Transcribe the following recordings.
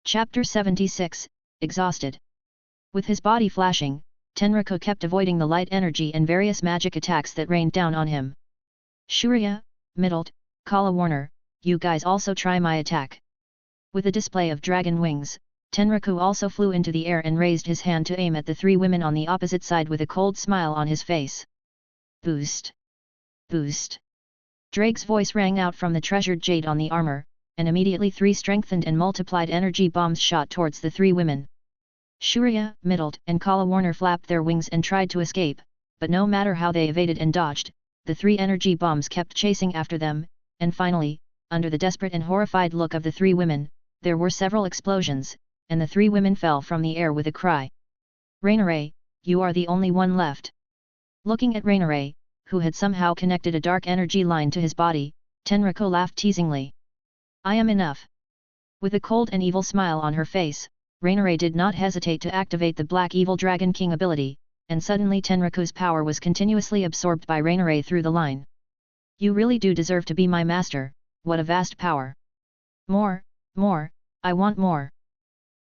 Chapter 76, Exhausted. With his body flashing, Tenraku kept avoiding the light energy and various magic attacks that rained down on him. Shurya, Middled, Kala Warner, you guys also try my attack. With a display of dragon wings, Tenraku also flew into the air and raised his hand to aim at the three women on the opposite side with a cold smile on his face. Boost! Boost! Drake's voice rang out from the treasured jade on the armor, and immediately three strengthened and multiplied energy bombs shot towards the three women. Shurya, Middled, and Kala Warner flapped their wings and tried to escape, but no matter how they evaded and dodged, the three energy bombs kept chasing after them, and finally, under the desperate and horrified look of the three women, there were several explosions, and the three women fell from the air with a cry. Rainare, you are the only one left. Looking at Rainare, who had somehow connected a dark energy line to his body, Tenraku laughed teasingly. I am enough. With a cold and evil smile on her face, Rainare did not hesitate to activate the Black Evil Dragon King ability, and suddenly Tenraku's power was continuously absorbed by Rainare through the line. You really do deserve to be my master, what a vast power. More, I want more.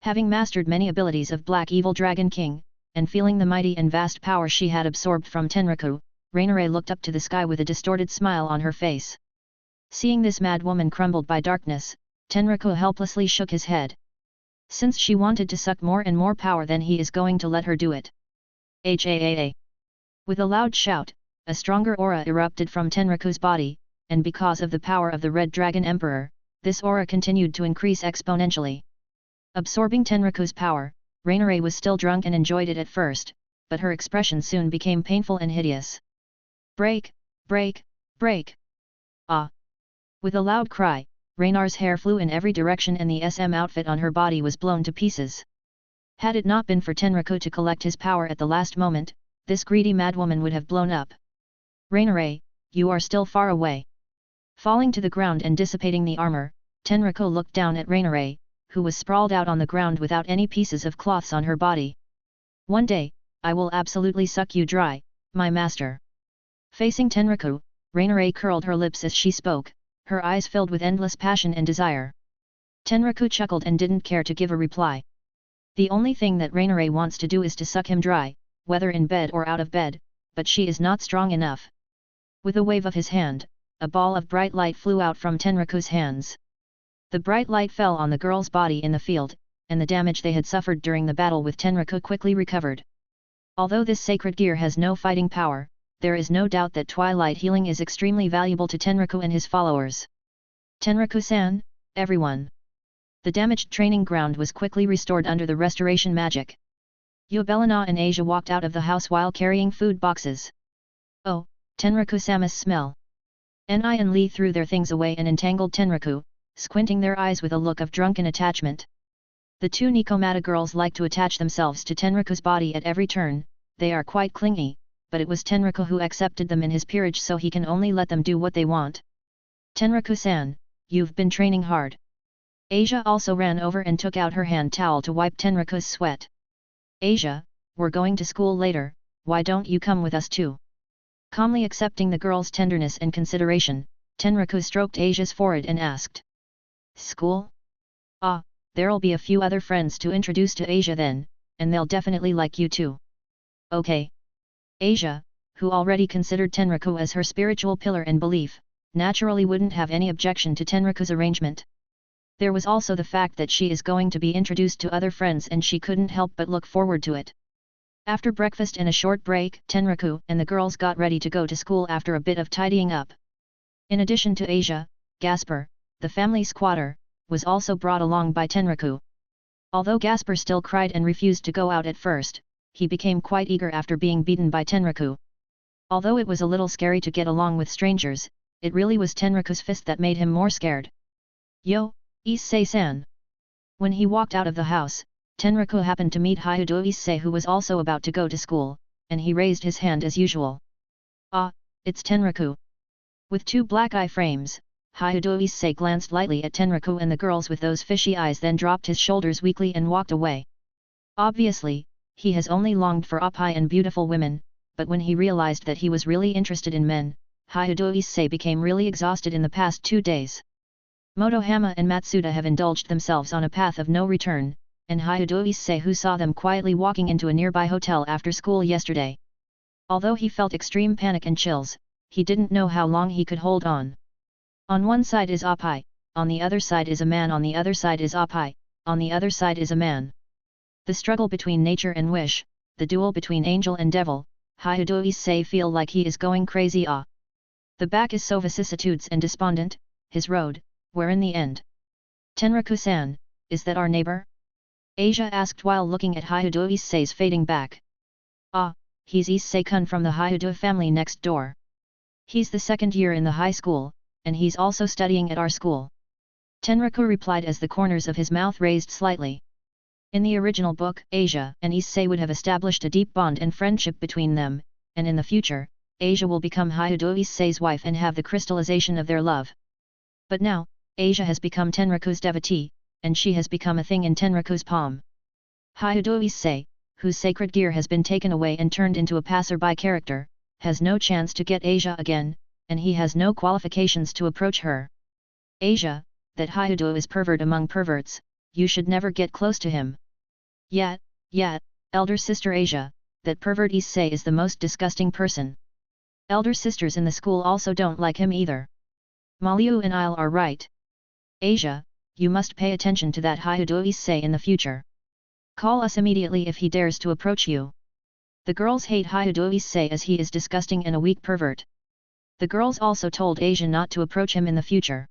Having mastered many abilities of Black Evil Dragon King, and feeling the mighty and vast power she had absorbed from Tenraku, Rainare looked up to the sky with a distorted smile on her face. Seeing this mad woman crumbled by darkness, Tenraku helplessly shook his head. Since she wanted to suck more and more power, then he is going to let her do it. HAAA! With a loud shout, a stronger aura erupted from Tenraku's body, and because of the power of the Red Dragon Emperor, this aura continued to increase exponentially. Absorbing Tenraku's power, Rainare was still drunk and enjoyed it at first, but her expression soon became painful and hideous. Break! Break! Break! Ah! With a loud cry, Rainar's hair flew in every direction and the SM outfit on her body was blown to pieces. Had it not been for Tenraku to collect his power at the last moment, this greedy madwoman would have blown up. Rainare, you are still far away. Falling to the ground and dissipating the armor, Tenraku looked down at Rainare, who was sprawled out on the ground without any pieces of cloths on her body. One day, I will absolutely suck you dry, my master. Facing Tenraku, Rainare curled her lips as she spoke, her eyes filled with endless passion and desire. Tenraku chuckled and didn't care to give a reply. The only thing that Rainare wants to do is to suck him dry, whether in bed or out of bed, but she is not strong enough. With a wave of his hand, a ball of bright light flew out from Tenraku's hands. The bright light fell on the girl's body in the field, and the damage they had suffered during the battle with Tenraku quickly recovered. Although this sacred gear has no fighting power, there is no doubt that Twilight Healing is extremely valuable to Tenraku and his followers. Tenraku-san, everyone! The damaged training ground was quickly restored under the restoration magic. Yubelina and Asia walked out of the house while carrying food boxes. Oh, Tenraku-sama's smell! Ni and Li threw their things away and entangled Tenraku, squinting their eyes with a look of drunken attachment. The two Nikomata girls like to attach themselves to Tenraku's body at every turn, they are quite clingy, but it was Tenraku who accepted them in his peerage, so he can only let them do what they want. Tenraku-san, you've been training hard. Asia also ran over and took out her hand towel to wipe Tenraku's sweat. Asia, we're going to school later, why don't you come with us too? Calmly accepting the girl's tenderness and consideration, Tenraku stroked Asia's forehead and asked. School? Ah, there'll be a few other friends to introduce to Asia then, and they'll definitely like you too. Okay. Asia, who already considered Tenraku as her spiritual pillar and belief, naturally wouldn't have any objection to Tenraku's arrangement. There was also the fact that she is going to be introduced to other friends and she couldn't help but look forward to it. After breakfast and a short break, Tenraku and the girls got ready to go to school after a bit of tidying up. In addition to Asia, Gasper, the family squatter, was also brought along by Tenraku. Although Gasper still cried and refused to go out at first, he became quite eager after being beaten by Tenraku. Although it was a little scary to get along with strangers, it really was Tenraku's fist that made him more scared. Yo, Issei-san! When he walked out of the house, Tenraku happened to meet Hyudo Issei, who was also about to go to school, and he raised his hand as usual. Ah, it's Tenraku. With two black eye frames, Hyudo Issei glanced lightly at Tenraku and the girls with those fishy eyes, then dropped his shoulders weakly and walked away. Obviously, he has only longed for oppai and beautiful women, but when he realized that he was really interested in men, Hyudo Issei became really exhausted in the past 2 days. Motohama and Matsuda have indulged themselves on a path of no return, and Hyudo Issei who saw them quietly walking into a nearby hotel after school yesterday. Although he felt extreme panic and chills, he didn't know how long he could hold on. On one side is Oppai, on the other side is a man, on the other side is Oppai, on the other side is a man. The struggle between nature and wish, the duel between angel and devil, Hyudo Issei feel like he is going crazy. The back is so vicissitudes and despondent, his road, where in the end. Tenraku-san, is that our neighbor? Asia asked while looking at Hyudo Issei's fading back. He's Issei-kun from the Hyudo family next door. He's the second year in the high school, and he's also studying at our school. Tenraku replied as the corners of his mouth raised slightly. In the original book, Asia and Issei would have established a deep bond and friendship between them, and in the future, Asia will become Hyudo Issei's wife and have the crystallization of their love. But now, Asia has become Tenraku's devotee, and she has become a thing in Tenraku's palm. Hyudo Issei, whose sacred gear has been taken away and turned into a passerby character, has no chance to get Asia again, and he has no qualifications to approach her. Asia, that Hyudo is pervert among perverts, you should never get close to him. Yet, elder sister Asia, that pervert Issei is the most disgusting person. Elder sisters in the school also don't like him either. Maliu and Isle are right. Asia, you must pay attention to that Hyudo Issei in the future. Call us immediately if he dares to approach you. The girls hate Hyudo Issei as he is disgusting and a weak pervert. The girls also told Asia not to approach him in the future.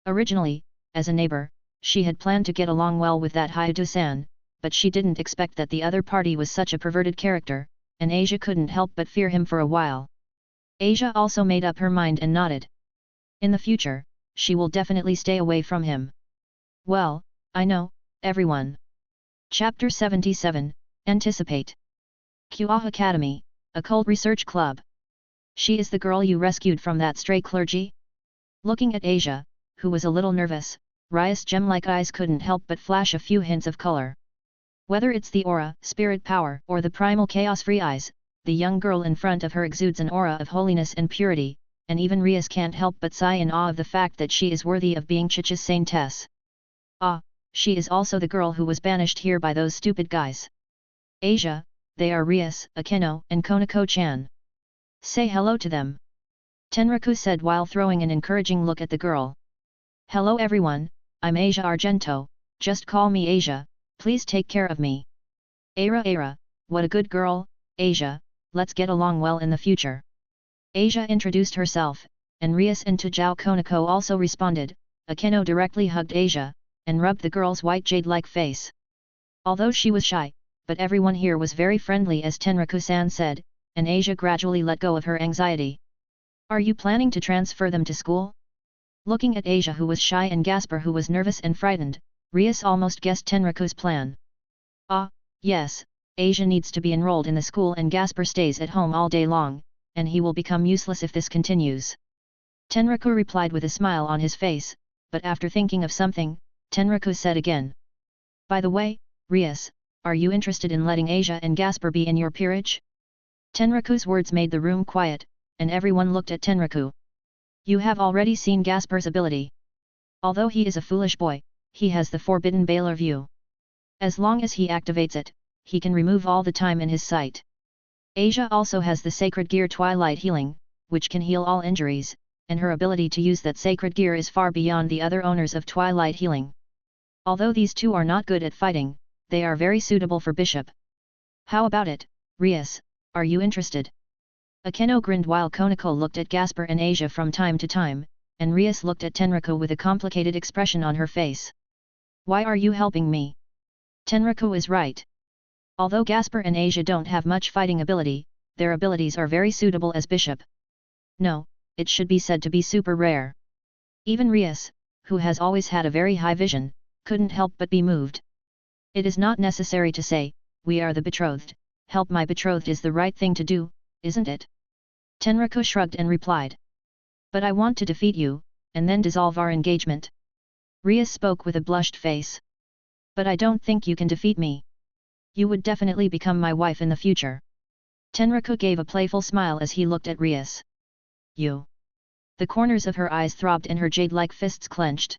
Originally, as a neighbor, she had planned to get along well with that Hyudo-san, but she didn't expect that the other party was such a perverted character, and Asia couldn't help but fear him for a while. Asia also made up her mind and nodded. In the future, she will definitely stay away from him. Well, I know, everyone. Chapter 77, Anticipate. Kua Academy, Occult Research Club. She is the girl you rescued from that stray clergy? Looking at Asia, who was a little nervous, Rias' gem-like eyes couldn't help but flash a few hints of color. Whether it's the aura, spirit power, or the primal chaos-free eyes, the young girl in front of her exudes an aura of holiness and purity, and even Rias can't help but sigh in awe of the fact that she is worthy of being Chichi's saintess. She is also the girl who was banished here by those stupid guys. Asia, they are Rias, Akeno, and Konako-chan. Say hello to them. Tenraku said while throwing an encouraging look at the girl. Hello everyone, I'm Asia Argento, just call me Asia, please take care of me. Ara, what a good girl, Asia, let's get along well in the future. Asia introduced herself, and Rias and Tajao Konako also responded. Akeno directly hugged Asia, and rubbed the girl's white jade-like face. Although she was shy, but everyone here was very friendly as Tenraku-san said, and Asia gradually let go of her anxiety. Are you planning to transfer them to school? Looking at Asia who was shy and Gasper who was nervous and frightened, Rias almost guessed Tenraku's plan. Yes, Asia needs to be enrolled in the school and Gasper stays at home all day long, and he will become useless if this continues. Tenraku replied with a smile on his face, but after thinking of something, Tenraku said again. By the way, Rias, are you interested in letting Asia and Gasper be in your peerage? Tenraku's words made the room quiet, and everyone looked at Tenraku. You have already seen Gasper's ability. Although he is a foolish boy, he has the forbidden Baylor view. As long as he activates it, he can remove all the time in his sight. Asia also has the Sacred Gear Twilight Healing, which can heal all injuries, and her ability to use that Sacred Gear is far beyond the other owners of Twilight Healing. Although these two are not good at fighting, they are very suitable for Bishop. How about it, Rias, are you interested? Akeno grinned while Konako looked at Gasper and Asia from time to time, and Rias looked at Tenraku with a complicated expression on her face. Why are you helping me? Tenraku is right. Although Gasper and Asia don't have much fighting ability, their abilities are very suitable as Bishop. No, it should be said to be super rare. Even Rias, who has always had a very high vision, couldn't help but be moved. It is not necessary to say, we are the betrothed, help my betrothed is the right thing to do, isn't it? Tenraku shrugged and replied. But I want to defeat you, and then dissolve our engagement. Rias spoke with a blushed face. But I don't think you can defeat me. You would definitely become my wife in the future. Tenraku gave a playful smile as he looked at Rias. You. The corners of her eyes throbbed and her jade-like fists clenched.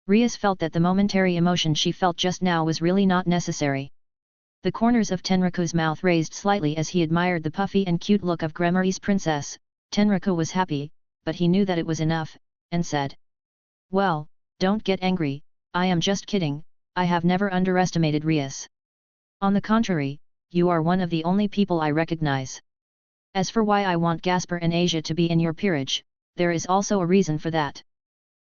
Rias felt that the momentary emotion she felt just now was really not necessary. The corners of Tenraku's mouth raised slightly as he admired the puffy and cute look of Gremari's princess. Tenraku was happy, but he knew that it was enough, and said, "Well, don't get angry, I am just kidding, I have never underestimated Rias. On the contrary, you are one of the only people I recognize. As for why I want Gasper and Asia to be in your peerage, there is also a reason for that.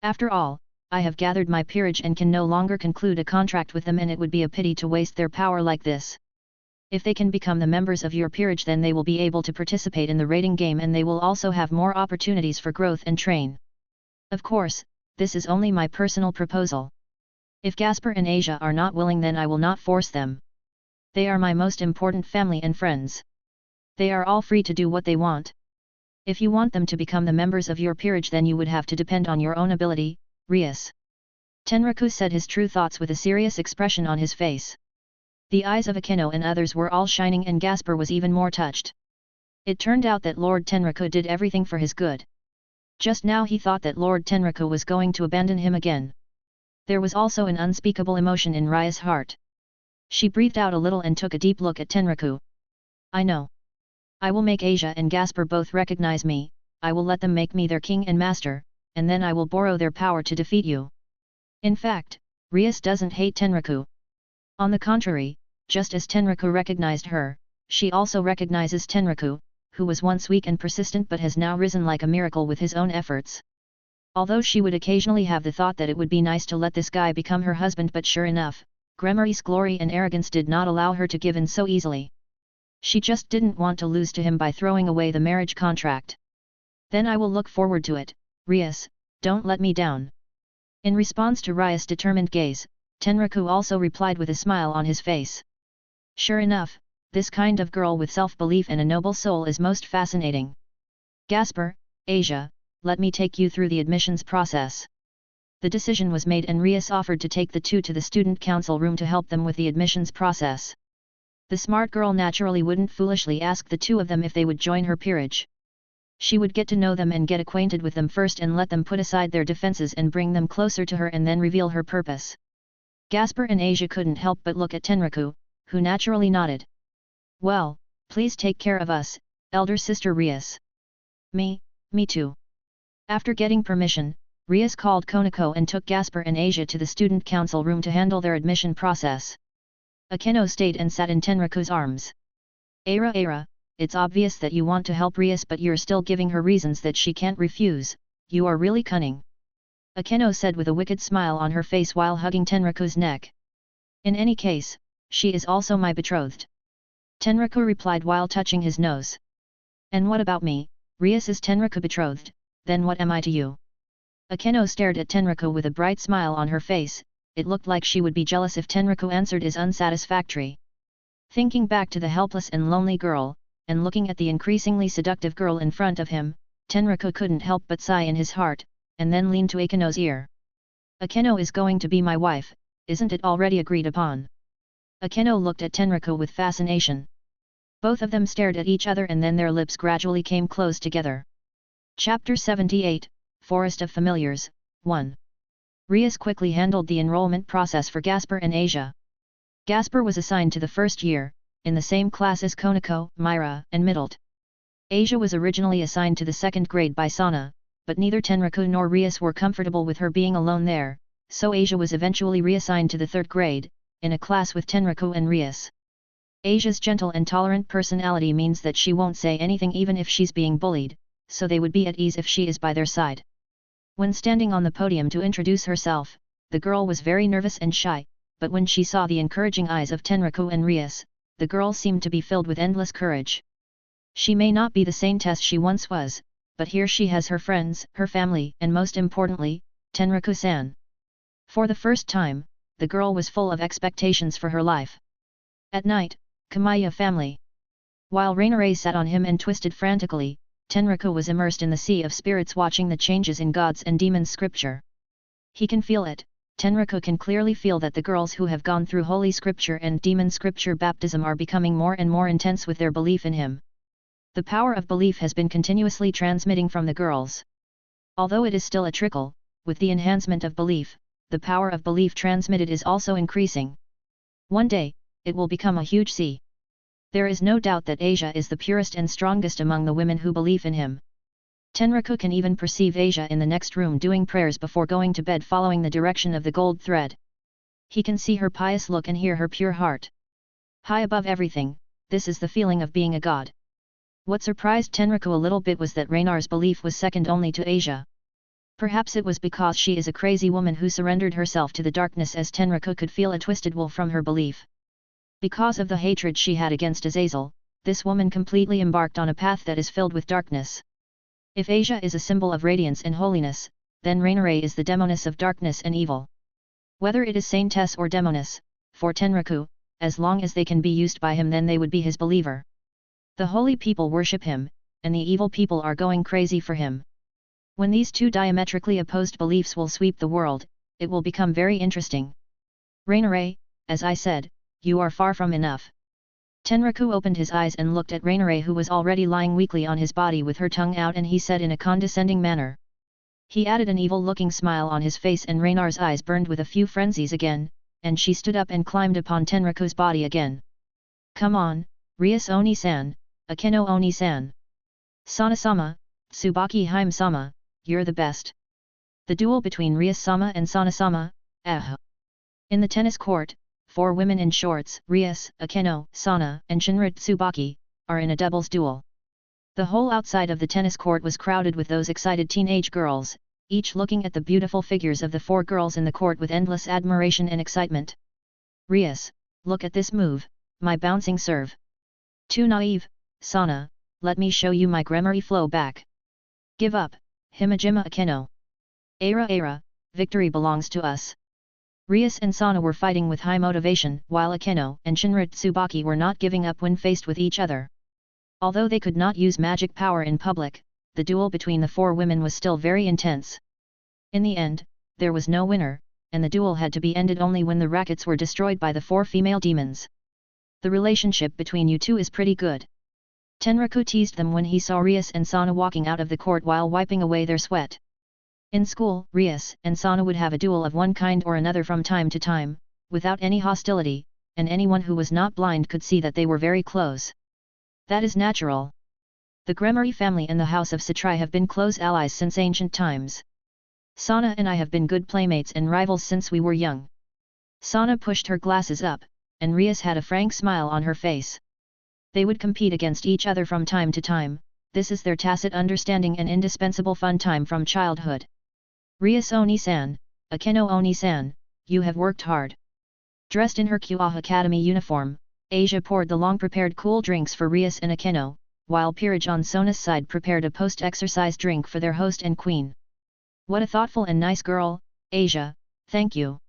After all, I have gathered my peerage and can no longer conclude a contract with them, and it would be a pity to waste their power like this. If they can become the members of your peerage, then they will be able to participate in the raiding game, and they will also have more opportunities for growth and train. Of course, this is only my personal proposal. If Gasper and Asia are not willing, then I will not force them. They are my most important family and friends. They are all free to do what they want. If you want them to become the members of your peerage, then you would have to depend on your own ability, Rias." Tenraku said his true thoughts with a serious expression on his face. The eyes of Akeno and others were all shining, and Gasper was even more touched. It turned out that Lord Tenraku did everything for his good. Just now he thought that Lord Tenraku was going to abandon him again. There was also an unspeakable emotion in Rias' heart. She breathed out a little and took a deep look at Tenraku. "I know. I will make Asia and Gasper both recognize me, I will let them make me their king and master, and then I will borrow their power to defeat you." In fact, Rias doesn't hate Tenraku. On the contrary, just as Tenraku recognized her, she also recognizes Tenraku, who was once weak and persistent but has now risen like a miracle with his own efforts. Although she would occasionally have the thought that it would be nice to let this guy become her husband, but sure enough, Gremari's glory and arrogance did not allow her to give in so easily. She just didn't want to lose to him by throwing away the marriage contract. "Then I will look forward to it, Rias, don't let me down." In response to Rias' determined gaze, Tenraku also replied with a smile on his face. "Sure enough, this kind of girl with self-belief and a noble soul is most fascinating. Gasper, Asia, let me take you through the admissions process." The decision was made, and Rias offered to take the two to the student council room to help them with the admissions process. The smart girl naturally wouldn't foolishly ask the two of them if they would join her peerage. She would get to know them and get acquainted with them first, and let them put aside their defenses and bring them closer to her, and then reveal her purpose. Gasper and Asia couldn't help but look at Tenraku, who naturally nodded. "Well, please take care of us, elder sister Rias." Me too." After getting permission, Rias called Konako and took Gasper and Asia to the student council room to handle their admission process. Akeno stayed and sat in Tenraku's arms. Ara, it's obvious that you want to help Rias, but you're still giving her reasons that she can't refuse, you are really cunning." Akeno said with a wicked smile on her face while hugging Tenraku's neck. "In any case, she is also my betrothed." Tenraku replied while touching his nose. "And what about me? Rias is Tenraku betrothed, then what am I to you?" Akeno stared at Tenraku with a bright smile on her face. It looked like she would be jealous if Tenraku answered is unsatisfactory. Thinking back to the helpless and lonely girl, and looking at the increasingly seductive girl in front of him, Tenraku couldn't help but sigh in his heart, and then leaned to Akeno's ear. "Akeno is going to be my wife, isn't it already agreed upon?" Akeno looked at Tenraku with fascination. Both of them stared at each other, and then their lips gradually came close together. Chapter 78, Forest of Familiars, 1. Rias quickly handled the enrollment process for Gasper and Asia. Gasper was assigned to the first year, in the same class as Konako, Myra, and Middlet. Asia was originally assigned to the second grade by Sana, but neither Tenraku nor Rias were comfortable with her being alone there, so Asia was eventually reassigned to the third grade, in a class with Tenraku and Rias. Asia's gentle and tolerant personality means that she won't say anything even if she's being bullied, so they would be at ease if she is by their side. When standing on the podium to introduce herself, the girl was very nervous and shy, but when she saw the encouraging eyes of Tenraku and Rias, the girl seemed to be filled with endless courage. She may not be the saintess she once was, but here she has her friends, her family, and most importantly, Tenraku-san. For the first time, the girl was full of expectations for her life. At night, Kamaya family. While Rainare sat on him and twisted frantically, Tenraku was immersed in the sea of spirits watching the changes in gods and demons scripture. He can feel it. Tenraku can clearly feel that the girls who have gone through Holy Scripture and Demon Scripture baptism are becoming more and more intense with their belief in him. The power of belief has been continuously transmitting from the girls. Although it is still a trickle, with the enhancement of belief, the power of belief transmitted is also increasing. One day, it will become a huge sea. There is no doubt that Asia is the purest and strongest among the women who believe in him. Tenraku can even perceive Asia in the next room doing prayers before going to bed following the direction of the gold thread. He can see her pious look and hear her pure heart. High above everything, this is the feeling of being a god. What surprised Tenraku a little bit was that Raynar's belief was second only to Asia. Perhaps it was because she is a crazy woman who surrendered herself to the darkness, as Tenraku could feel a twisted wool from her belief. Because of the hatred she had against Azazel, this woman completely embarked on a path that is filled with darkness. If Asia is a symbol of radiance and holiness, then Raynare is the demoness of darkness and evil. Whether it is saintess or demoness, for Tenraku, as long as they can be used by him, then they would be his believer. The holy people worship him, and the evil people are going crazy for him. When these two diametrically opposed beliefs will sweep the world, it will become very interesting. Raynare, as I said, you are far from enough. Tenraku opened his eyes and looked at Raynare, who was already lying weakly on his body with her tongue out, and he said in a condescending manner. He added an evil-looking smile on his face, and Raynar's eyes burned with a few frenzies again, and she stood up and climbed upon Tenraku's body again. Come on, Rias Oni-san, Akeno Oni-san. Sana-sama, Tsubaki Hime-sama, you're the best. The duel between Rias-sama and Sana-sama, In the tennis court, 4 women in shorts, Rias, Akeno, Sana, and Shinra Tsubaki, are in a doubles duel. The whole outside of the tennis court was crowded with those excited teenage girls, each looking at the beautiful figures of the 4 girls in the court with endless admiration and excitement. Rias, look at this move, my bouncing serve. Too naive, Sana, let me show you my Gremory flow back. Give up, Himajima Akeno. Era, victory belongs to us. Rias and Sana were fighting with high motivation, while Akeno and Shinra Tsubaki were not giving up when faced with each other. Although they could not use magic power in public, the duel between the 4 women was still very intense. In the end, there was no winner, and the duel had to be ended only when the rackets were destroyed by the 4 female demons. The relationship between you two is pretty good. Tenraku teased them when he saw Rias and Sana walking out of the court while wiping away their sweat. In school, Rias and Sana would have a duel of one kind or another from time to time, without any hostility, and anyone who was not blind could see that they were very close. That is natural. The Gremory family and the House of Satrai have been close allies since ancient times. Sana and I have been good playmates and rivals since we were young. Sana pushed her glasses up, and Rias had a frank smile on her face. They would compete against each other from time to time, this is their tacit understanding and indispensable fun time from childhood. Rias Oni-san, Akeno Oni-san, you have worked hard. Dressed in her Kyoa Academy uniform, Asia poured the long-prepared cool drinks for Rias and Akeno, while Peerage on Sona's side prepared a post-exercise drink for their host and queen. What a thoughtful and nice girl, Asia, thank you.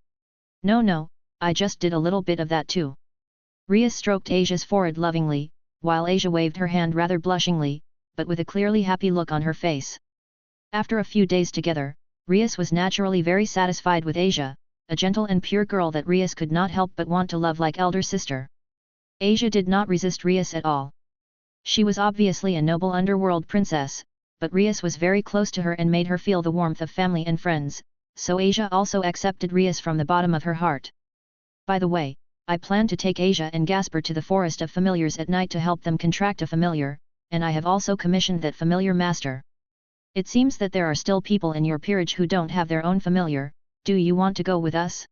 No, I just did a little bit of that too. Rias stroked Asia's forehead lovingly, while Asia waved her hand rather blushingly, but with a clearly happy look on her face. After a few days together, Rias was naturally very satisfied with Asia, a gentle and pure girl that Rias could not help but want to love like elder sister. Asia did not resist Rias at all. She was obviously a noble underworld princess, but Rias was very close to her and made her feel the warmth of family and friends, so Asia also accepted Rias from the bottom of her heart. By the way, I plan to take Asia and Gasper to the Forest of Familiars at night to help them contract a familiar, and I have also commissioned that familiar master. It seems that there are still people in your peerage who don't have their own familiar, do you want to go with us?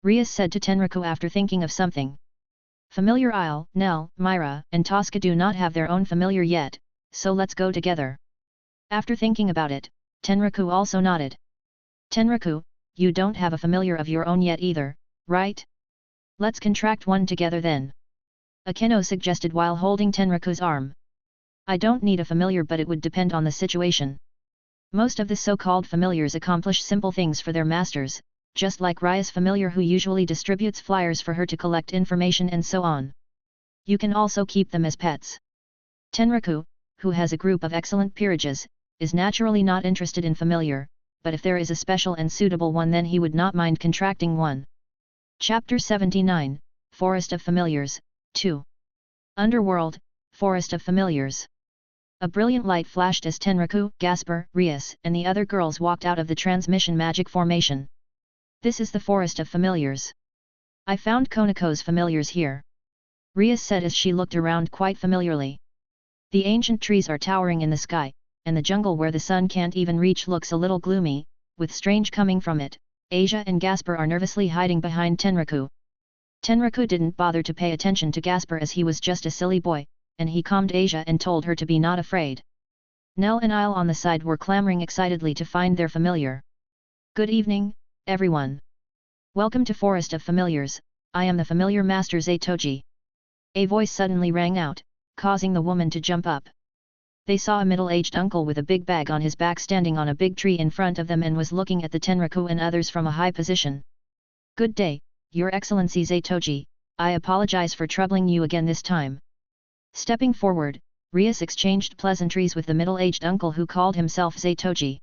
Rias said to Tenraku after thinking of something. Familiar Isle, Nell, Myra, and Tosca do not have their own familiar yet, so let's go together. After thinking about it, Tenraku also nodded. Tenraku, you don't have a familiar of your own yet either, right? Let's contract one together then. Akeno suggested while holding Tenraku's arm. I don't need a familiar, but it would depend on the situation. Most of the so-called familiars accomplish simple things for their masters, just like Rias' familiar who usually distributes flyers for her to collect information and so on. You can also keep them as pets. Tenraku, who has a group of excellent peerages, is naturally not interested in familiar, but if there is a special and suitable one then he would not mind contracting one. Chapter 79, Forest of Familiars, 2. Underworld, Forest of Familiars. A brilliant light flashed as Tenraku, Gasper, Rias, and the other girls walked out of the transmission magic formation. This is the Forest of Familiars. I found Konako's familiars here. Ria said as she looked around quite familiarly. The ancient trees are towering in the sky, and the jungle where the sun can't even reach looks a little gloomy, with strange coming from it. Asia and Gasper are nervously hiding behind Tenraku. Tenraku didn't bother to pay attention to Gasper as he was just a silly boy, and he calmed Asia and told her to be not afraid. Nell and Isle on the side were clamoring excitedly to find their familiar. Good evening, everyone. Welcome to Forest of Familiars, I am the familiar master Zatoji. A voice suddenly rang out, causing the woman to jump up. They saw a middle-aged uncle with a big bag on his back standing on a big tree in front of them and was looking at the Tenraku and others from a high position. Good day, Your Excellency Zatoji, I apologize for troubling you again this time. Stepping forward, Rias exchanged pleasantries with the middle-aged uncle who called himself Zatoji.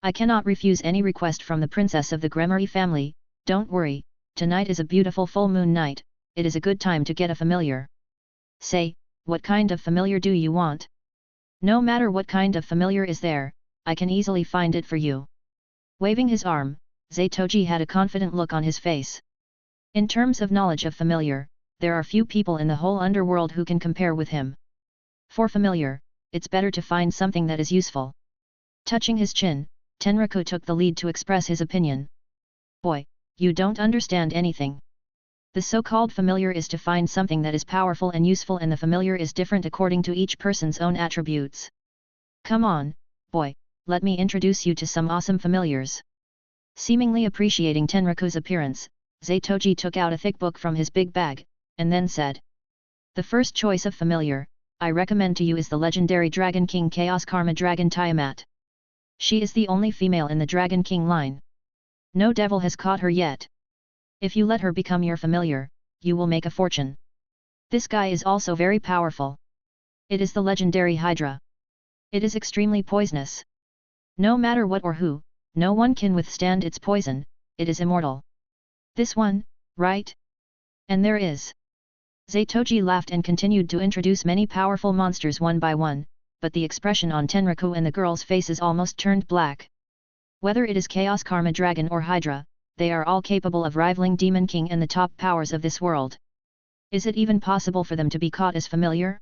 I cannot refuse any request from the princess of the Gremory family. Don't worry, tonight is a beautiful full moon night, it is a good time to get a familiar. Say, what kind of familiar do you want? No matter what kind of familiar is there, I can easily find it for you. Waving his arm, Zatoji had a confident look on his face. In terms of knowledge of familiar, there are few people in the whole underworld who can compare with him. For familiar, it's better to find something that is useful. Touching his chin, Tenraku took the lead to express his opinion. Boy, you don't understand anything. The so-called familiar is to find something that is powerful and useful, and the familiar is different according to each person's own attributes. Come on, boy, let me introduce you to some awesome familiars. Seemingly appreciating Tenraku's appearance, Zatoji took out a thick book from his big bag, and then said. The first choice of familiar, I recommend to you is the legendary Dragon King Chaos Karma Dragon Tiamat. She is the only female in the Dragon King line. No devil has caught her yet. If you let her become your familiar, you will make a fortune. This guy is also very powerful. It is the legendary Hydra. It is extremely poisonous. No matter what or who, no one can withstand its poison, it is immortal. This one, right? And there is. Zatoji laughed and continued to introduce many powerful monsters one by one, but the expression on Tenraku and the girls' faces almost turned black. Whether it is Chaos Karma Dragon or Hydra, they are all capable of rivaling Demon King and the top powers of this world. Is it even possible for them to be caught as familiar?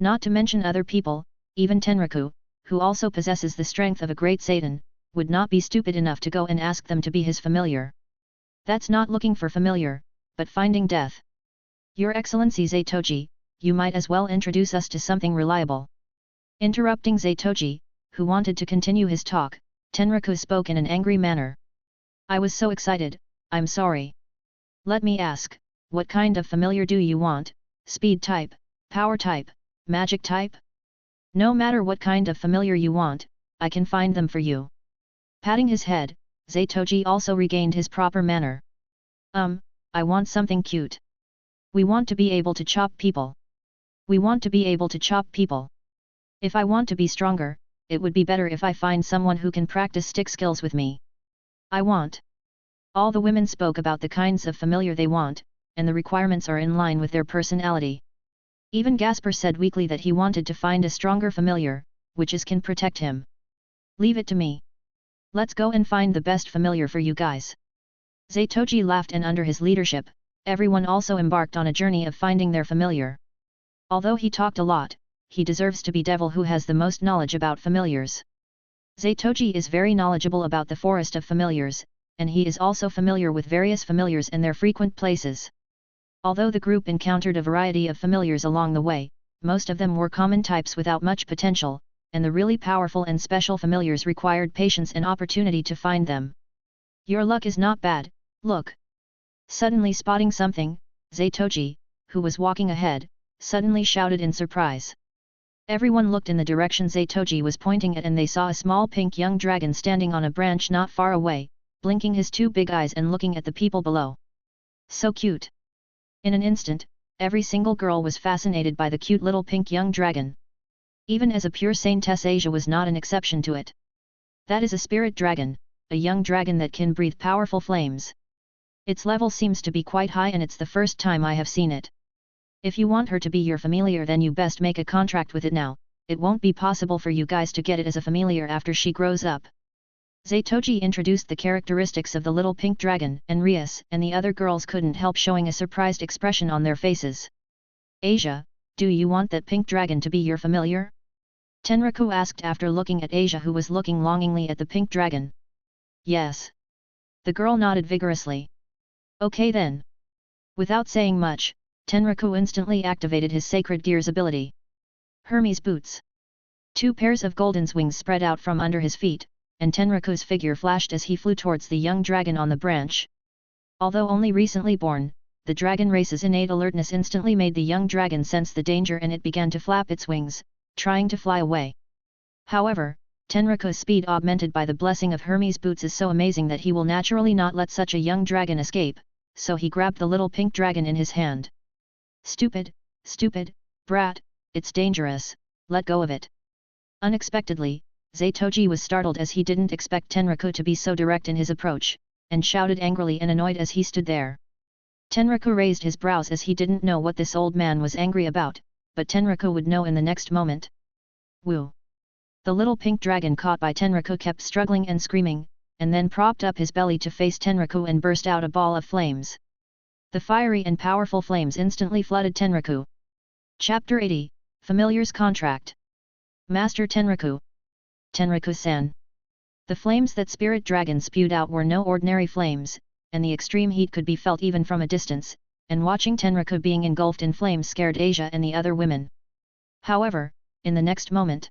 Not to mention other people, even Tenraku, who also possesses the strength of a great Satan, would not be stupid enough to go and ask them to be his familiar. That's not looking for familiar, but finding death. Your Excellency Zatoji, you might as well introduce us to something reliable. Interrupting Zatoji, who wanted to continue his talk, Tenraku spoke in an angry manner. I was so excited, I'm sorry. Let me ask, what kind of familiar do you want? Speed type, power type, magic type? No matter what kind of familiar you want, I can find them for you. Patting his head, Zatoji also regained his proper manner. I want something cute. We want to be able to chop people. We want to be able to chop people. If I want to be stronger, it would be better if I find someone who can practice stick skills with me. I want. All the women spoke about the kinds of familiar they want, and the requirements are in line with their personality. Even Gasper said weakly that he wanted to find a stronger familiar, which can protect him. Leave it to me. Let's go and find the best familiar for you guys. Zatoji laughed, and under his leadership, everyone also embarked on a journey of finding their familiar. Although he talked a lot, he deserves to be devil who has the most knowledge about familiars. Zatoji is very knowledgeable about the Forest of Familiars, and he is also familiar with various familiars and their frequent places. Although the group encountered a variety of familiars along the way, most of them were common types without much potential, and the really powerful and special familiars required patience and opportunity to find them. Your luck is not bad, look. Suddenly spotting something, Zatoji, who was walking ahead, suddenly shouted in surprise. Everyone looked in the direction Zatoji was pointing at, and they saw a small pink young dragon standing on a branch not far away, blinking his two big eyes and looking at the people below. So cute! In an instant, every single girl was fascinated by the cute little pink young dragon. Even as a pure saintess, Asia was not an exception to it. That is a spirit dragon, a young dragon that can breathe powerful flames. Its level seems to be quite high, and it's the first time I have seen it. If you want her to be your familiar, then you best make a contract with it now. It won't be possible for you guys to get it as a familiar after she grows up. Zaytoji introduced the characteristics of the little pink dragon, and Rias and the other girls couldn't help showing a surprised expression on their faces. Asia, do you want that pink dragon to be your familiar? Tenraku asked after looking at Asia, who was looking longingly at the pink dragon. Yes. The girl nodded vigorously. Okay then. Without saying much, Tenraku instantly activated his Sacred Gear's ability. Hermes boots. 2 pairs of golden wings spread out from under his feet, and Tenraku's figure flashed as he flew towards the young dragon on the branch. Although only recently born, the dragon race's innate alertness instantly made the young dragon sense the danger, and it began to flap its wings, trying to fly away. However, Tenraku's speed augmented by the blessing of Hermes boots is so amazing that he will naturally not let such a young dragon escape, so he grabbed the little pink dragon in his hand. Stupid, brat, it's dangerous, let go of it. Unexpectedly, Zaytoji was startled as he didn't expect Tenraku to be so direct in his approach, and shouted angrily and annoyed as he stood there. Tenraku raised his brows as he didn't know what this old man was angry about, but Tenraku would know in the next moment. Woo! The little pink dragon caught by Tenraku kept struggling and screaming, and then propped up his belly to face Tenraku and burst out a ball of flames. The fiery and powerful flames instantly flooded Tenraku. Chapter 80, Familiar's Contract. Master Tenraku. Tenraku-san. The flames that Spirit Dragon spewed out were no ordinary flames, and the extreme heat could be felt even from a distance, and watching Tenraku being engulfed in flames scared Asia and the other women. However, in the next moment,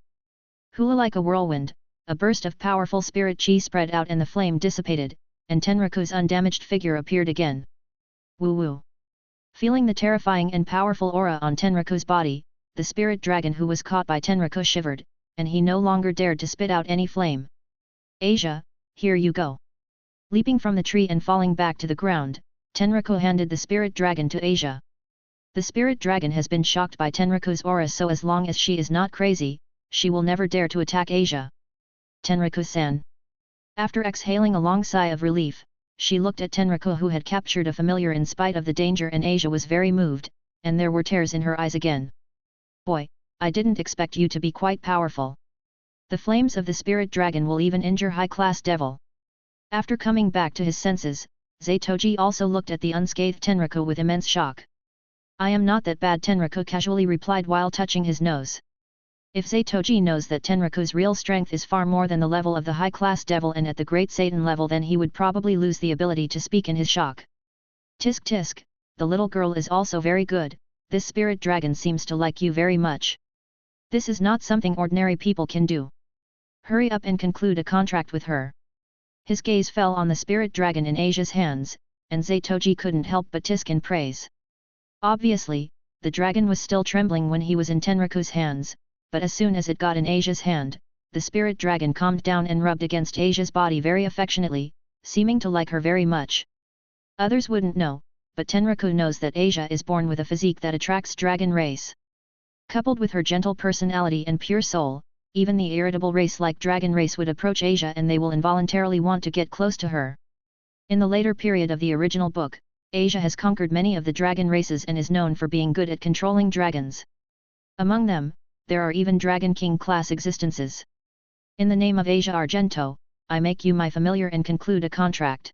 hula like a whirlwind, a burst of powerful spirit chi spread out and the flame dissipated, and Tenraku's undamaged figure appeared again. Woo-woo. Feeling the terrifying and powerful aura on Tenraku's body, the spirit dragon who was caught by Tenraku shivered, and he no longer dared to spit out any flame. Asia, here you go. Leaping from the tree and falling back to the ground, Tenraku handed the spirit dragon to Asia. The spirit dragon has been shocked by Tenraku's aura, so as long as she is not crazy, she will never dare to attack Asia. Tenraku-san. After exhaling a long sigh of relief, she looked at Tenraku, who had captured a familiar in spite of the danger, and Asia was very moved, and there were tears in her eyes again. Boy, I didn't expect you to be quite powerful. The flames of the spirit dragon will even injure high-class devil. After coming back to his senses, Zaytoji also looked at the unscathed Tenraku with immense shock. I am not that bad, Tenraku casually replied while touching his nose. If Zaytoji knows that Tenraku's real strength is far more than the level of the high-class devil and at the Great Satan level, then he would probably lose the ability to speak in his shock. Tisk tisk, the little girl is also very good, this spirit dragon seems to like you very much. This is not something ordinary people can do. Hurry up and conclude a contract with her. His gaze fell on the spirit dragon in Asia's hands, and Zaytoji couldn't help but tisk in praise. Obviously, the dragon was still trembling when he was in Tenraku's hands, but as soon as it got in Asia's hand, the spirit dragon calmed down and rubbed against Asia's body very affectionately, seeming to like her very much. Others wouldn't know, but Tenraku knows that Asia is born with a physique that attracts dragon race. Coupled with her gentle personality and pure soul, even the irritable race like dragon race would approach Asia and they will involuntarily want to get close to her. In the later period of the original book, Asia has conquered many of the dragon races and is known for being good at controlling dragons. Among them, there are even Dragon King class existences. In the name of Asia Argento, I make you my familiar and conclude a contract.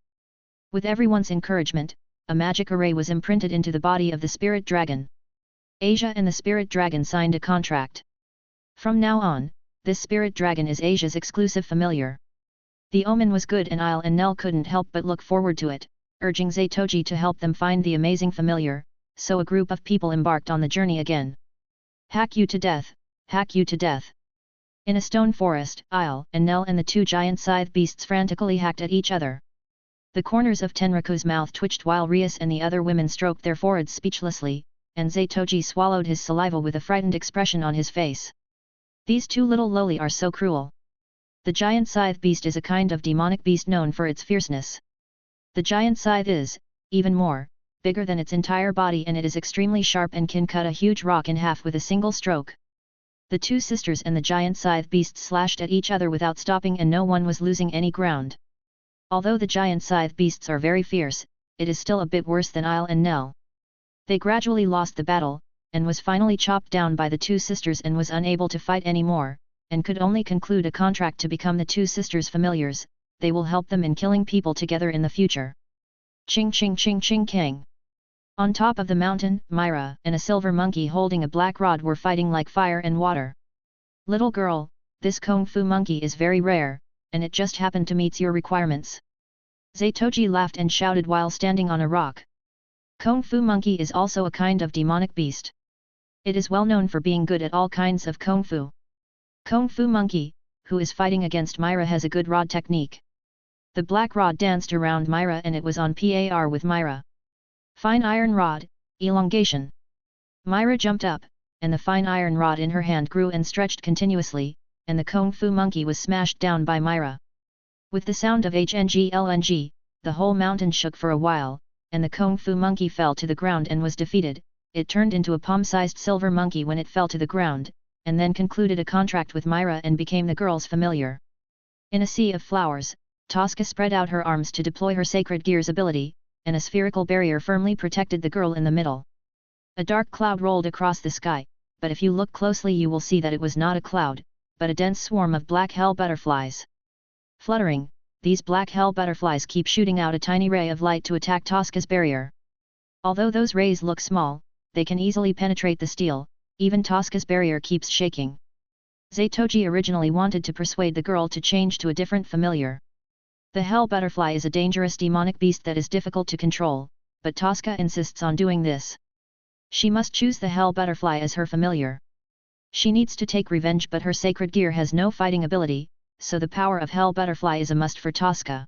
With everyone's encouragement, a magic array was imprinted into the body of the spirit dragon. Asia and the spirit dragon signed a contract. From now on, this spirit dragon is Asia's exclusive familiar. The omen was good and Isle and Nell couldn't help but look forward to it, urging Zaytoji to help them find the amazing familiar, so a group of people embarked on the journey again. Hack you to death, hack you to death. In a stone forest, Isle and Nell and the 2 giant scythe beasts frantically hacked at each other. The corners of Tenraku's mouth twitched while Rias and the other women stroked their foreheads speechlessly, and Zaytoji swallowed his saliva with a frightened expression on his face. These 2 little lowly are so cruel. The giant scythe beast is a kind of demonic beast known for its fierceness. The giant scythe is, even more, bigger than its entire body, and it is extremely sharp and can cut a huge rock in half with a single stroke. The 2 sisters and the giant scythe beasts slashed at each other without stopping, and no one was losing any ground. Although the giant scythe beasts are very fierce, it is still a bit worse than Isle and Nell. They gradually lost the battle, and was finally chopped down by the 2 sisters and was unable to fight anymore, and could only conclude a contract to become the 2 sisters' familiars, they will help them in killing people together in the future. Ching ching ching ching king. On top of the mountain, Myra and a silver monkey holding a black rod were fighting like fire and water. Little girl, this Kung Fu monkey is very rare, and it just happened to meet your requirements. Zatoji laughed and shouted while standing on a rock. Kung Fu monkey is also a kind of demonic beast. It is well known for being good at all kinds of Kung Fu. Kung Fu monkey, who is fighting against Myra, has a good rod technique. The black rod danced around Myra and it was on par with Myra. Fine iron rod, elongation. Myra jumped up, and the fine iron rod in her hand grew and stretched continuously, and the Kung Fu monkey was smashed down by Myra. With the sound of HNG, the whole mountain shook for a while, and the Kung Fu monkey fell to the ground and was defeated. It turned into a palm-sized silver monkey when it fell to the ground, and then concluded a contract with Myra and became the girl's familiar. In a sea of flowers, Tosca spread out her arms to deploy her Sacred Gear's ability, and a spherical barrier firmly protected the girl in the middle. A dark cloud rolled across the sky, but if you look closely you will see that it was not a cloud, but a dense swarm of black hell butterflies. Fluttering, these black hell butterflies keep shooting out a tiny ray of light to attack Tosca's barrier. Although those rays look small, they can easily penetrate the steel, even Tosca's barrier keeps shaking. Zatoji originally wanted to persuade the girl to change to a different familiar. The hell butterfly is a dangerous demonic beast that is difficult to control, but Tosca insists on doing this. She must choose the hell butterfly as her familiar. She needs to take revenge, but her Sacred Gear has no fighting ability, so the power of hell butterfly is a must for Tosca.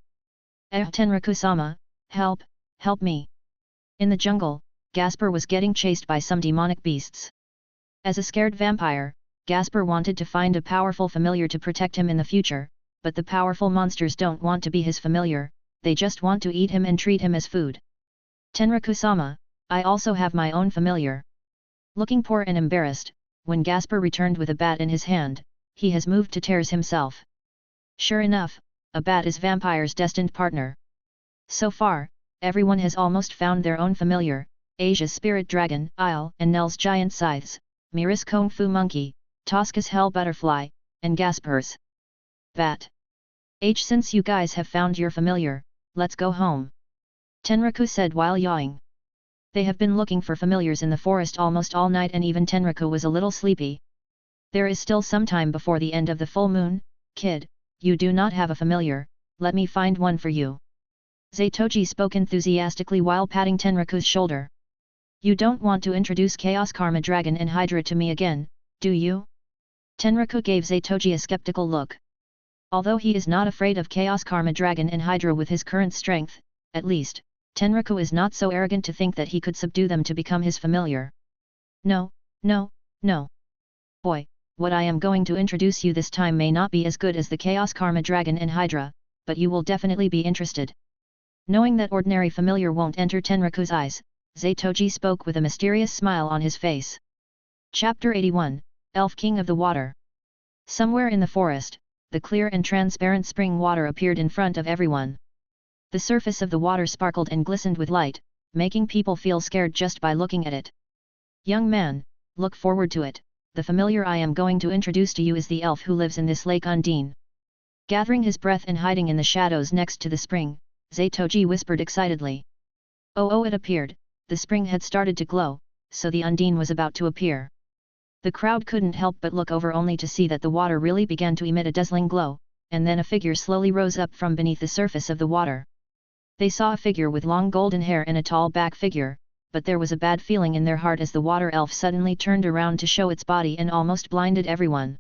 Tenraku-sama, help me. In the jungle, Gasper was getting chased by some demonic beasts. As a scared vampire, Gasper wanted to find a powerful familiar to protect him in the future, but the powerful monsters don't want to be his familiar, they just want to eat him and treat him as food. Tenraku-sama, I also have my own familiar. Looking poor and embarrassed, when Gasper returned with a bat in his hand, he has moved to tears himself. Sure enough, a bat is vampire's destined partner. So far, everyone has almost found their own familiar, Asia's spirit dragon, Isle and Nell's giant scythes, Mira's Kung Fu monkey, Tosca's hell butterfly, and Gasper's bat. Since you guys have found your familiar, let's go home. Tenraku said while yawing. They have been looking for familiars in the forest almost all night and even Tenraku was a little sleepy. There is still some time before the end of the full moon, kid, you do not have a familiar, let me find one for you. Zatoji spoke enthusiastically while patting Tenraku's shoulder. You don't want to introduce Chaos Karma Dragon and Hydra to me again, do you? Tenraku gave Zatoji a skeptical look. Although he is not afraid of Chaos Karma Dragon and Hydra with his current strength, at least, Tenraku is not so arrogant to think that he could subdue them to become his familiar. No. Boy, what I am going to introduce you this time may not be as good as the Chaos Karma Dragon and Hydra, but you will definitely be interested. Knowing that ordinary familiar won't enter Tenraku's eyes, Zatoji spoke with a mysterious smile on his face. Chapter 81, Elf King of the Water. Somewhere in the forest, the clear and transparent spring water appeared in front of everyone. The surface of the water sparkled and glistened with light, making people feel scared just by looking at it. Young man, look forward to it, the familiar I am going to introduce to you is the elf who lives in this lake Undine. Gathering his breath and hiding in the shadows next to the spring, Zatoji whispered excitedly. Oh, it appeared, the spring had started to glow, so the Undine was about to appear. The crowd couldn't help but look over only to see that the water really began to emit a dazzling glow, and then a figure slowly rose up from beneath the surface of the water. They saw a figure with long golden hair and a tall back figure, but there was a bad feeling in their heart as the water elf suddenly turned around to show its body and almost blinded everyone.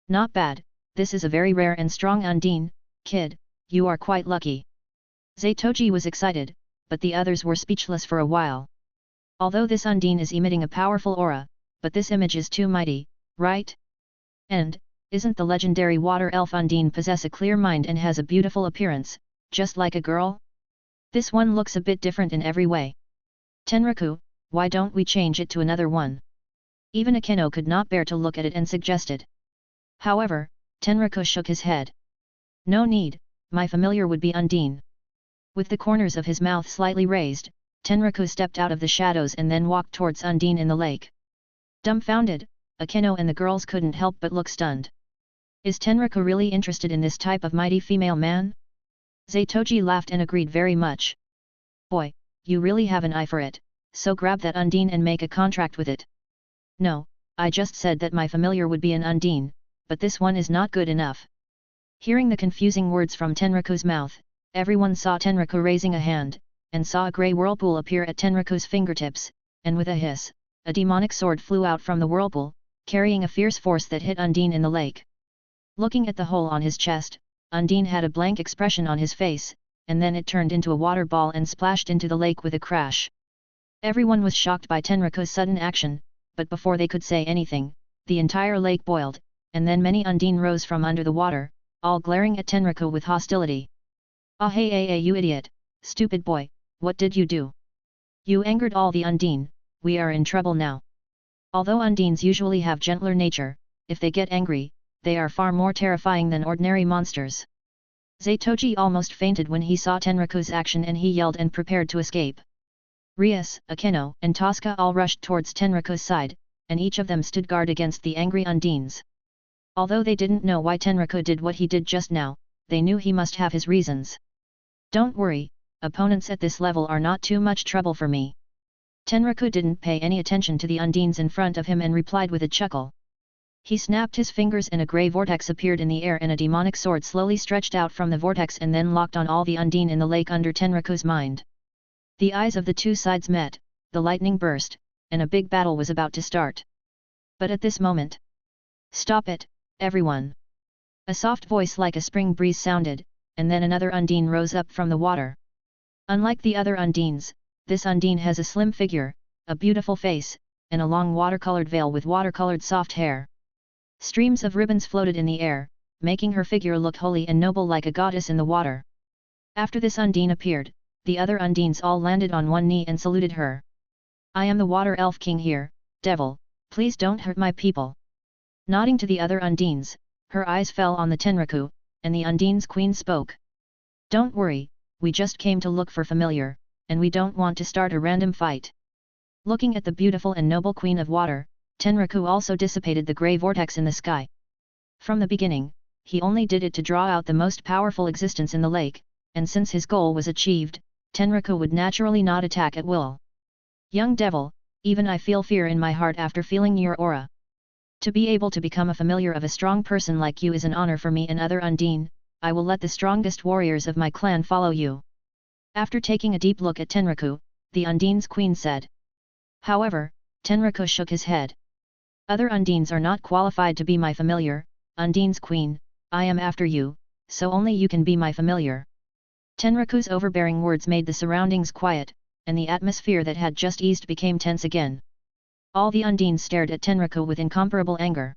Not bad, this is a very rare and strong Undine, kid, you are quite lucky. Zatoji was excited, but the others were speechless for a while. Although this Undine is emitting a powerful aura, but this image is too mighty, right? And, isn't the legendary water elf Undine possess a clear mind and has a beautiful appearance, just like a girl? This one looks a bit different in every way. Tenraku, why don't we change it to another one? Even Akeno could not bear to look at it and suggested. However, Tenraku shook his head. No need, my familiar would be Undine. With the corners of his mouth slightly raised, Tenraku stepped out of the shadows and then walked towards Undine in the lake. Dumbfounded, Akeno and the girls couldn't help but look stunned. Is Tenraku really interested in this type of mighty female man? Zaytoji laughed and agreed very much. Boy, you really have an eye for it, so grab that Undine and make a contract with it. No, I just said that my familiar would be an Undine, but this one is not good enough. Hearing the confusing words from Tenraku's mouth, everyone saw Tenraku raising a hand, and saw a grey whirlpool appear at Tenraku's fingertips, and with a hiss, a demonic sword flew out from the whirlpool, carrying a fierce force that hit Undine in the lake. Looking at the hole on his chest, Undine had a blank expression on his face, and then it turned into a water ball and splashed into the lake with a crash. Everyone was shocked by Tenraku's sudden action, but before they could say anything, the entire lake boiled, and then many Undine rose from under the water, all glaring at Tenraku with hostility. Ah hey you idiot, stupid boy, what did you do? You angered all the Undine, we are in trouble now. Although Undines usually have gentler nature, if they get angry, they are far more terrifying than ordinary monsters. Zaytoji almost fainted when he saw Tenraku's action and he yelled and prepared to escape. Rias, Akeno, and Tosca all rushed towards Tenraku's side, and each of them stood guard against the angry Undines. Although they didn't know why Tenraku did what he did just now, they knew he must have his reasons. Don't worry, opponents at this level are not too much trouble for me. Tenraku didn't pay any attention to the Undines in front of him and replied with a chuckle. He snapped his fingers and a grey vortex appeared in the air and a demonic sword slowly stretched out from the vortex and then locked on all the Undine in the lake under Tenraku's mind. The eyes of the two sides met, the lightning burst, and a big battle was about to start. But at this moment... Stop it, everyone! A soft voice like a spring breeze sounded, and then another Undine rose up from the water. Unlike the other Undines, this Undine has a slim figure, a beautiful face, and a long watercolored veil with watercolored soft hair. Streams of ribbons floated in the air, making her figure look holy and noble like a goddess in the water. After this Undine appeared, the other Undines all landed on one knee and saluted her. I am the Water Elf King here, devil, please don't hurt my people. Nodding to the other Undines, her eyes fell on the Tenraku, and the Undines' queen spoke. Don't worry, we just came to look for familiar, and we don't want to start a random fight. Looking at the beautiful and noble Queen of Water, Tenraku also dissipated the grey vortex in the sky. From the beginning, he only did it to draw out the most powerful existence in the lake, and since his goal was achieved, Tenraku would naturally not attack at will. Young devil, even I feel fear in my heart after feeling your aura. To be able to become a familiar of a strong person like you is an honor for me and other Undine, I will let the strongest warriors of my clan follow you. After taking a deep look at Tenraku, the Undine's queen said. However, Tenraku shook his head. Other Undines are not qualified to be my familiar, Undine's queen, I am after you, so only you can be my familiar. Tenraku's overbearing words made the surroundings quiet, and the atmosphere that had just eased became tense again. All the Undines stared at Tenraku with incomparable anger.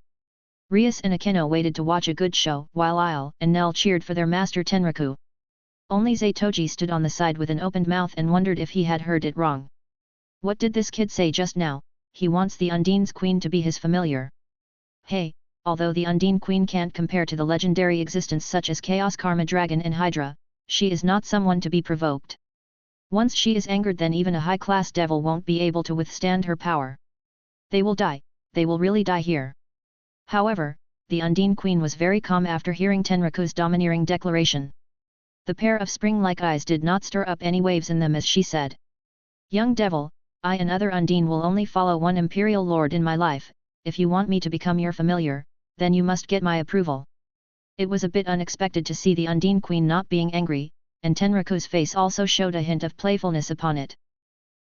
Rias and Akeno waited to watch a good show, while Isle and Nell cheered for their master Tenraku. Only Zaytoji stood on the side with an opened mouth and wondered if he had heard it wrong. What did this kid say just now? He wants the Undine's queen to be his familiar. Hey, although the Undine queen can't compare to the legendary existence such as Chaos Karma Dragon and Hydra, she is not someone to be provoked. Once she is angered, then even a high-class devil won't be able to withstand her power. They will die, they will really die here. However, the Undine queen was very calm after hearing Tenraku's domineering declaration. The pair of spring-like eyes did not stir up any waves in them as she said. Young devil, I and other Undine will only follow one imperial lord in my life. If you want me to become your familiar, then you must get my approval. It was a bit unexpected to see the Undine queen not being angry, and Tenraku's face also showed a hint of playfulness upon it.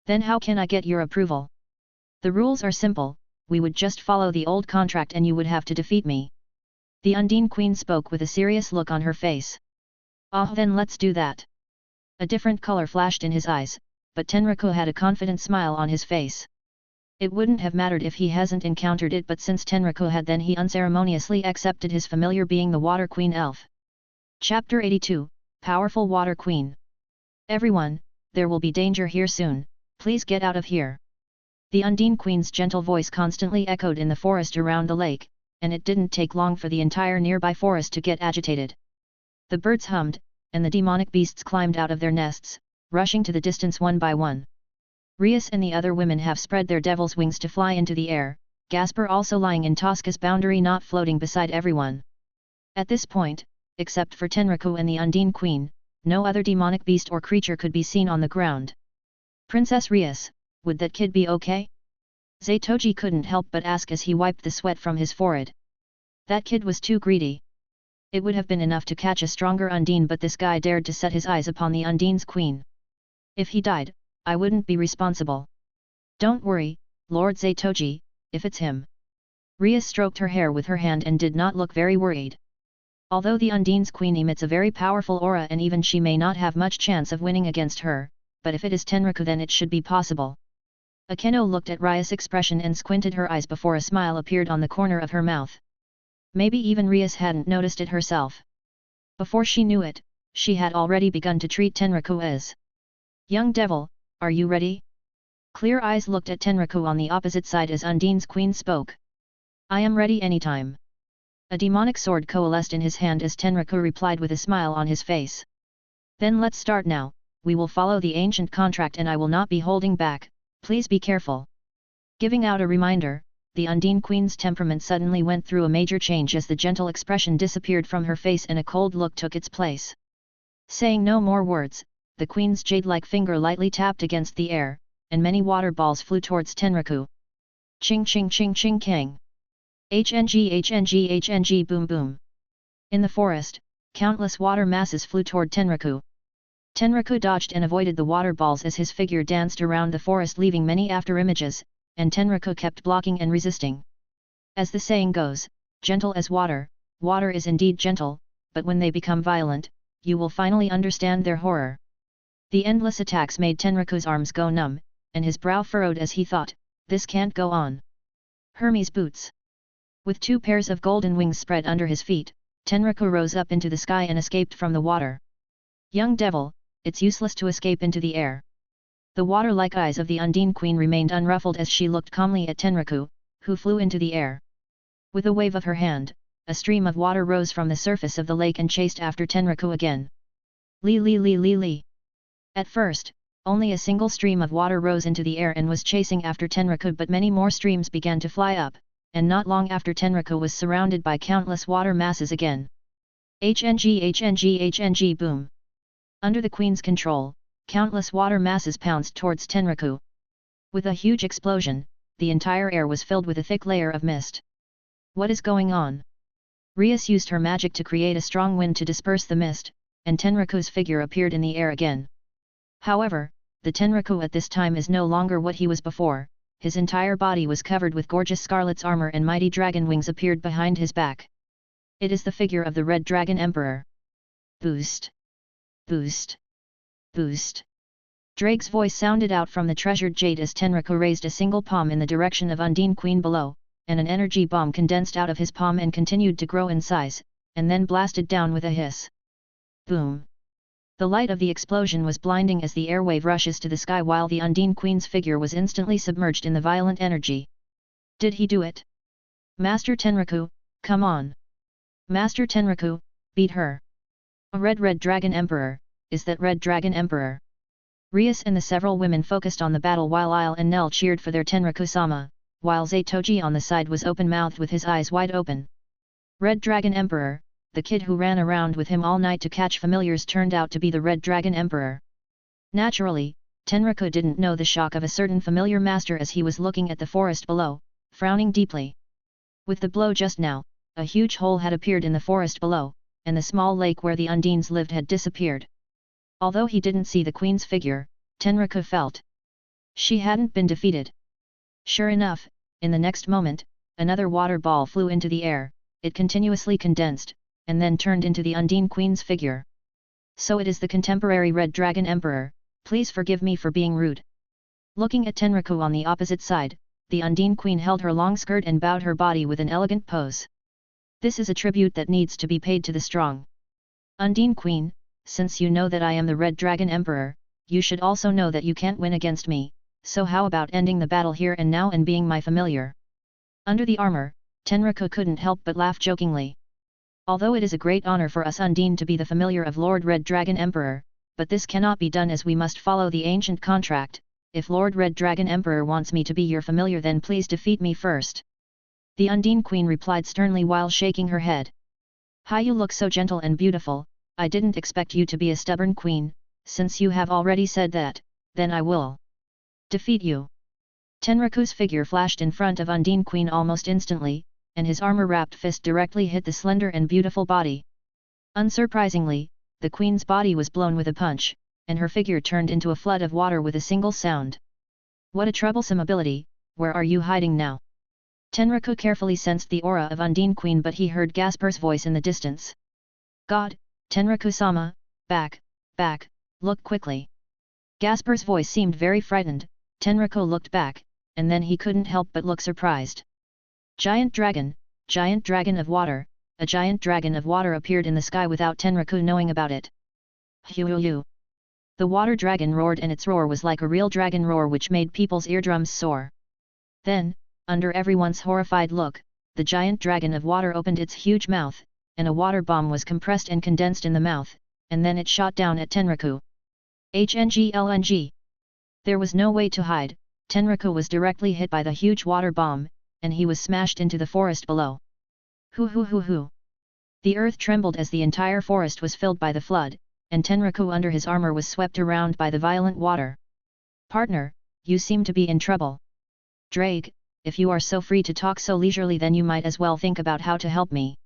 Then how can I get your approval? The rules are simple, we would just follow the old contract and you would have to defeat me. The Undine queen spoke with a serious look on her face. Ah, then let's do that. A different color flashed in his eyes, but Tenraku had a confident smile on his face. It wouldn't have mattered if he hasn't encountered it, but since Tenraku had, then he unceremoniously accepted his familiar being the Water Queen Elf. Chapter 82, Powerful Water Queen. Everyone, there will be danger here soon, please get out of here. The Undine Queen's gentle voice constantly echoed in the forest around the lake, and it didn't take long for the entire nearby forest to get agitated. The birds hummed, and the demonic beasts climbed out of their nests, rushing to the distance one by one. Rias and the other women have spread their devil's wings to fly into the air, Gasper also lying in Tosca's boundary knot floating beside everyone. At this point, except for Tenraku and the Undine Queen, no other demonic beast or creature could be seen on the ground. Princess Rias, would that kid be okay? Zatoji couldn't help but ask as he wiped the sweat from his forehead. That kid was too greedy. It would have been enough to catch a stronger Undine, but this guy dared to set his eyes upon the Undine's queen. If he died, I wouldn't be responsible. Don't worry, Lord Zatoji, if it's him. Rias stroked her hair with her hand and did not look very worried. Although the Undine's queen emits a very powerful aura and even she may not have much chance of winning against her, but if it is Tenraku then it should be possible. Akeno looked at Rias' expression and squinted her eyes before a smile appeared on the corner of her mouth. Maybe even Rias hadn't noticed it herself. Before she knew it, she had already begun to treat Tenraku as, "Young devil, are you ready?" Clear eyes looked at Tenraku on the opposite side as Undine's queen spoke. "I am ready anytime." A demonic sword coalesced in his hand as Tenraku replied with a smile on his face. "Then let's start now, we will follow the ancient contract and I will not be holding back, please be careful." Giving out a reminder, the Undine Queen's temperament suddenly went through a major change as the gentle expression disappeared from her face and a cold look took its place. Saying no more words, the Queen's jade-like finger lightly tapped against the air, and many water balls flew towards Tenraku. Ching ching ching ching kang. HNG HNG HNG boom boom. In the forest, countless water masses flew toward Tenraku. Tenraku dodged and avoided the water balls as his figure danced around the forest leaving many after-images, and Tenraku kept blocking and resisting. As the saying goes, gentle as water, water is indeed gentle, but when they become violent, you will finally understand their horror. The endless attacks made Tenraku's arms go numb, and his brow furrowed as he thought, this can't go on. Hermes boots. With 2 pairs of golden wings spread under his feet, Tenraku rose up into the sky and escaped from the water. Young devil, it's useless to escape into the air. The water-like eyes of the Undine Queen remained unruffled as she looked calmly at Tenraku, who flew into the air. With a wave of her hand, a stream of water rose from the surface of the lake and chased after Tenraku again. Lee lee lee lee lee. At first, only a single stream of water rose into the air and was chasing after Tenraku, but many more streams began to fly up, and not long after Tenraku was surrounded by countless water masses again. HNG HNG HNG boom. Under the Queen's control, countless water masses pounced towards Tenraku. With a huge explosion, the entire air was filled with a thick layer of mist. What is going on? Rias used her magic to create a strong wind to disperse the mist, and Tenraku's figure appeared in the air again. However, the Tenraku at this time is no longer what he was before. His entire body was covered with gorgeous scarlet's armor and mighty dragon wings appeared behind his back. It is the figure of the Red Dragon Emperor. Boost! Boost! Boost! Drake's voice sounded out from the treasured jade as Tenraku raised a single palm in the direction of Undine Queen below, and an energy bomb condensed out of his palm and continued to grow in size, and then blasted down with a hiss. Boom! The light of the explosion was blinding as the airwave rushes to the sky while the Undine Queen's figure was instantly submerged in the violent energy. Did he do it? Master Tenraku, come on! Master Tenraku, beat her! A red dragon emperor, is that Red Dragon Emperor? Rias and the several women focused on the battle while Isle and Nell cheered for their Tenraku-sama, while Zatoji on the side was open-mouthed with his eyes wide open. Red Dragon Emperor, the kid who ran around with him all night to catch familiars turned out to be the Red Dragon Emperor. Naturally, Tenraku didn't know the shock of a certain familiar master as he was looking at the forest below, frowning deeply. With the blow just now, a huge hole had appeared in the forest below, and the small lake where the Undines lived had disappeared. Although he didn't see the Queen's figure, Tenraku felt she hadn't been defeated. Sure enough, in the next moment, another water ball flew into the air, it continuously condensed, and then turned into the Undine Queen's figure. So it is the contemporary Red Dragon Emperor, please forgive me for being rude. Looking at Tenraku on the opposite side, the Undine Queen held her long skirt and bowed her body with an elegant pose. This is a tribute that needs to be paid to the strong. Undine Queen, since you know that I am the Red Dragon Emperor, you should also know that you can't win against me, so how about ending the battle here and now and being my familiar? Under the armor, Tenraku couldn't help but laugh jokingly. Although it is a great honor for us Undine to be the familiar of Lord Red Dragon Emperor, but this cannot be done as we must follow the ancient contract. If Lord Red Dragon Emperor wants me to be your familiar then please defeat me first. The Undine Queen replied sternly while shaking her head. Hi, you look so gentle and beautiful, I didn't expect you to be a stubborn queen, since you have already said that, then I will defeat you. Tenraku's figure flashed in front of Undine Queen almost instantly, and his armor-wrapped fist directly hit the slender and beautiful body. Unsurprisingly, the queen's body was blown with a punch, and her figure turned into a flood of water with a single sound. What a troublesome ability, where are you hiding now? Tenraku carefully sensed the aura of Undine Queen, but he heard Gasper's voice in the distance. God, Tenraku-sama, back, look quickly. Gasper's voice seemed very frightened. Tenraku looked back, and then he couldn't help but look surprised. Giant dragon of water, a giant dragon of water appeared in the sky without Tenraku knowing about it. Hu. The water dragon roared, and its roar was like a real dragon roar which made people's eardrums soar. Then, under everyone's horrified look, the giant dragon of water opened its huge mouth, and a water bomb was compressed and condensed in the mouth, and then it shot down at Tenraku. HNGLNG. There was no way to hide. Tenraku was directly hit by the huge water bomb, and he was smashed into the forest below. Hoo. The earth trembled as the entire forest was filled by the flood, and Tenraku under his armor was swept around by the violent water. Partner, you seem to be in trouble. Drake, if you are so free to talk so leisurely, then you might as well think about how to help me.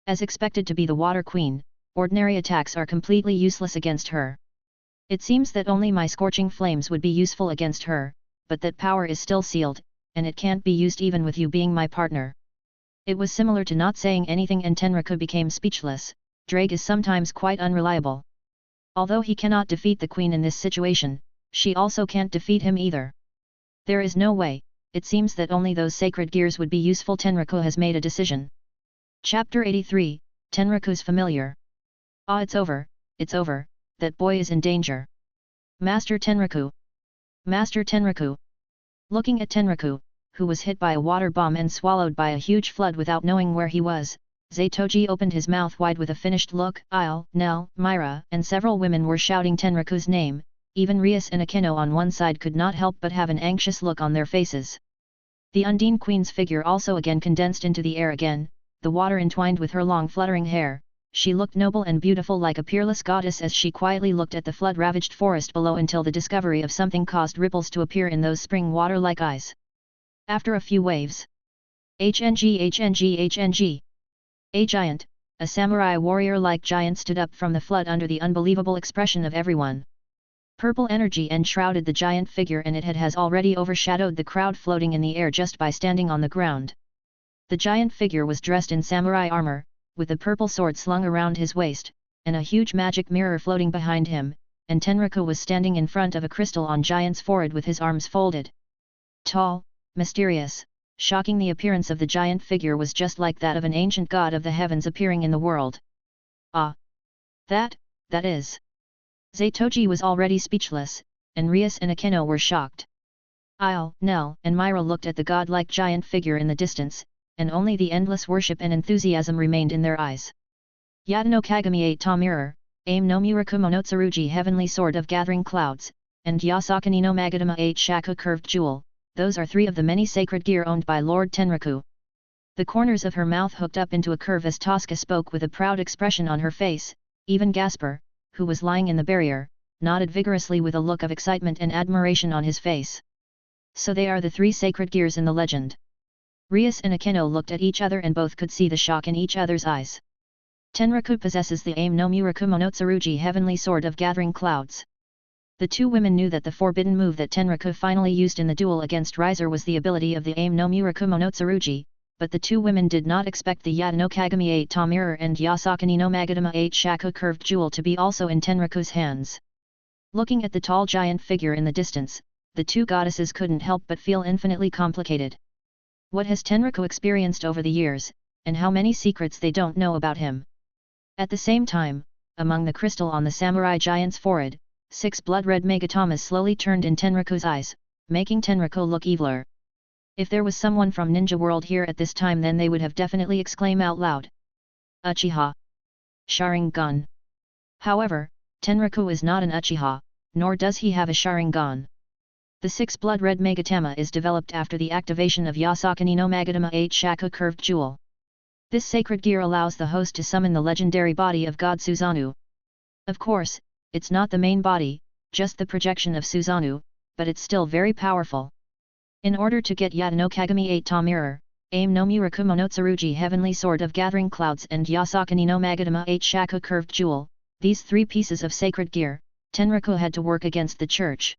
As expected to be the Water Queen, ordinary attacks are completely useless against her. It seems that only my scorching flames would be useful against her, but that power is still sealed, and it can't be used even with you being my partner. It was similar to not saying anything, and Tenraku became speechless. Drake is sometimes quite unreliable. Although he cannot defeat the queen in this situation, she also can't defeat him either. There is no way. It seems that only those sacred gears would be useful. Tenraku has made a decision. Chapter 83, Tenraku's Familiar. Ah, it's over, that boy is in danger. Master Tenraku. Looking at Tenraku, who was hit by a water bomb and swallowed by a huge flood without knowing where he was, Zatoji opened his mouth wide with a finished look. Isle, Nell, Myra, and several women were shouting Tenraku's name. Even Rias and Akino on one side could not help but have an anxious look on their faces. The Undine Queen's figure also again condensed into the air again, the water entwined with her long fluttering hair. She looked noble and beautiful like a peerless goddess as she quietly looked at the flood-ravaged forest below until the discovery of something caused ripples to appear in those spring water-like eyes. After a few waves. HNG. A giant, a samurai warrior-like giant stood up from the flood under the unbelievable expression of everyone. Purple energy enshrouded the giant figure, and it has already overshadowed the crowd floating in the air just by standing on the ground. The giant figure was dressed in samurai armor, with a purple sword slung around his waist, and a huge magic mirror floating behind him, and Tenraku was standing in front of a crystal on giant's forehead with his arms folded. Tall, mysterious, shocking, the appearance of the giant figure was just like that of an ancient god of the heavens appearing in the world. Ah! That is... Zatoji was already speechless, and Rias and Akino were shocked. Isle, Nell, and Myra looked at the godlike giant figure in the distance, and only the endless worship and enthusiasm remained in their eyes. Yatano Kagami 8 Ta Mirror, Aim no Muraku Monotsurugi Heavenly Sword of Gathering Clouds, and Yasakani no Magadama 8 Shaku Curved Jewel, those are three of the many sacred gear owned by Lord Tenraku. The corners of her mouth hooked up into a curve as Tosca spoke with a proud expression on her face. Even Gasper, who was lying in the barrier, nodded vigorously with a look of excitement and admiration on his face. So they are the three sacred gears in the legend. Rias and Akino looked at each other and both could see the shock in each other's eyes. Tenraku possesses the Aim no Muraku Monotsurugi Heavenly Sword of Gathering Clouds. The two women knew that the forbidden move that Tenraku finally used in the duel against Riser was the ability of the Aim no Muraku Monotsurugi, but the two women did not expect the Yatano Kagami 8 Ta Mirror and Yasakani no Magadama 8 Shaku Curved Jewel to be also in Tenraku's hands. Looking at the tall giant figure in the distance, the two goddesses couldn't help but feel infinitely complicated. What has Tenraku experienced over the years, and how many secrets they don't know about him? At the same time, among the crystal on the samurai giant's forehead, 6 blood-red megatamas slowly turned in Tenraku's eyes, making Tenraku look eviler. If there was someone from Ninja World here at this time, then they would have definitely exclaimed out loud. Uchiha! Sharingan! However, Tenraku is not an Uchiha, nor does he have a Sharingan. The 6 blood-red megatama is developed after the activation of Yasakani no Magadama 8 Shaku Curved Jewel. This sacred gear allows the host to summon the legendary body of God Susanoo, Of course, it's not the main body, just the projection of Susanoo, but it's still very powerful. In order to get Yata no Kagami 8 Ta Mirror, Aim no Muraku Monotsuruji Heavenly Sword of Gathering Clouds and Yasakani no Magadama 8 Shaku Curved Jewel, these three pieces of sacred gear, Tenraku had to work against the church.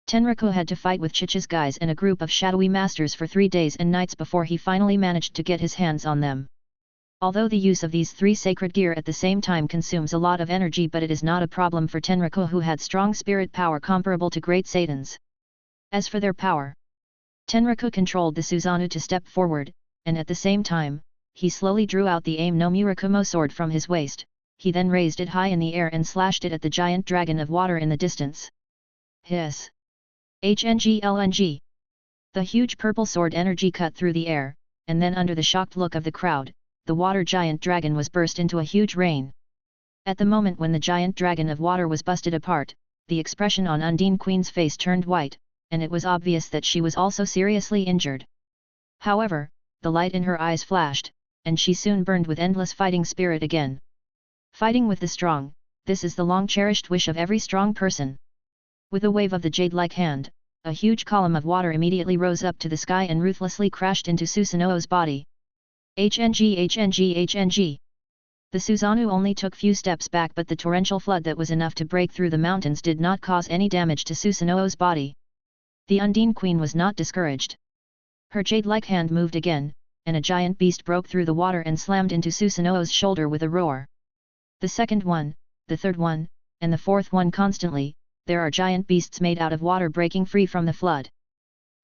Tenraku had to fight with Chichi's guys and a group of shadowy masters for 3 days and nights before he finally managed to get his hands on them. Although the use of these three sacred gear at the same time consumes a lot of energy, but it is not a problem for Tenraku, who had strong spirit power comparable to great Satans. As for their power, Tenraku controlled the Susanoo to step forward, and at the same time, he slowly drew out the Aim no Murakumo sword from his waist. He then raised it high in the air and slashed it at the giant dragon of water in the distance. Hiss! HNG. The huge purple sword energy cut through the air, and then under the shocked look of the crowd, the water giant dragon was burst into a huge rain. At the moment when the giant dragon of water was busted apart, the expression on Undine Queen's face turned white, and it was obvious that she was also seriously injured. However, the light in her eyes flashed, and she soon burned with endless fighting spirit again. Fighting with the strong, this is the long-cherished wish of every strong person. With a wave of the jade-like hand, a huge column of water immediately rose up to the sky and ruthlessly crashed into Susanoo's body. HNG. The Susanoo only took few steps back, but the torrential flood that was enough to break through the mountains did not cause any damage to Susanoo's body. The Undine Queen was not discouraged. Her jade-like hand moved again, and a giant beast broke through the water and slammed into Susanoo's shoulder with a roar. The second one, the third one, and the fourth one constantly, there are giant beasts made out of water breaking free from the flood.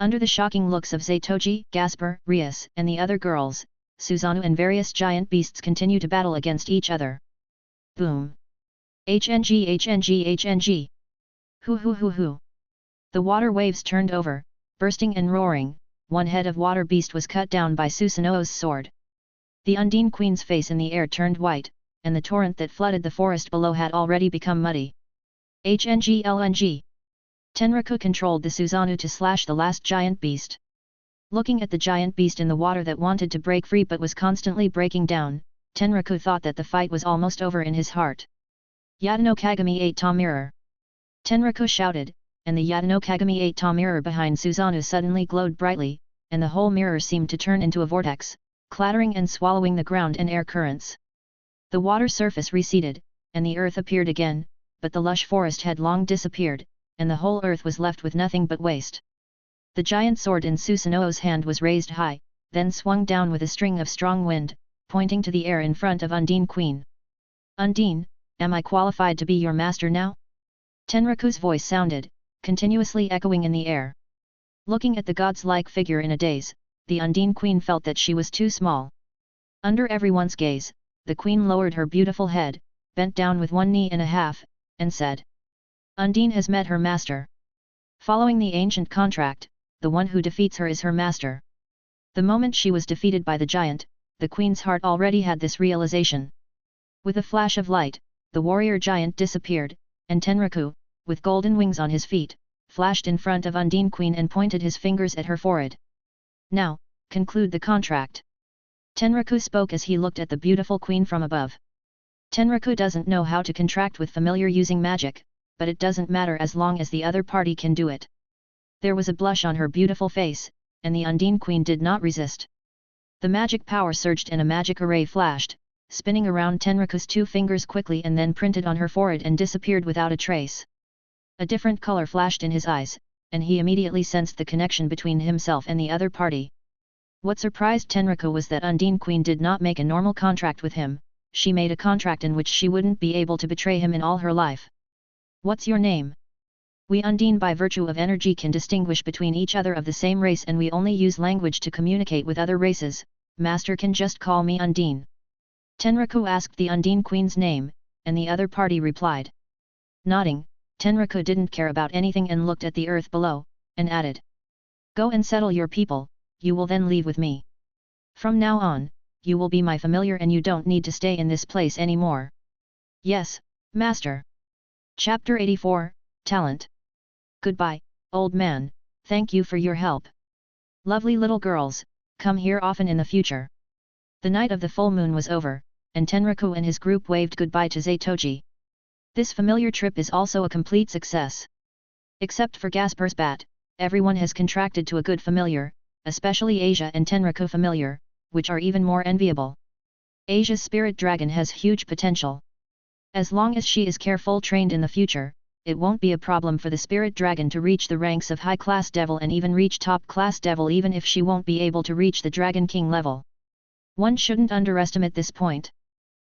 Under the shocking looks of Zatoji, Gasper, Rias, and the other girls, Susanoo and various giant beasts continue to battle against each other. Boom! HNG! Hoo! The water waves turned over, bursting and roaring. One head of water beast was cut down by Susanoo's sword. The Undine Queen's face in the air turned white, and the torrent that flooded the forest below had already become muddy. HNG. Tenraku controlled the Susanoo to slash the last giant beast. Looking at the giant beast in the water that wanted to break free but was constantly breaking down, Tenraku thought that the fight was almost over in his heart. Yata no Kagami 8 Ta Mirror! Tenraku shouted, and the Yata no Kagami 8 Ta Mirror behind Susanoo suddenly glowed brightly, and the whole mirror seemed to turn into a vortex, clattering and swallowing the ground and air currents. The water surface receded, and the earth appeared again, but the lush forest had long disappeared, and the whole earth was left with nothing but waste. The giant sword in Susanoo's hand was raised high, then swung down with a string of strong wind, pointing to the air in front of Undine Queen. Undine, am I qualified to be your master now? Tenraku's voice sounded, continuously echoing in the air. Looking at the gods-like figure in a daze, the Undine Queen felt that she was too small. Under everyone's gaze, the Queen lowered her beautiful head, bent down with one knee and a half, and said, Undine has met her master. Following the ancient contract, the one who defeats her is her master. The moment she was defeated by the giant, the Queen's heart already had this realization. With a flash of light, the warrior giant disappeared, and Tenraku, with golden wings on his feet, flashed in front of Undine Queen and pointed his fingers at her forehead. Now, conclude the contract. Tenraku spoke as he looked at the beautiful Queen from above. Tenraku doesn't know how to contract with familiar using magic, but it doesn't matter as long as the other party can do it. There was a blush on her beautiful face, and the Undine Queen did not resist. The magic power surged and a magic array flashed, spinning around Tenraku's 2 fingers quickly and then printed on her forehead and disappeared without a trace. A different color flashed in his eyes, and he immediately sensed the connection between himself and the other party. What surprised Tenraku was that Undine Queen did not make a normal contract with him, she made a contract in which she wouldn't be able to betray him in all her life. What's your name? We Undine by virtue of energy can distinguish between each other of the same race, and we only use language to communicate with other races. Master can just call me Undine. Tenraku asked the Undine Queen's name, and the other party replied. Nodding, Tenraku didn't care about anything and looked at the earth below, and added. Go and settle your people, you will then leave with me. From now on, you will be my familiar and you don't need to stay in this place anymore. Yes, Master. Chapter 84, Talent. Goodbye, old man, thank you for your help. Lovely little girls, come here often in the future. The night of the full moon was over, and Tenraku and his group waved goodbye to Zatoji. This familiar trip is also a complete success. Except for Gasper's bat, everyone has contracted to a good familiar, especially Asia and Tenraku familiar, which are even more enviable. Asia's spirit dragon has huge potential. As long as she is careful trained in the future, it won't be a problem for the spirit dragon to reach the ranks of high-class devil and even reach top-class devil, even if she won't be able to reach the Dragon King level. One shouldn't underestimate this point.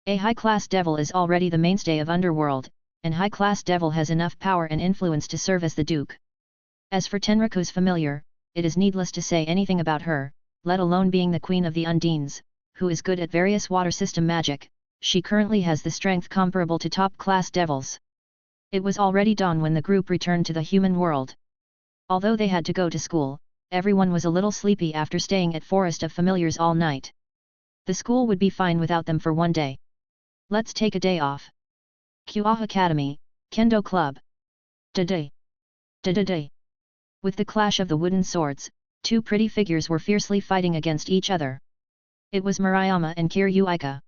A high-class devil is already the mainstay of Underworld, and high-class devil has enough power and influence to serve as the Duke. As for Tenraku's familiar, it is needless to say anything about her, let alone being the Queen of the Undines, who is good at various water system magic. She currently has the strength comparable to top-class devils. It was already dawn when the group returned to the human world. Although they had to go to school, everyone was a little sleepy after staying at Forest of Familiars all night. The school would be fine without them for one day. Let's take a day off. Kua Academy, Kendo Club. Da-day. Da-da-day. With the clash of the wooden swords, two pretty figures were fiercely fighting against each other. It was Murayama and Kiryuika.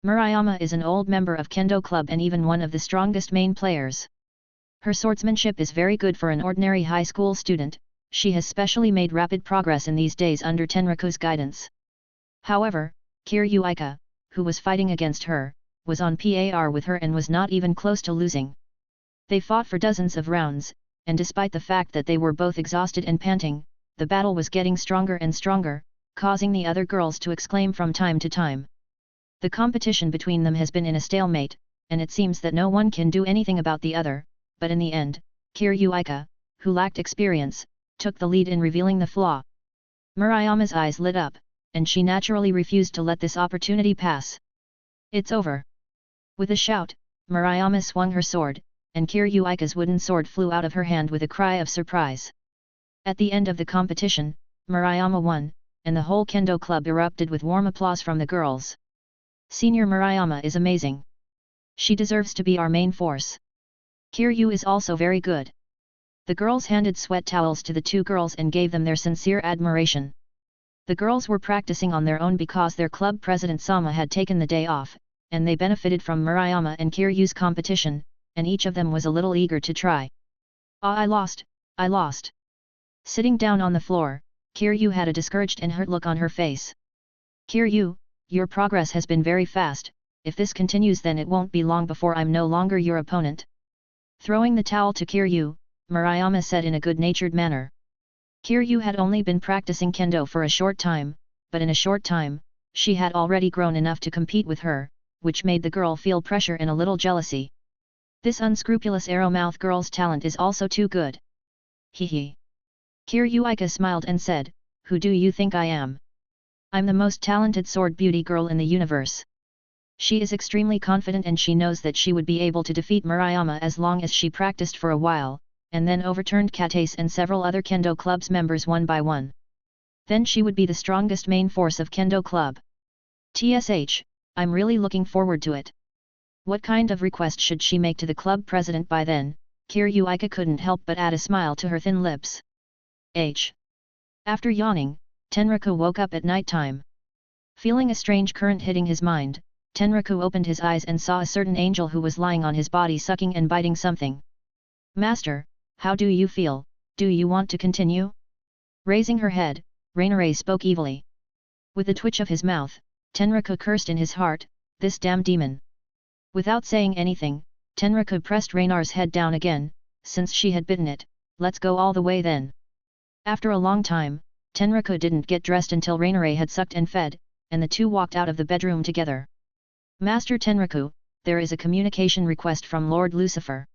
Murayama is an old member of Kendo Club and even one of the strongest main players. Her swordsmanship is very good for an ordinary high school student. She has specially made rapid progress in these days under Tenraku's guidance. However, Kiryuika, who was fighting against her, was on par with her and was not even close to losing. They fought for dozens of rounds, and despite the fact that they were both exhausted and panting, the battle was getting stronger and stronger, causing the other girls to exclaim from time to time. The competition between them has been in a stalemate, and it seems that no one can do anything about the other, but in the end, Kiryuika, who lacked experience, took the lead in revealing the flaw. Murayama's eyes lit up, and she naturally refused to let this opportunity pass. It's over. With a shout, Murayama swung her sword, and Kiryuika's wooden sword flew out of her hand with a cry of surprise. At the end of the competition, Murayama won, and the whole Kendo Club erupted with warm applause from the girls. Senior Murayama is amazing. She deserves to be our main force. Kiryu is also very good. The girls handed sweat towels to the two girls and gave them their sincere admiration. The girls were practicing on their own because their club president Sama had taken the day off, and they benefited from Murayama and Kiryu's competition, and each of them was a little eager to try. I lost. Sitting down on the floor, Kiryu had a discouraged and hurt look on her face. Kiryu, your progress has been very fast. If this continues, then it won't be long before I'm no longer your opponent. Throwing the towel to Kiryu, Murayama said in a good-natured manner. Kiryu had only been practicing kendo for a short time, but in a short time, she had already grown enough to compete with her, which made the girl feel pressure and a little jealousy. This unscrupulous arrow-mouth girl's talent is also too good. Hee. Kiryuika smiled and said, "Who do you think I am? I'm the most talented sword beauty girl in the universe." She is extremely confident and she knows that she would be able to defeat Murayama as long as she practiced for a while, and then overturned Katase and several other Kendo Club's members one by one. Then she would be the strongest main force of Kendo Club. TSH, I'm really looking forward to it. What kind of request should she make to the club president by then? Kiryuika couldn't help but add a smile to her thin lips. After yawning, Tenraku woke up at night time. Feeling a strange current hitting his mind, Tenraku opened his eyes and saw a certain angel who was lying on his body sucking and biting something. "Master, how do you feel? Do you want to continue?" Raising her head, Rainare spoke evilly. With a twitch of his mouth, Tenraku cursed in his heart, "This damn demon." Without saying anything, Tenraku pressed Rainar's head down again. "Since she had bitten it, let's go all the way then." After a long time, Tenraku didn't get dressed until Rainare had sucked and fed, and the two walked out of the bedroom together. "Master Tenraku, there is a communication request from Lord Lucifer."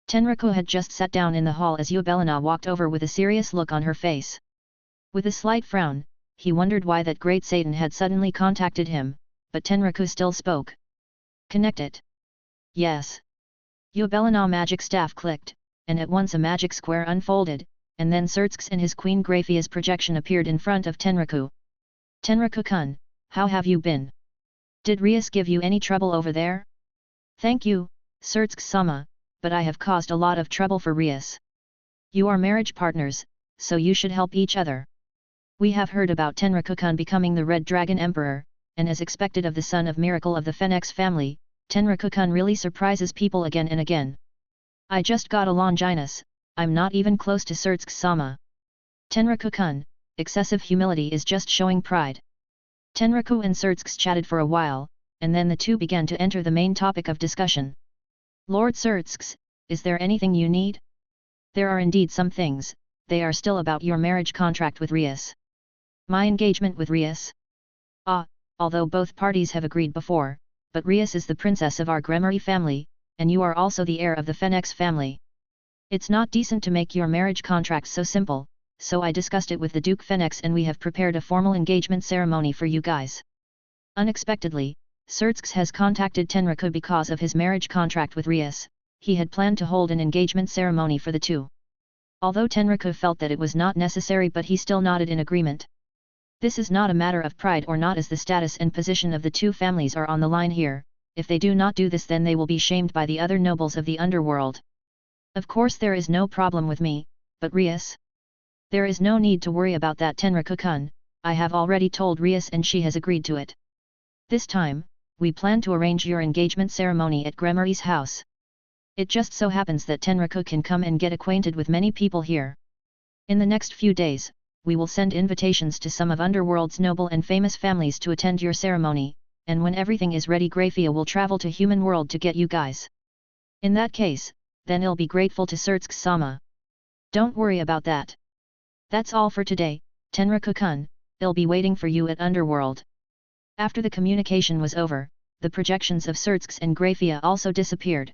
Tenraku had just sat down in the hall as Yubelina walked over with a serious look on her face. With a slight frown, he wondered why that great Satan had suddenly contacted him, but Tenraku still spoke. "Connect it." "Yes." Yubelina magic staff clicked, and at once a magic square unfolded, and then Surtsk's and his Queen Graphia's projection appeared in front of Tenraku. "Tenraku-kun, how have you been? Did Rias give you any trouble over there?" "Thank you, Surtsk-sama, but I have caused a lot of trouble for Rias. You are marriage partners, so you should help each other. We have heard about Tenraku-kun becoming the Red Dragon Emperor, and as expected of the son of Miracle of the Phenex family, Tenraku-kun really surprises people again and again. I just got a Longinus, I'm not even close to Surtsk-sama. Tenraku-kun, excessive humility is just showing pride. Tenraku and Surtsk chatted for a while, and then the two began to enter the main topic of discussion. Lord Surtsk, is there anything you need? There are indeed some things, they are still about your marriage contract with Rias. My engagement with Rias? Although both parties have agreed before, but Rias is the princess of our Gremory family, and you are also the heir of the Phenex family. It's not decent to make your marriage contract so simple, so I discussed it with the Duke Phenex and we have prepared a formal engagement ceremony for you guys. Unexpectedly, Surtsk has contacted Tenraku because of his marriage contract with Rias. He had planned to hold an engagement ceremony for the two. Although Tenraku felt that it was not necessary, but he still nodded in agreement. This is not a matter of pride or not, as the status and position of the two families are on the line here. If they do not do this, then they will be shamed by the other nobles of the underworld. Of course there is no problem with me, but Rias? There is no need to worry about that, Tenraku-kun. I have already told Rias and she has agreed to it. This time, we plan to arrange your engagement ceremony at Gremory's house. It just so happens that Tenraku can come and get acquainted with many people here. In the next few days, we will send invitations to some of Underworld's noble and famous families to attend your ceremony, and when everything is ready, Grafia will travel to Human World to get you guys. In that case, then I'll be grateful to Surtsk-sama. Don't worry about that. That's all for today, Tenraku-kun, I'll be waiting for you at Underworld. After the communication was over, the projections of Surtsk and Grafia also disappeared.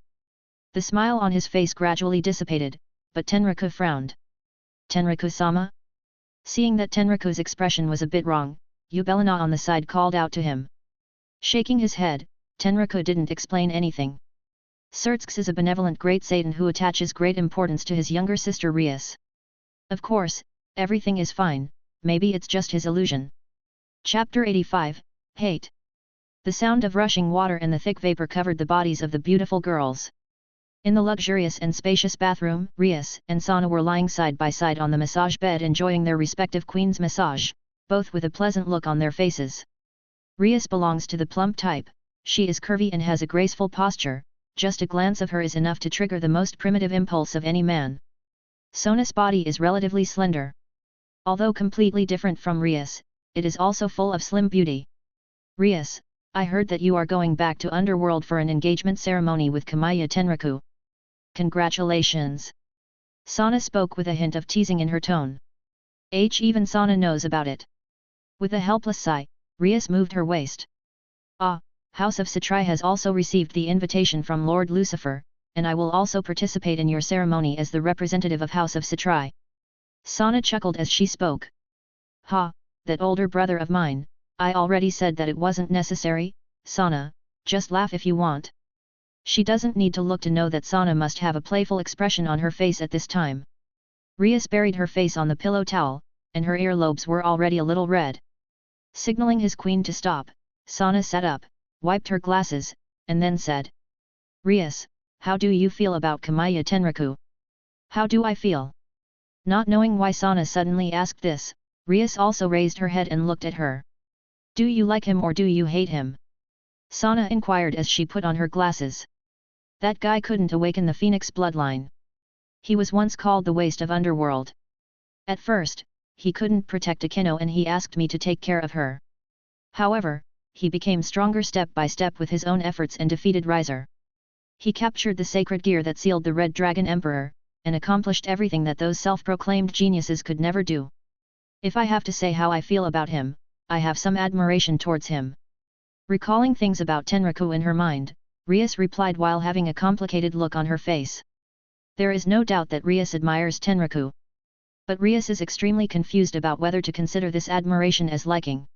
The smile on his face gradually dissipated, but Tenraku frowned. Tenraku-sama? Seeing that Tenraku's expression was a bit wrong, Yubelina on the side called out to him. Shaking his head, Tenraku didn't explain anything. Surtsk is a benevolent great Satan who attaches great importance to his younger sister Rias. Of course, everything is fine, maybe it's just his illusion. Chapter 85, Hate. The sound of rushing water and the thick vapor covered the bodies of the beautiful girls. In the luxurious and spacious bathroom, Rias and Sana were lying side by side on the massage bed enjoying their respective queen's massage, both with a pleasant look on their faces. Rias belongs to the plump type, she is curvy and has a graceful posture, just a glance of her is enough to trigger the most primitive impulse of any man. Sona's body is relatively slender. Although completely different from Rias, it is also full of slim beauty. Rias, I heard that you are going back to Underworld for an engagement ceremony with Kamiya Tenraku. Congratulations! Sana spoke with a hint of teasing in her tone. Even Sana knows about it. With a helpless sigh, Rias moved her waist. House of Satrai has also received the invitation from Lord Lucifer, and I will also participate in your ceremony as the representative of House of Satrai. Sana chuckled as she spoke. That older brother of mine, I already said that it wasn't necessary, Sana, just laugh if you want. She doesn't need to look to know that Sana must have a playful expression on her face at this time. Rias buried her face on the pillow towel, and her earlobes were already a little red. Signaling his queen to stop, Sana sat up, wiped her glasses, and then said. Rias, how do you feel about Kamiya Tenraku? How do I feel? Not knowing why Sana suddenly asked this, Rias also raised her head and looked at her. Do you like him or do you hate him? Sana inquired as she put on her glasses. That guy couldn't awaken the Phoenix bloodline. He was once called the waste of Underworld. At first, he couldn't protect Akino and he asked me to take care of her. However, he became stronger step by step with his own efforts and defeated Riser. He captured the sacred gear that sealed the Red Dragon Emperor, and accomplished everything that those self-proclaimed geniuses could never do. If I have to say how I feel about him, I have some admiration towards him. Recalling things about Tenraku in her mind, Rias replied while having a complicated look on her face. There is no doubt that Rias admires Tenraku. But Rias is extremely confused about whether to consider this admiration as liking.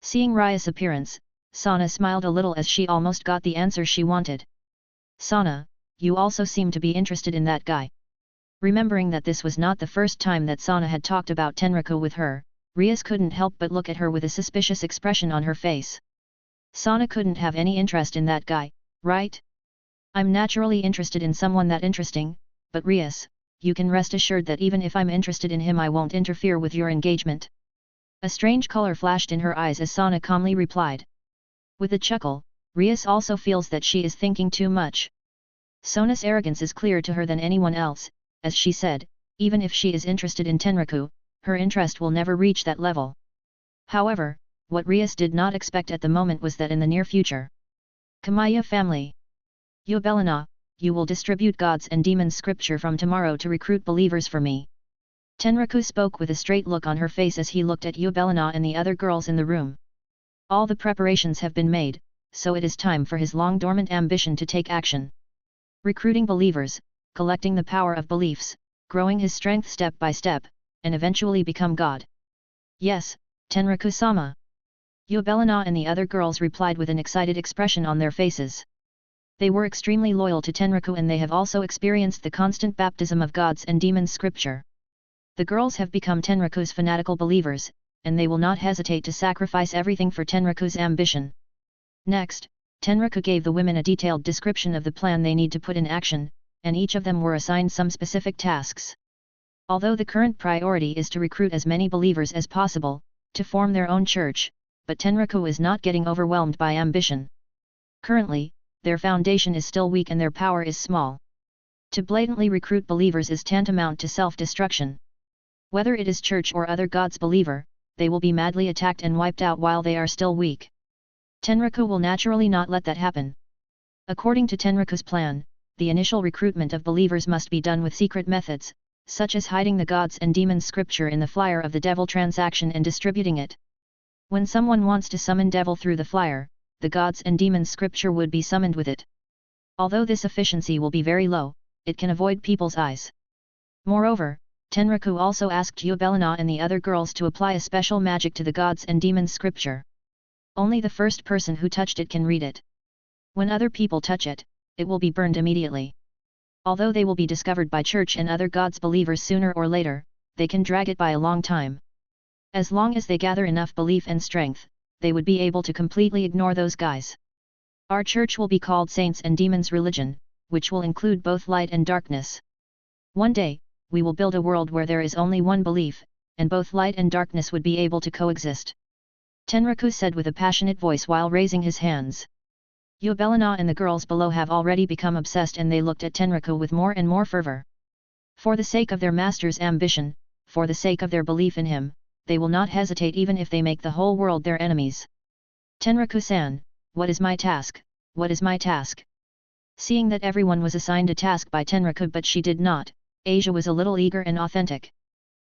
Seeing Rias' appearance, Sana smiled a little as she almost got the answer she wanted. Sana, you also seem to be interested in that guy. Remembering that this was not the first time that Sana had talked about Tenraku with her, Rias couldn't help but look at her with a suspicious expression on her face. Sana couldn't have any interest in that guy, right? I'm naturally interested in someone that interesting, but Rias, you can rest assured that even if I'm interested in him I won't interfere with your engagement. A strange color flashed in her eyes as Sana calmly replied. With a chuckle, Rias also feels that she is thinking too much. Sona's arrogance is clearer to her than anyone else, as she said, even if she is interested in Tenraku, her interest will never reach that level. However, what Rias did not expect at the moment was that in the near future, Kamaya family. Yubelina, you will distribute gods and demons scripture from tomorrow to recruit believers for me. Tenraku spoke with a straight look on her face as he looked at Yubelina and the other girls in the room. All the preparations have been made, so it is time for his long-dormant ambition to take action. Recruiting believers, collecting the power of beliefs, growing his strength step by step, and eventually become God. Yes, Tenraku-sama. Yubelina and the other girls replied with an excited expression on their faces. They were extremely loyal to Tenraku and they have also experienced the constant baptism of gods and demons scripture. The girls have become Tenraku's fanatical believers, and they will not hesitate to sacrifice everything for Tenraku's ambition. Next, Tenraku gave the women a detailed description of the plan they need to put in action, and each of them were assigned some specific tasks. Although the current priority is to recruit as many believers as possible, to form their own church, but Tenraku is not getting overwhelmed by ambition. Currently, their foundation is still weak and their power is small. To blatantly recruit believers is tantamount to self-destruction. Whether it is church or other gods believer, they will be madly attacked and wiped out while they are still weak. Tenraku will naturally not let that happen. According to Tenraku's plan, the initial recruitment of believers must be done with secret methods, such as hiding the gods and demons scripture in the flyer of the devil transaction and distributing it. When someone wants to summon devil through the flyer, the gods and demons scripture would be summoned with it. Although this efficiency will be very low, it can avoid people's eyes. Moreover, Tenraku also asked Yubelina and the other girls to apply a special magic to the gods and demons scripture. Only the first person who touched it can read it. When other people touch it, it will be burned immediately. Although they will be discovered by church and other gods believers sooner or later, they can drag it by a long time. As long as they gather enough belief and strength, they would be able to completely ignore those guys. Our church will be called Saints and Demons Religion, which will include both light and darkness. One day, we will build a world where there is only one belief, and both light and darkness would be able to coexist. Tenraku said with a passionate voice while raising his hands. Yubelina and the girls below have already become obsessed and they looked at Tenraku with more and more fervor. For the sake of their master's ambition, for the sake of their belief in him, they will not hesitate even if they make the whole world their enemies. Tenraku-san, what is my task, what is my task? Seeing that everyone was assigned a task by Tenraku but she did not, Asia was a little eager and authentic.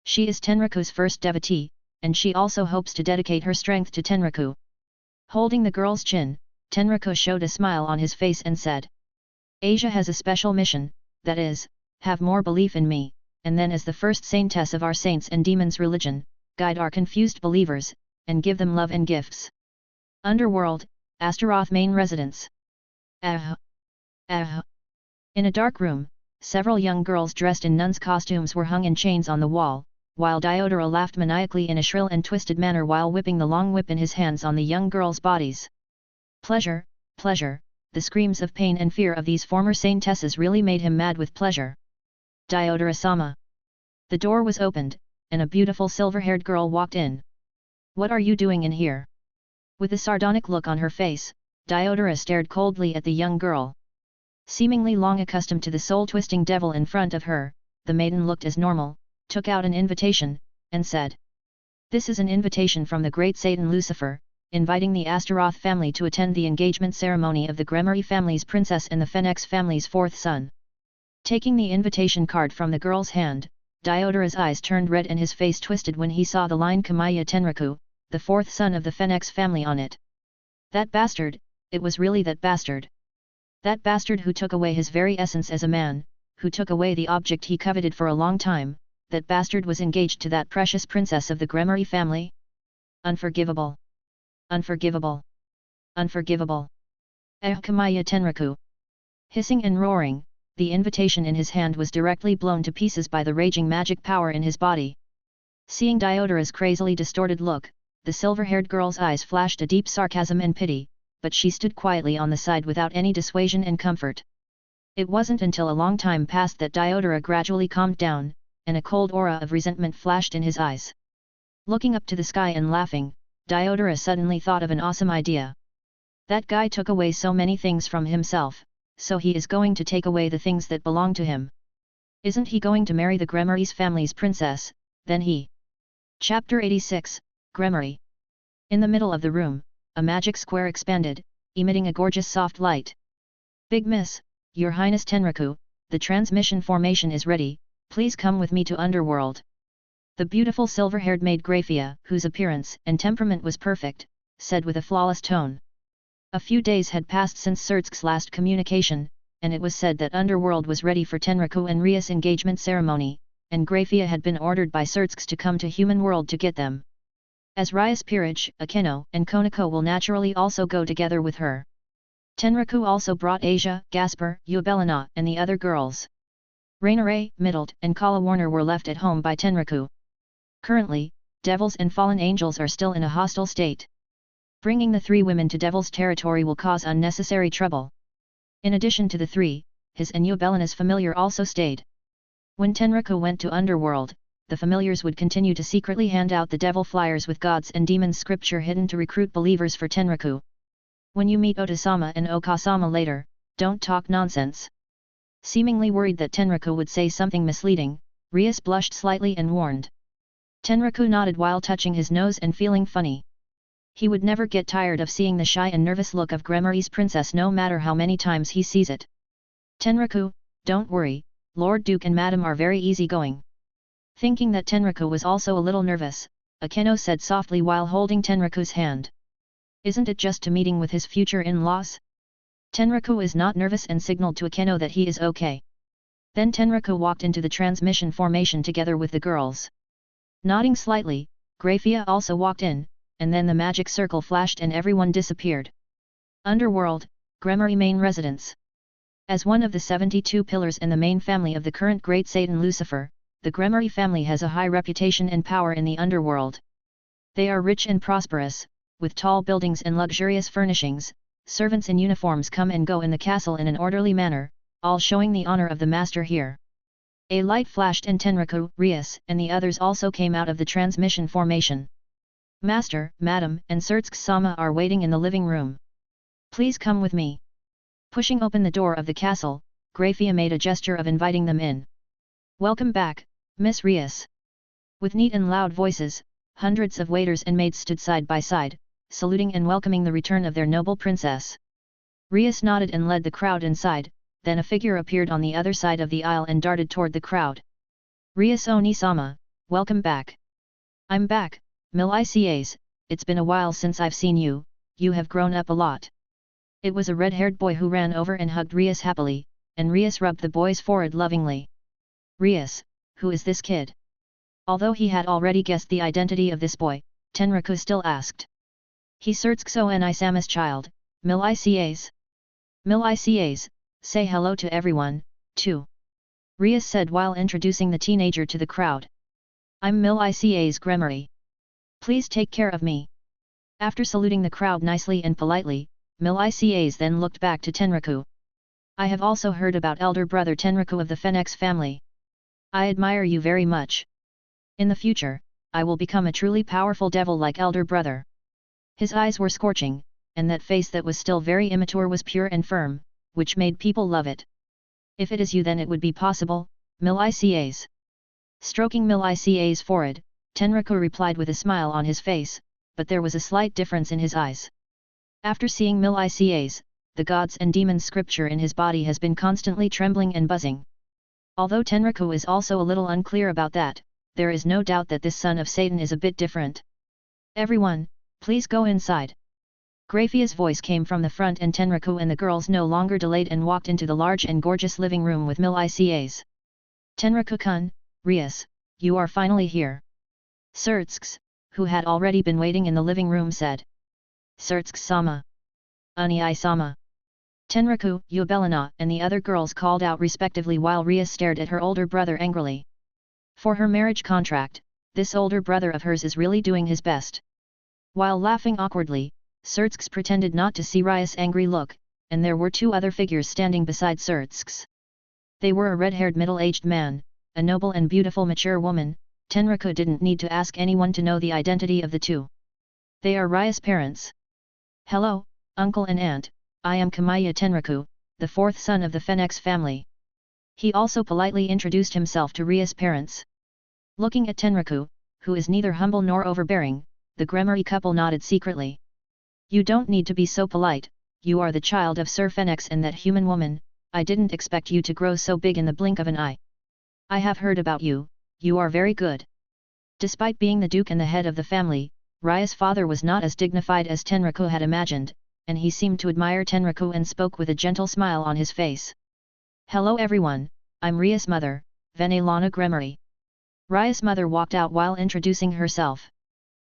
She is Tenraku's first devotee, and she also hopes to dedicate her strength to Tenraku. Holding the girl's chin, Tenraku showed a smile on his face and said, Asia has a special mission, that is, have more belief in me, and then as the first saintess of our saints and demons religion, guide our confused believers, and give them love and gifts. Underworld, Astaroth main residence. In a dark room, several young girls dressed in nuns' costumes were hung in chains on the wall, while Diodora laughed maniacally in a shrill and twisted manner while whipping the long whip in his hands on the young girls' bodies. Pleasure, pleasure, the screams of pain and fear of these former saintesses really made him mad with pleasure. Diodora-sama. The door was opened, and a beautiful silver-haired girl walked in. What are you doing in here? With a sardonic look on her face, Diodora stared coldly at the young girl. Seemingly long accustomed to the soul-twisting devil in front of her, the maiden looked as normal, took out an invitation, and said, This is an invitation from the great Satan Lucifer, inviting the Astaroth family to attend the engagement ceremony of the Gremory family's princess and the Phenex family's fourth son. Taking the invitation card from the girl's hand, Diodora's eyes turned red and his face twisted when he saw the line Kamaya Tenraku, the fourth son of the Phenex family on it. That bastard, it was really that bastard. That bastard who took away his very essence as a man, who took away the object he coveted for a long time, that bastard was engaged to that precious princess of the Gremory family? Unforgivable. Unforgivable. Unforgivable. Kamaya Tenraku. Hissing and roaring, the invitation in his hand was directly blown to pieces by the raging magic power in his body. Seeing Diodora's crazily distorted look, the silver-haired girl's eyes flashed a deep sarcasm and pity, but she stood quietly on the side without any dissuasion and comfort. It wasn't until a long time passed that Diodora gradually calmed down, and a cold aura of resentment flashed in his eyes. Looking up to the sky and laughing, Diodora suddenly thought of an awesome idea. That guy took away so many things from himself, so he is going to take away the things that belong to him. Isn't he going to marry the Gremory's family's princess, then he... Chapter 86, Gremory. In the middle of the room, a magic square expanded, emitting a gorgeous soft light. Big Miss, Your Highness Tenraku, the transmission formation is ready, please come with me to Underworld. The beautiful silver-haired maid Graphia, whose appearance and temperament was perfect, said with a flawless tone. A few days had passed since Surtsk's last communication, and it was said that Underworld was ready for Tenraku and Rias' engagement ceremony, and Graphia had been ordered by Surtsk to come to human world to get them. As Rias' peerage, Akeno and Konako will naturally also go together with her. Tenraku also brought Asia, Gasper, Eubelina and the other girls. Rainare, Middled and Kala Warner were left at home by Tenraku. Currently, devils and fallen angels are still in a hostile state. Bringing the three women to devil's territory will cause unnecessary trouble. In addition to the three, his and Eubelina's familiar also stayed. When Tenraku went to Underworld, the familiars would continue to secretly hand out the devil flyers with gods and demons scripture hidden to recruit believers for Tenraku. When you meet Otasama and Okasama later, don't talk nonsense. Seemingly worried that Tenraku would say something misleading, Rias blushed slightly and warned. Tenraku nodded while touching his nose and feeling funny. He would never get tired of seeing the shy and nervous look of Gremory's princess no matter how many times he sees it. Tenraku, don't worry, Lord Duke and Madam are very easygoing. Thinking that Tenraku was also a little nervous, Akeno said softly while holding Tenraku's hand. Isn't it just a meeting with his future in-laws? Tenraku is not nervous and signaled to Akeno that he is okay. Then Tenraku walked into the transmission formation together with the girls. Nodding slightly, Graphia also walked in, and then the magic circle flashed and everyone disappeared. Underworld, Gremory main residence. As one of the 72 pillars and the main family of the current great Satan Lucifer, the Gremory family has a high reputation and power in the Underworld. They are rich and prosperous, with tall buildings and luxurious furnishings. Servants in uniforms come and go in the castle in an orderly manner, all showing the honor of the master here. A light flashed and Tenraku, Rias and the others also came out of the transmission formation. Master, Madam and Surtsk-sama are waiting in the living room. Please come with me. Pushing open the door of the castle, Graphia made a gesture of inviting them in. Welcome back, Miss Rias. With neat and loud voices, hundreds of waiters and maids stood side by side, saluting and welcoming the return of their noble princess. Rias nodded and led the crowd inside, then a figure appeared on the other side of the aisle and darted toward the crowd. Rias Oni-sama, welcome back. I'm back, Mil-Icas, it's been a while since I've seen you, you have grown up a lot. It was a red-haired boy who ran over and hugged Rias happily, and Rias rubbed the boy's forehead lovingly. Rias, who is this kid? Although he had already guessed the identity of this boy, Tenraku still asked. He Surtsk's Oni-sama's child, Mil-Icas. Mil-Icas, say hello to everyone, too. Rias said while introducing the teenager to the crowd. I'm Mil-Icas Gremory. Please take care of me. After saluting the crowd nicely and politely, Mil-Icas then looked back to Tenraku. I have also heard about elder brother Tenraku of the Phenex family. I admire you very much. In the future, I will become a truly powerful devil like elder brother. His eyes were scorching, and that face that was still very immature was pure and firm, which made people love it. If it is you then it would be possible, Mil-Icas. Stroking Mil-Icas' forehead, Tenraku replied with a smile on his face, but there was a slight difference in his eyes. After seeing Mil-Icas, the gods and demons scripture in his body has been constantly trembling and buzzing. Although Tenraku is also a little unclear about that, there is no doubt that this son of Satan is a bit different. Everyone, please go inside. Graphia's voice came from the front and Tenraku and the girls no longer delayed and walked into the large and gorgeous living room with Mil-Icas. Tenraku-kun, Rias, you are finally here. Surtsk, who had already been waiting in the living room said. Surtsk-sama. Oni-sama. Tenraku, Eubelina and the other girls called out respectively while Rias stared at her older brother angrily. For her marriage contract, this older brother of hers is really doing his best. While laughing awkwardly, Surtsk pretended not to see Rias' angry look, and there were two other figures standing beside Surtsk. They were a red-haired middle-aged man, a noble and beautiful mature woman. Tenraku didn't need to ask anyone to know the identity of the two. They are Rias' parents. Hello, uncle and aunt, I am Kamaya Tenraku, the fourth son of the Phenex family. He also politely introduced himself to Ria's parents. Looking at Tenraku, who is neither humble nor overbearing, the Gremory couple nodded secretly. You don't need to be so polite, you are the child of Sir Phenex and that human woman, I didn't expect you to grow so big in the blink of an eye. I have heard about you, you are very good. Despite being the duke and the head of the family, Ria's father was not as dignified as Tenraku had imagined, and he seemed to admire Tenraku and spoke with a gentle smile on his face. Hello everyone, I'm Ria's mother, Venelana Gremory. Ria's mother walked out while introducing herself.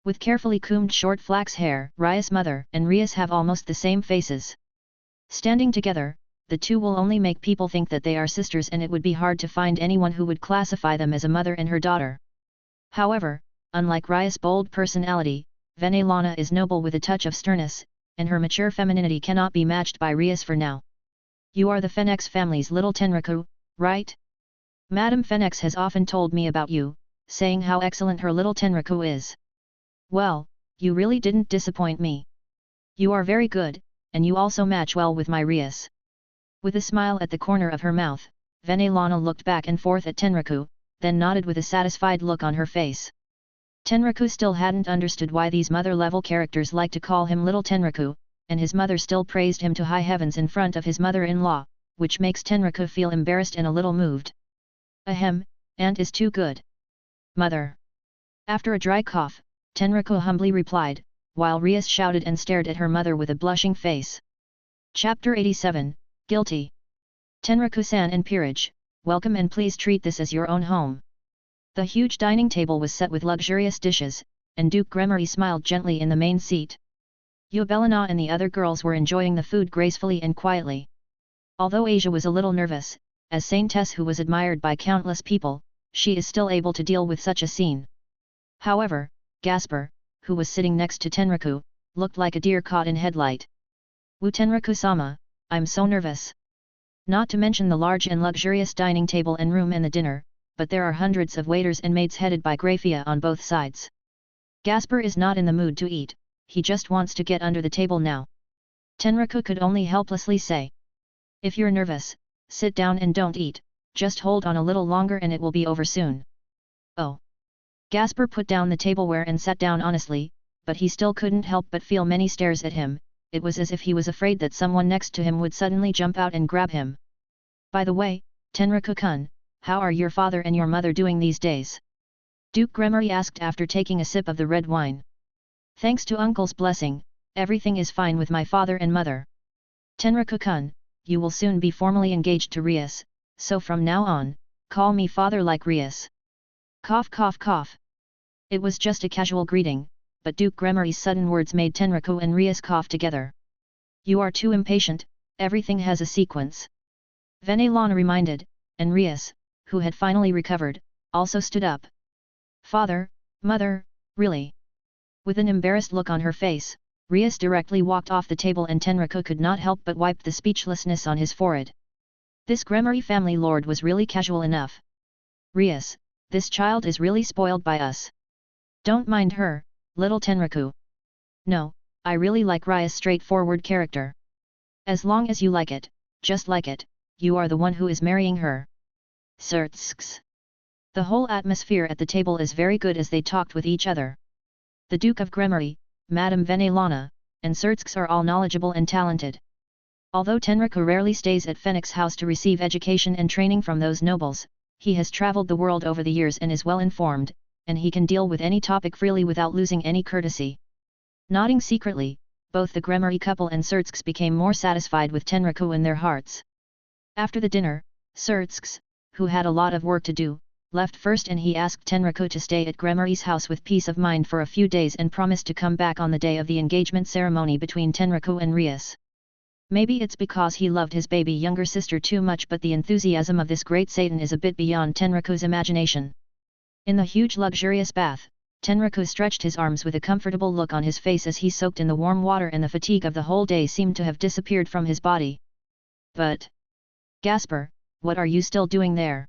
With carefully combed short flax hair, Ria's mother and Ria's have almost the same faces. Standing together, the two will only make people think that they are sisters and it would be hard to find anyone who would classify them as a mother and her daughter. However, unlike Ria's bold personality, Venelana is noble with a touch of sternness, and her mature femininity cannot be matched by Ria's for now. You are the Phenex family's little Tenraku, right? Madame Phenex has often told me about you, saying how excellent her little Tenraku is. Well, you really didn't disappoint me. You are very good, and you also match well with my Rias. With a smile at the corner of her mouth, Venelana looked back and forth at Tenraku, then nodded with a satisfied look on her face. Tenraku still hadn't understood why these mother-level characters like to call him Little Tenraku, and his mother still praised him to high heavens in front of his mother-in-law, which makes Tenraku feel embarrassed and a little moved. Ahem, aunt is too good. Mother. After a dry cough, Tenraku humbly replied, while Rias shouted and stared at her mother with a blushing face. Chapter 87, Guilty. Tenraku-san and peerage, welcome and please treat this as your own home. The huge dining table was set with luxurious dishes, and Duke Gremory smiled gently in the main seat. Yubelina and the other girls were enjoying the food gracefully and quietly. Although Asia was a little nervous, as Saintess who was admired by countless people, she is still able to deal with such a scene. However, Gasper, who was sitting next to Tenraku, looked like a deer caught in headlight. Wu Tenraku-sama, I'm so nervous. Not to mention the large and luxurious dining table and room and the dinner, but there are hundreds of waiters and maids headed by Grafia on both sides. Gasper is not in the mood to eat, he just wants to get under the table now. Tenraku could only helplessly say. If you're nervous, sit down and don't eat, just hold on a little longer and it will be over soon. Oh. Gasper put down the tableware and sat down honestly, but he still couldn't help but feel many stares at him, it was as if he was afraid that someone next to him would suddenly jump out and grab him. By the way, Tenraku-kun, how are your father and your mother doing these days? Duke Gremory asked after taking a sip of the red wine. Thanks to Uncle's blessing, everything is fine with my father and mother. Tenraku-kun, you will soon be formally engaged to Rias, so from now on, call me father like Rias. Cough cough cough. It was just a casual greeting, but Duke Gremory's sudden words made Tenraku and Rias cough together. You are too impatient, everything has a sequence. Venelana reminded, and Rias, who had finally recovered, also stood up. Father, mother, really? With an embarrassed look on her face, Rias directly walked off the table and Tenraku could not help but wipe the speechlessness on his forehead. This Gremory family lord was really casual enough. Rias, this child is really spoiled by us. Don't mind her, little Tenraku. No, I really like Rias' straightforward character. As long as you like it, just like it, you are the one who is marrying her. Sirtsks. The whole atmosphere at the table is very good as they talked with each other. The Duke of Gremory, Madame Venelana, and Sirtsks are all knowledgeable and talented. Although Tenraku rarely stays at Phenex House to receive education and training from those nobles, he has traveled the world over the years and is well informed, and he can deal with any topic freely without losing any courtesy. Nodding secretly, both the Gremory couple and Sirtsks became more satisfied with Tenraku in their hearts. After the dinner, Sirtsks, who had a lot of work to do, left first and he asked Tenraku to stay at Gremory's house with peace of mind for a few days and promised to come back on the day of the engagement ceremony between Tenraku and Rias. Maybe it's because he loved his baby younger sister too much, but the enthusiasm of this great Satan is a bit beyond Tenraku's imagination. In the huge luxurious bath, Tenraku stretched his arms with a comfortable look on his face as he soaked in the warm water and the fatigue of the whole day seemed to have disappeared from his body. But... Gasper, what are you still doing there?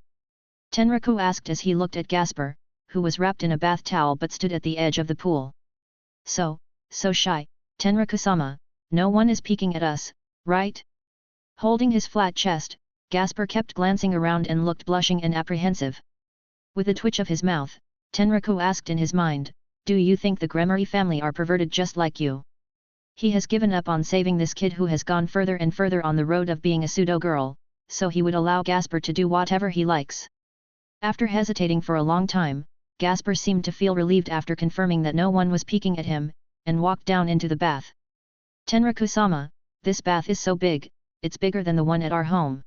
Tenraku asked as he looked at Gasper, who was wrapped in a bath towel but stood at the edge of the pool. So shy, Tenraku-sama, no one is peeking at us, right? Holding his flat chest, Gasper kept glancing around and looked blushing and apprehensive. With a twitch of his mouth, Tenraku asked in his mind, do you think the Gremory family are perverted just like you? He has given up on saving this kid who has gone further and further on the road of being a pseudo-girl, so he would allow Gasper to do whatever he likes. After hesitating for a long time, Gasper seemed to feel relieved after confirming that no one was peeking at him, and walked down into the bath. Tenraku-sama, this bath is so big, it's bigger than the one at our home.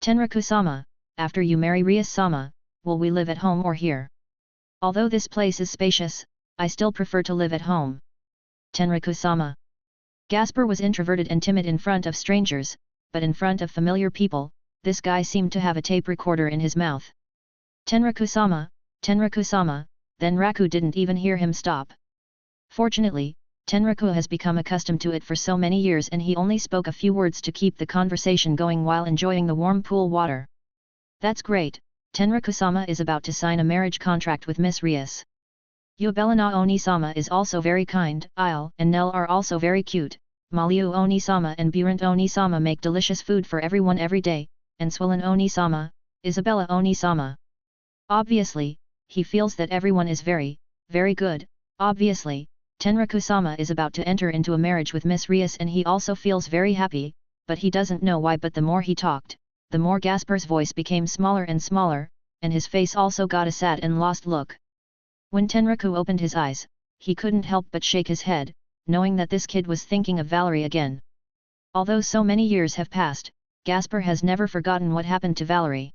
Tenraku-sama, after you marry Rias-sama, will we live at home or here? Although this place is spacious, I still prefer to live at home. Tenraku-sama. Gasper was introverted and timid in front of strangers, but in front of familiar people, this guy seemed to have a tape recorder in his mouth. Tenraku-sama, Tenraku-sama, then Raku didn't even hear him stop. Fortunately, Tenraku has become accustomed to it for so many years and he only spoke a few words to keep the conversation going while enjoying the warm pool water. That's great, Tenraku-sama is about to sign a marriage contract with Miss Rias. Yubelina Oni-sama is also very kind, Il and Nell are also very cute, Maliu Oni-sama and Burant Oni-sama make delicious food for everyone every day, and Swollen Oni-sama, Isabella Oni-sama. Obviously, he feels that everyone is very, very good. Obviously, Tenraku-sama is about to enter into a marriage with Miss Rias and he also feels very happy, but he doesn't know why. But the more he talked, the more Gasper's voice became smaller and smaller, and his face also got a sad and lost look. When Tenraku opened his eyes, he couldn't help but shake his head, knowing that this kid was thinking of Valerie again. Although so many years have passed, Gasper has never forgotten what happened to Valerie.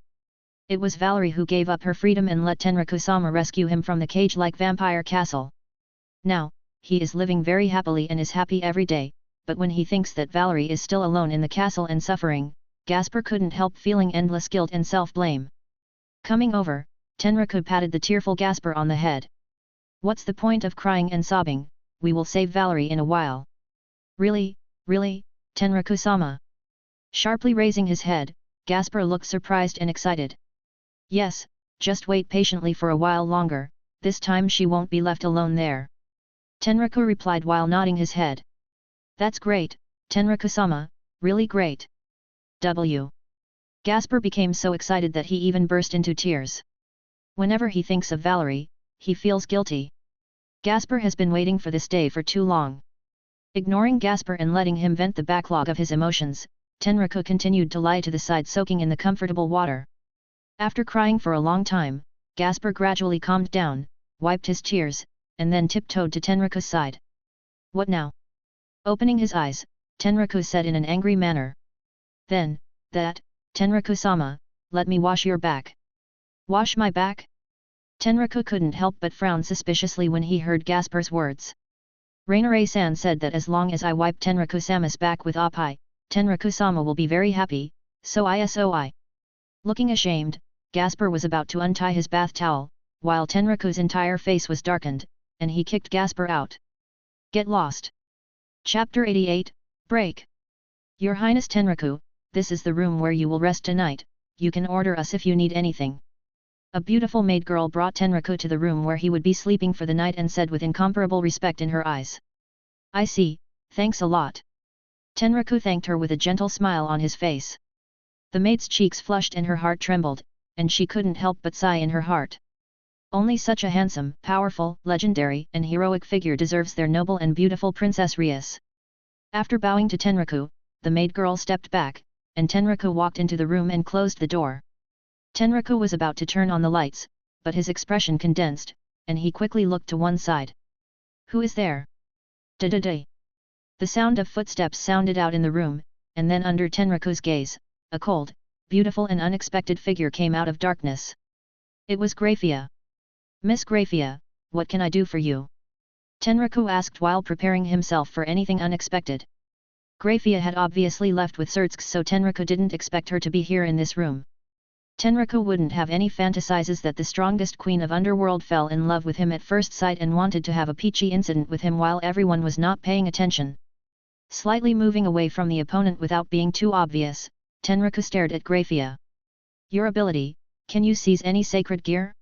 It was Valerie who gave up her freedom and let Tenraku-sama rescue him from the cage-like vampire castle. Now, he is living very happily and is happy every day, but when he thinks that Valerie is still alone in the castle and suffering, Gasper couldn't help feeling endless guilt and self-blame. Coming over, Tenraku patted the tearful Gasper on the head. What's the point of crying and sobbing, we will save Valerie in a while. Really, Tenraku-sama? Sharply raising his head, Gasper looked surprised and excited. Yes, just wait patiently for a while longer, this time she won't be left alone there. Tenraku replied while nodding his head. That's great, Tenraku-sama, really great. Gasper became so excited that he even burst into tears. Whenever he thinks of Valerie, he feels guilty. Gasper has been waiting for this day for too long. Ignoring Gasper and letting him vent the backlog of his emotions, Tenraku continued to lie to the side soaking in the comfortable water. After crying for a long time, Gasper gradually calmed down, wiped his tears, and then tiptoed to Tenraku's side. What now? Opening his eyes, Tenraku said in an angry manner. Then, Tenraku-sama, let me wash your back. Wash my back? Tenraku couldn't help but frown suspiciously when he heard Gasper's words. Rainare-san said that as long as I wipe Tenraku-sama's back with Oppai, Tenraku-sama will be very happy, so I. Looking ashamed, Gasper was about to untie his bath towel, while Tenraku's entire face was darkened, and he kicked Gasper out. Get lost. Chapter 88, Break. Your Highness Tenraku, this is the room where you will rest tonight, you can order us if you need anything. A beautiful maid girl brought Tenraku to the room where he would be sleeping for the night and said with incomparable respect in her eyes. I see, thanks a lot. Tenraku thanked her with a gentle smile on his face. The maid's cheeks flushed and her heart trembled, and she couldn't help but sigh in her heart. Only such a handsome, powerful, legendary and heroic figure deserves their noble and beautiful Princess Rias. After bowing to Tenraku, the maid girl stepped back, and Tenraku walked into the room and closed the door. Tenraku was about to turn on the lights, but his expression condensed, and he quickly looked to one side. Who is there? Da-da-da. The sound of footsteps sounded out in the room, and then under Tenraku's gaze, a cold, beautiful and unexpected figure came out of darkness. It was Graphia. Miss Graphia, what can I do for you? Tenraku asked while preparing himself for anything unexpected. Graphia had obviously left with Surtsk, so Tenraku didn't expect her to be here in this room. Tenraku wouldn't have any fantasizes that the strongest queen of Underworld fell in love with him at first sight and wanted to have a peachy incident with him while everyone was not paying attention. Slightly moving away from the opponent without being too obvious, Tenraku stared at Graphia. Your ability, can you seize any sacred gear?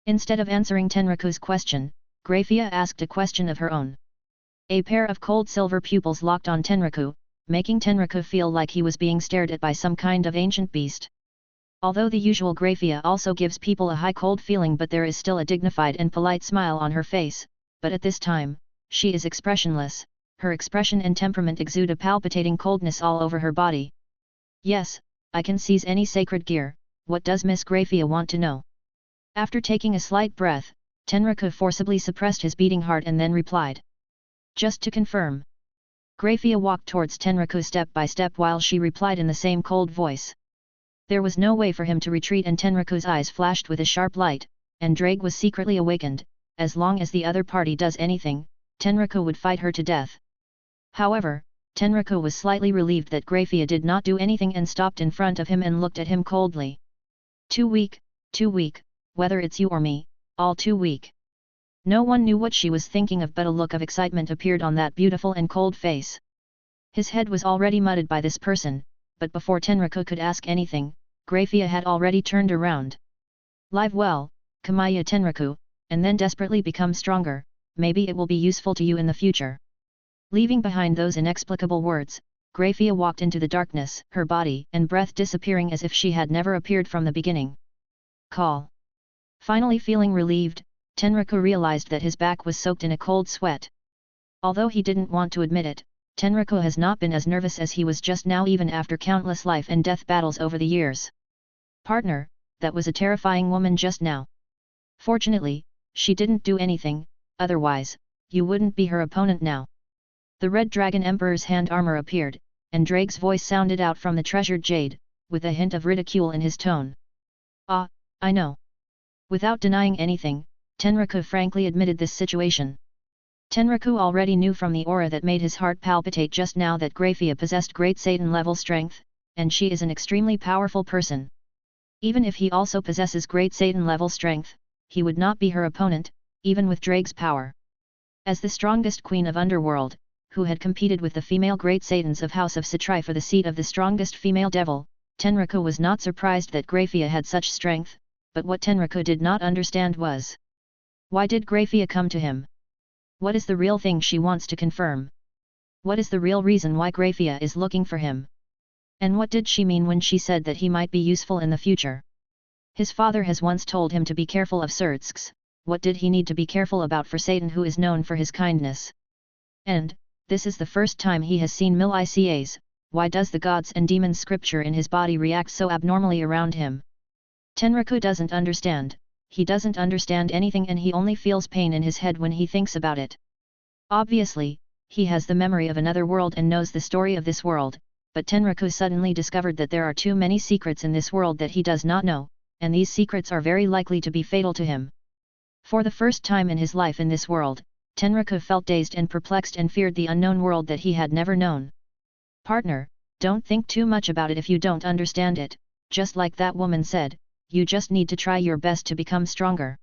Instead of answering Tenraku's question, Graphia asked a question of her own. A pair of cold silver pupils locked on Tenraku, making Tenraku feel like he was being stared at by some kind of ancient beast. Although the usual Graphia also gives people a high cold feeling, but there is still a dignified and polite smile on her face, but at this time, she is expressionless. Her expression and temperament exude a palpitating coldness all over her body. Yes, I can seize any sacred gear. What does Miss Graphia want to know? After taking a slight breath, Tenraku forcibly suppressed his beating heart and then replied. Just to confirm. Graphia walked towards Tenraku step by step while she replied in the same cold voice. There was no way for him to retreat, and Tenraku's eyes flashed with a sharp light, and Drake was secretly awakened. As long as the other party does anything, Tenraku would fight her to death. However, Tenraku was slightly relieved that Graphia did not do anything and stopped in front of him and looked at him coldly. Too weak, whether it's you or me, all too weak. No one knew what she was thinking of, but a look of excitement appeared on that beautiful and cold face. His head was already mudded by this person, but before Tenraku could ask anything, Graphia had already turned around. Live well, Kamaya Tenraku, and then desperately become stronger, maybe it will be useful to you in the future. Leaving behind those inexplicable words, Graphia walked into the darkness, her body and breath disappearing as if she had never appeared from the beginning. Call. Finally feeling relieved, Tenraku realized that his back was soaked in a cold sweat. Although he didn't want to admit it, Tenraku has not been as nervous as he was just now, even after countless life and death battles over the years. Partner, that was a terrifying woman just now. Fortunately, she didn't do anything, otherwise, you wouldn't be her opponent now. The Red Dragon Emperor's hand armor appeared, and Drake's voice sounded out from the treasured jade, with a hint of ridicule in his tone. Ah, I know. Without denying anything, Tenraku frankly admitted this situation. Tenraku already knew from the aura that made his heart palpitate just now that Graphia possessed great Satan-level strength, and she is an extremely powerful person. Even if he also possesses great Satan-level strength, he would not be her opponent, even with Drake's power. As the strongest queen of Underworld, who had competed with the female Great Satans of House of Phenex for the seat of the strongest female devil, Tenraku was not surprised that Graphia had such strength, but what Tenraku did not understand was, why did Graphia come to him? What is the real thing she wants to confirm? What is the real reason why Graphia is looking for him? And what did she mean when she said that he might be useful in the future? His father has once told him to be careful of Surtsks. What did he need to be careful about for Satan, who is known for his kindness? And, this is the first time he has seen Mil-Icas, why does the gods and demons scripture in his body react so abnormally around him? Tenraku doesn't understand, he doesn't understand anything, and he only feels pain in his head when he thinks about it. Obviously, he has the memory of another world and knows the story of this world, but Tenraku suddenly discovered that there are too many secrets in this world that he does not know, and these secrets are very likely to be fatal to him. For the first time in his life in this world, Tenraku felt dazed and perplexed and feared the unknown world that he had never known. Partner, don't think too much about it if you don't understand it, just like that woman said, you just need to try your best to become stronger.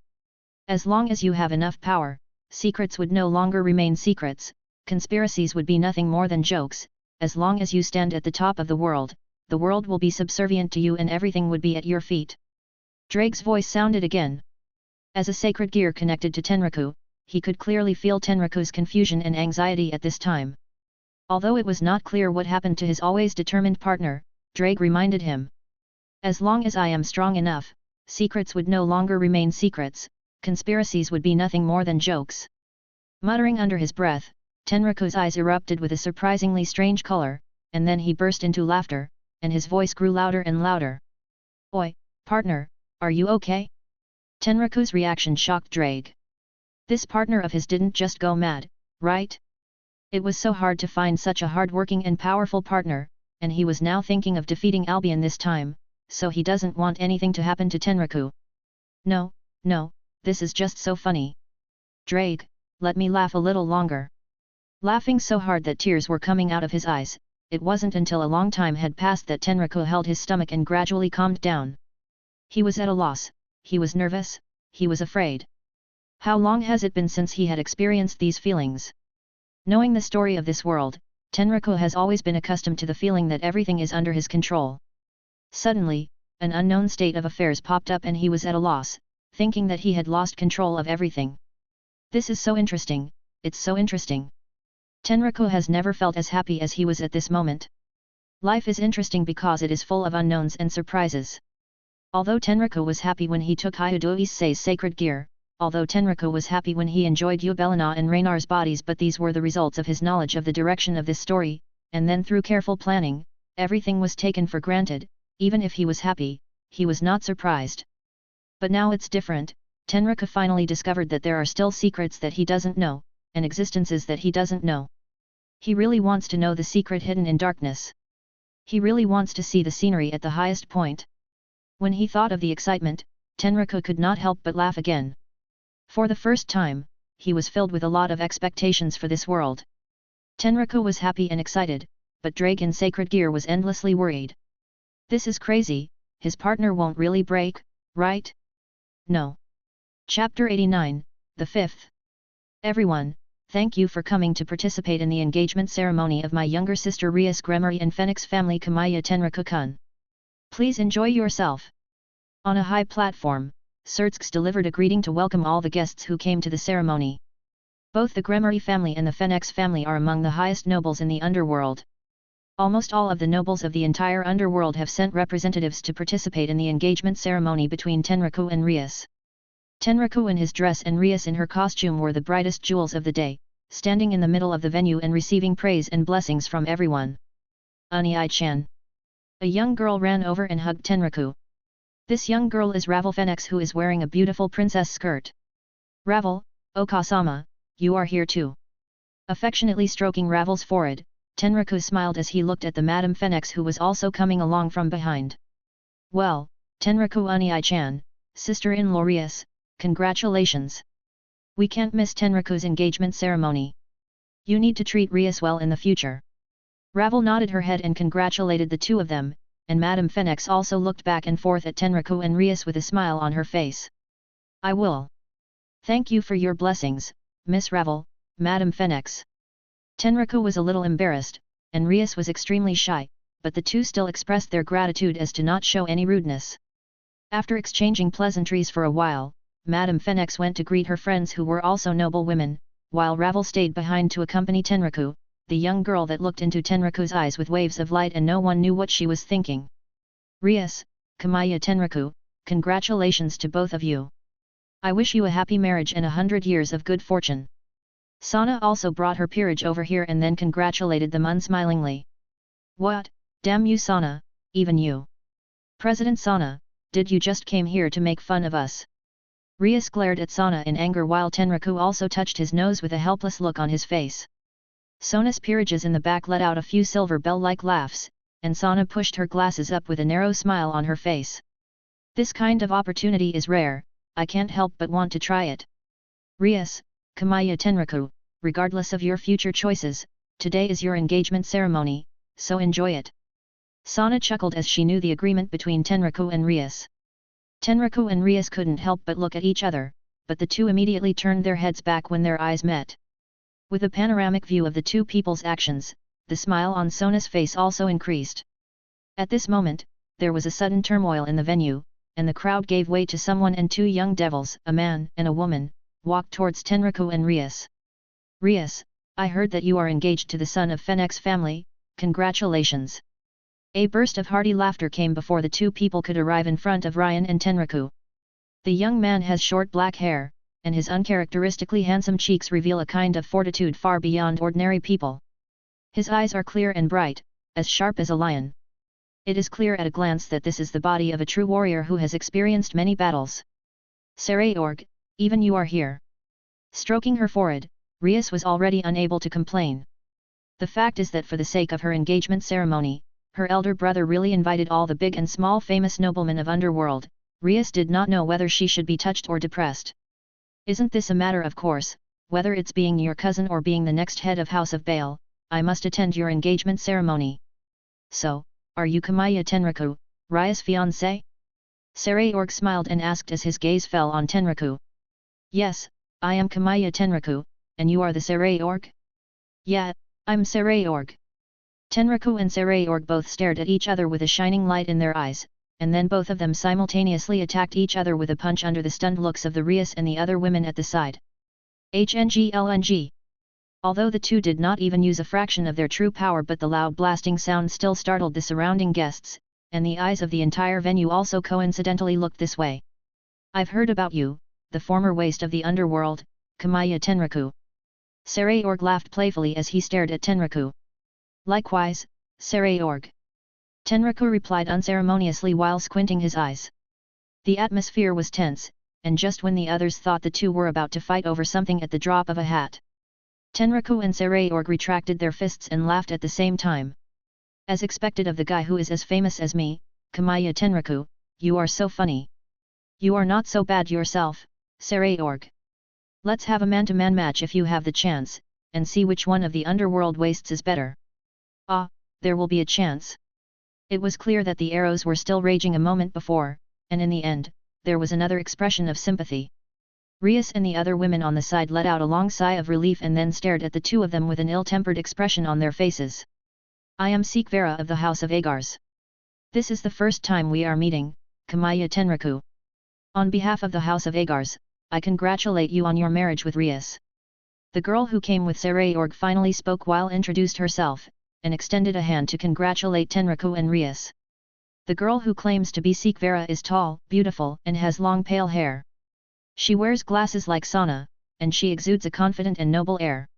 As long as you have enough power, secrets would no longer remain secrets, conspiracies would be nothing more than jokes. As long as you stand at the top of the world will be subservient to you and everything would be at your feet. Drake's voice sounded again. As a sacred gear connected to Tenraku, he could clearly feel Tenraku's confusion and anxiety at this time. Although it was not clear what happened to his always determined partner, Drake reminded him. As long as I am strong enough, secrets would no longer remain secrets, conspiracies would be nothing more than jokes. Muttering under his breath, Tenraku's eyes erupted with a surprisingly strange color, and then he burst into laughter, and his voice grew louder and louder. Oi, partner, are you okay? Tenraku's reaction shocked Drake. This partner of his didn't just go mad, right? It was so hard to find such a hard-working and powerful partner, and he was now thinking of defeating Albion this time, so he doesn't want anything to happen to Tenraku. No, this is just so funny. Drake, let me laugh a little longer. Laughing so hard that tears were coming out of his eyes, it wasn't until a long time had passed that Tenraku held his stomach and gradually calmed down. He was at a loss, he was nervous, he was afraid. How long has it been since he had experienced these feelings? Knowing the story of this world, Tenraku has always been accustomed to the feeling that everything is under his control. Suddenly, an unknown state of affairs popped up and he was at a loss, thinking that he had lost control of everything. This is so interesting, it's so interesting. Tenraku has never felt as happy as he was at this moment. Life is interesting because it is full of unknowns and surprises. Although Tenraku was happy when he took Hyudo Issei's sacred gear, although Tenraku was happy when he enjoyed Yubelina and Raynar's bodies, but these were the results of his knowledge of the direction of this story, and then through careful planning, everything was taken for granted. Even if he was happy, he was not surprised. But now it's different. Tenraku finally discovered that there are still secrets that he doesn't know, and existences that he doesn't know. He really wants to know the secret hidden in darkness. He really wants to see the scenery at the highest point. When he thought of the excitement, Tenraku could not help but laugh again. For the first time, he was filled with a lot of expectations for this world. Tenraku was happy and excited, but Dragon Sacred Gear was endlessly worried. This is crazy, his partner won't really break, right? No. Chapter 89, the 5th. Everyone, thank you for coming to participate in the engagement ceremony of my younger sister Rias Gremory and Phenex family Kamaya Tenraku-kun. Please enjoy yourself. On a high platform, Sertsk delivered a greeting to welcome all the guests who came to the ceremony. Both the Gremory family and the Phenex family are among the highest nobles in the Underworld. Almost all of the nobles of the entire Underworld have sent representatives to participate in the engagement ceremony between Tenraku and Rias. Tenraku in his dress and Rias in her costume were the brightest jewels of the day, standing in the middle of the venue and receiving praise and blessings from everyone. Unai-chan. A young girl ran over and hugged Tenraku. This young girl is Ravel Phenex, who is wearing a beautiful princess skirt. Ravel, Okasama, you are here too. Affectionately stroking Ravel's forehead, Tenraku smiled as he looked at the Madame Phenex, who was also coming along from behind. Well, Tenraku Unai-chan, sister-in-law Rias, congratulations. We can't miss Tenraku's engagement ceremony. You need to treat Rias well in the future. Ravel nodded her head and congratulated the two of them, and Madame Phenex also looked back and forth at Tenraku and Rias with a smile on her face. I will. Thank you for your blessings, Miss Ravel, Madame Phenex. Tenraku was a little embarrassed, and Rias was extremely shy, but the two still expressed their gratitude as to not show any rudeness. After exchanging pleasantries for a while, Madame Phenex went to greet her friends who were also noble women, while Ravel stayed behind to accompany Tenraku, the young girl that looked into Tenraku's eyes with waves of light, and no one knew what she was thinking. Rias, Kamaya Tenraku, congratulations to both of you. I wish you a happy marriage and 100 years of good fortune. Sana also brought her peerage over here and then congratulated them unsmilingly. What, damn you Sana, even you. President Sana, did you just came here to make fun of us? Rias glared at Sana in anger while Tenraku also touched his nose with a helpless look on his face. Sona's peerages in the back let out a few silver bell-like laughs, and Sana pushed her glasses up with a narrow smile on her face. This kind of opportunity is rare, I can't help but want to try it. Rias, Kamaya Tenraku, regardless of your future choices, today is your engagement ceremony, so enjoy it. Sana chuckled as she knew the agreement between Tenraku and Rias. Tenraku and Rias couldn't help but look at each other, but the two immediately turned their heads back when their eyes met. With a panoramic view of the two people's actions, the smile on Sona's face also increased. At this moment, there was a sudden turmoil in the venue, and the crowd gave way to someone, and two young devils, a man and a woman, walked towards Tenraku and Rias. Rias, I heard that you are engaged to the son of Phenex family, congratulations. A burst of hearty laughter came before the two people could arrive in front of Ryan and Tenraku. The young man has short black hair, and his uncharacteristically handsome cheeks reveal a kind of fortitude far beyond ordinary people. His eyes are clear and bright, as sharp as a lion. It is clear at a glance that this is the body of a true warrior who has experienced many battles. Sarayorg, even you are here. Stroking her forehead, Rias was already unable to complain. The fact is that for the sake of her engagement ceremony, her elder brother really invited all the big and small famous noblemen of Underworld. Rias did not know whether she should be touched or depressed. Isn't this a matter of course, whether it's being your cousin or being the next head of House of Baal, I must attend your engagement ceremony. So, are you Kamaya Tenraku, Rias' fiancé? Sarayorg smiled and asked as his gaze fell on Tenraku. Yes, I am Kamaya Tenraku, and you are the Sarayorg? Yeah, I'm Sarayorg. Tenraku and Sarayorg both stared at each other with a shining light in their eyes, and then both of them simultaneously attacked each other with a punch under the stunned looks of the Rias and the other women at the side. HNGLNG. Although the two did not even use a fraction of their true power, but the loud blasting sound still startled the surrounding guests, and the eyes of the entire venue also coincidentally looked this way. "I've heard about you, the former waste of the underworld, Kamaya Tenraku." Secluded laughed playfully as he stared at Tenraku. "Likewise, Secluded." Tenraku replied unceremoniously while squinting his eyes. The atmosphere was tense, and just when the others thought the two were about to fight over something at the drop of a hat, Tenraku and Secluded retracted their fists and laughed at the same time. "As expected of the guy who is as famous as me, Kamaya Tenraku, you are so funny. You are not so bad yourself, Secluded. Let's have a man-to-man match if you have the chance, and see which one of the underworld wastes is better." "Ah, there will be a chance." It was clear that the arrows were still raging a moment before, and in the end, there was another expression of sympathy. Rias and the other women on the side let out a long sigh of relief and then stared at the two of them with an ill-tempered expression on their faces. "I am Secluded of the House of Agars. This is the first time we are meeting, Kamaya Tenraku. On behalf of the House of Agars, I congratulate you on your marriage with Rias." The girl who came with Secluded finally spoke while introduced herself, and extended a hand to congratulate Tenraku and Rias. The girl who claims to be Secluded is tall, beautiful, and has long pale hair. She wears glasses like Sana, and she exudes a confident and noble air.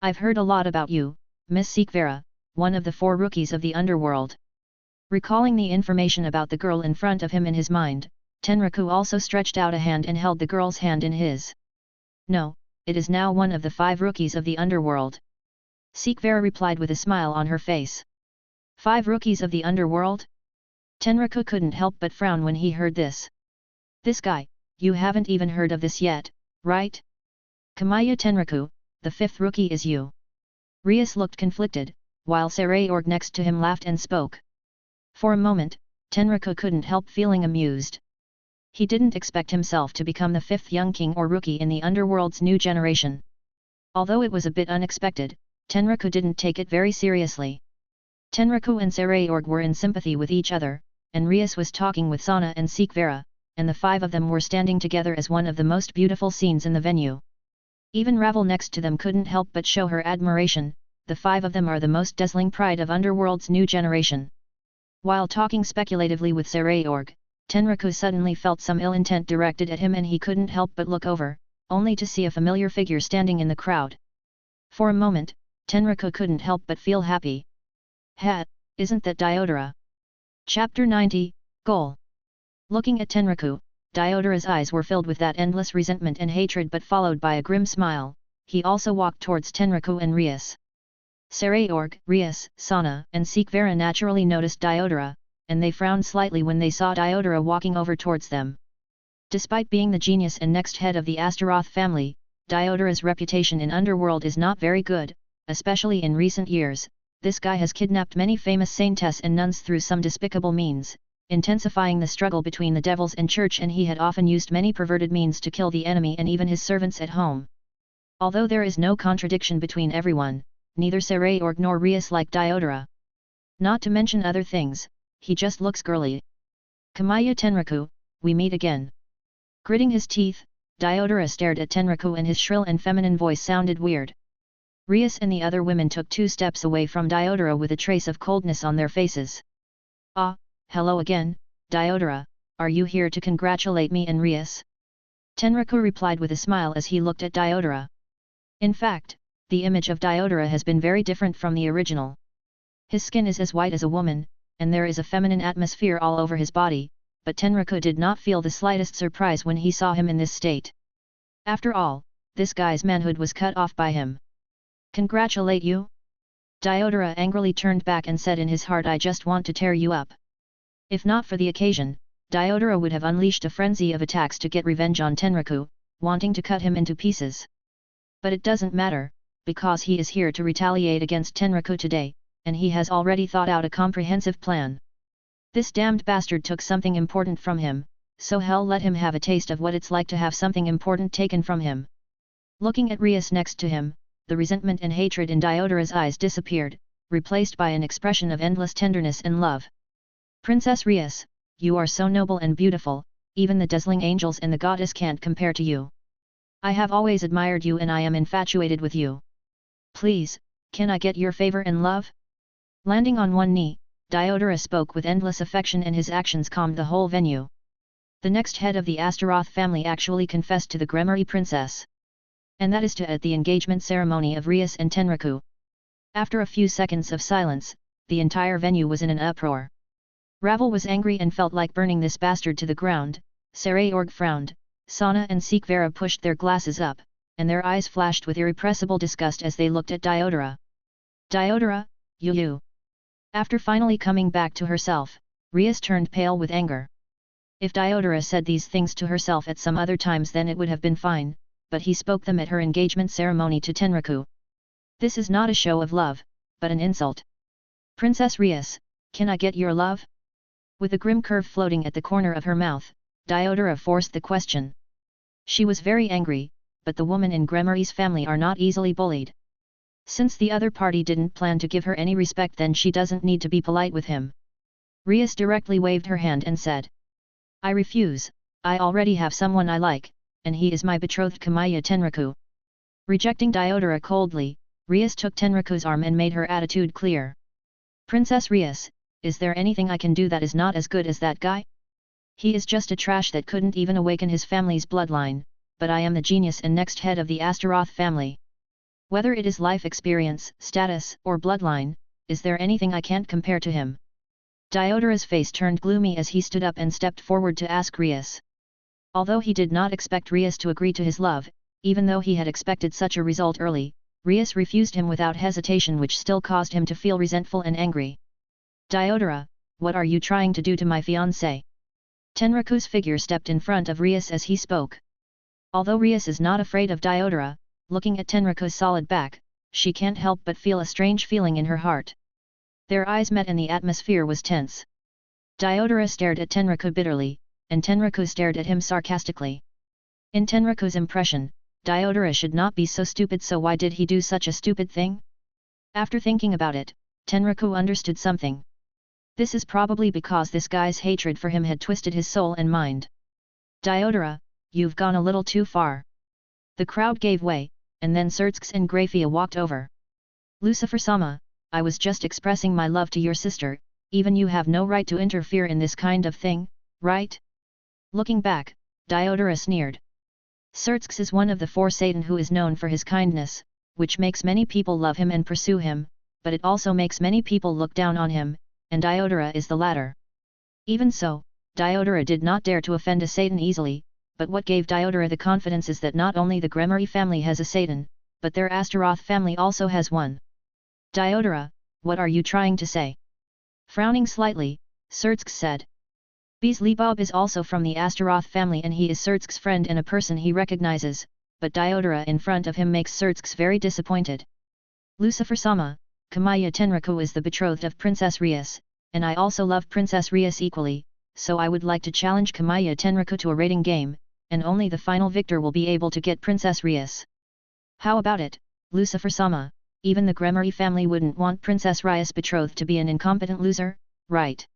"I've heard a lot about you, Miss Secluded, one of the 4 rookies of the underworld." Recalling the information about the girl in front of him in his mind, Tenraku also stretched out a hand and held the girl's hand in his. "No, it is now one of the 5 rookies of the underworld." Secluded replied with a smile on her face. 5 rookies of the underworld? Tenraku couldn't help but frown when he heard this. "This guy, you haven't even heard of this yet, right? Kamaya Tenraku, the 5th rookie is you." Rias looked conflicted, while Secluded next to him laughed and spoke. For a moment, Tenraku couldn't help feeling amused. He didn't expect himself to become the 5th young king or rookie in the underworld's new generation. Although it was a bit unexpected, Tenraku didn't take it very seriously. Tenraku and Secluded were in sympathy with each other, and Rias was talking with Sana and Secluded, and the 5 of them were standing together as one of the most beautiful scenes in the venue. Even Ravel next to them couldn't help but show her admiration. The 5 of them are the most dazzling pride of Underworld's new generation. While talking speculatively with Secluded, Tenraku suddenly felt some ill intent directed at him and he couldn't help but look over, only to see a familiar figure standing in the crowd. For a moment, Tenraku couldn't help but feel happy. Isn't that Diodora? Chapter 90, Goal. Looking at Tenraku, Diodora's eyes were filled with that endless resentment and hatred but followed by a grim smile. He also walked towards Tenraku and Rias. Secluded, Rias, Sana, and Secluded naturally noticed Diodora, and they frowned slightly when they saw Diodora walking over towards them. Despite being the genius and next head of the Astaroth family, Diodora's reputation in Underworld is not very good, especially in recent years. This guy has kidnapped many famous saintess and nuns through some despicable means, intensifying the struggle between the devils and church, and he had often used many perverted means to kill the enemy and even his servants at home. Although there is no contradiction between everyone, neither Secluded nor Rias like Diodora. Not to mention other things, he just looks girly. "Kamaya Tenraku, we meet again." Gritting his teeth, Diodora stared at Tenraku and his shrill and feminine voice sounded weird. Rias and the other women took 2 steps away from Diodora with a trace of coldness on their faces. "Ah, hello again, Diodora, are you here to congratulate me and Rias?" Tenraku replied with a smile as he looked at Diodora. In fact, the image of Diodora has been very different from the original. His skin is as white as a woman, and there is a feminine atmosphere all over his body, but Tenraku did not feel the slightest surprise when he saw him in this state. After all, this guy's manhood was cut off by him. "Congratulate you?" Diodora angrily turned back and said in his heart, "I just want to tear you up." If not for the occasion, Diodora would have unleashed a frenzy of attacks to get revenge on Tenraku, wanting to cut him into pieces. But it doesn't matter, because he is here to retaliate against Tenraku today, and he has already thought out a comprehensive plan. This damned bastard took something important from him, so hell let him have a taste of what it's like to have something important taken from him. Looking at Rias next to him, the resentment and hatred in Diodora's eyes disappeared, replaced by an expression of endless tenderness and love. "Princess Rias, you are so noble and beautiful, even the dazzling angels and the goddess can't compare to you. I have always admired you and I am infatuated with you." Please, can I get your favor and love? Landing on one knee, Diodora spoke with endless affection and his actions calmed the whole venue. The next head of the Astaroth family actually confessed to the Gremory princess. And that is to at the engagement ceremony of Rias and Tenraku. After a few seconds of silence, the entire venue was in an uproar. Ravel was angry and felt like burning this bastard to the ground. Sarayorg frowned, Sana and Seekvera pushed their glasses up, and their eyes flashed with irrepressible disgust as they looked at Diodora. Diodora, you. After finally coming back to herself, Rias turned pale with anger. If Diodora said these things to herself at some other times then it would have been fine, but he spoke them at her engagement ceremony to Tenraku. This is not a show of love, but an insult. Princess Rias, can I get your love? With a grim curve floating at the corner of her mouth, Diodora forced the question. She was very angry, but the women in Gremory's family are not easily bullied. Since the other party didn't plan to give her any respect then she doesn't need to be polite with him. Rias directly waved her hand and said. I refuse, I already have someone I like, and he is my betrothed Kamaya Tenraku. Rejecting Diodora coldly, Rias took Tenraku's arm and made her attitude clear. Princess Rias, is there anything I can do that is not as good as that guy? He is just a trash that couldn't even awaken his family's bloodline, but I am the genius and next head of the Astaroth family. Whether it is life experience, status, or bloodline, is there anything I can't compare to him? Diodora's face turned gloomy as he stood up and stepped forward to ask Rias. Although he did not expect Rias to agree to his love, even though he had expected such a result early, Rias refused him without hesitation, which still caused him to feel resentful and angry. Diodora, what are you trying to do to my fiancé? Tenraku's figure stepped in front of Rias as he spoke. Although Rias is not afraid of Diodora, looking at Tenraku's solid back, she can't help but feel a strange feeling in her heart. Their eyes met and the atmosphere was tense. Diodora stared at Tenraku bitterly, and Tenraku stared at him sarcastically. In Tenraku's impression, Diodora should not be so stupid, so why did he do such a stupid thing? After thinking about it, Tenraku understood something. This is probably because this guy's hatred for him had twisted his soul and mind. Diodora, you've gone a little too far. The crowd gave way, and then Sertsks and Grafia walked over. Lucifer-sama, I was just expressing my love to your sister, even you have no right to interfere in this kind of thing, right? Looking back, Diodora sneered. Sertsks is one of the four Satan who is known for his kindness, which makes many people love him and pursue him, but it also makes many people look down on him, and Diodora is the latter. Even so, Diodora did not dare to offend a Satan easily, but what gave Diodora the confidence is that not only the Gremory family has a Satan, but their Astaroth family also has one. Diodora, what are you trying to say? Frowning slightly, Sertsks said. Beelzebub is also from the Astaroth family and he is Sertsks' friend and a person he recognizes, but Diodora in front of him makes Sertsks very disappointed. Lucifer-sama, Kamaya Tenraku is the betrothed of Princess Rias, and I also love Princess Rias equally, so I would like to challenge Kamaya Tenraku to a rating game, and only the final victor will be able to get Princess Rias. How about it, Lucifer-sama? Even the Gremory family wouldn't want Princess Rias' betrothed to be an incompetent loser, right?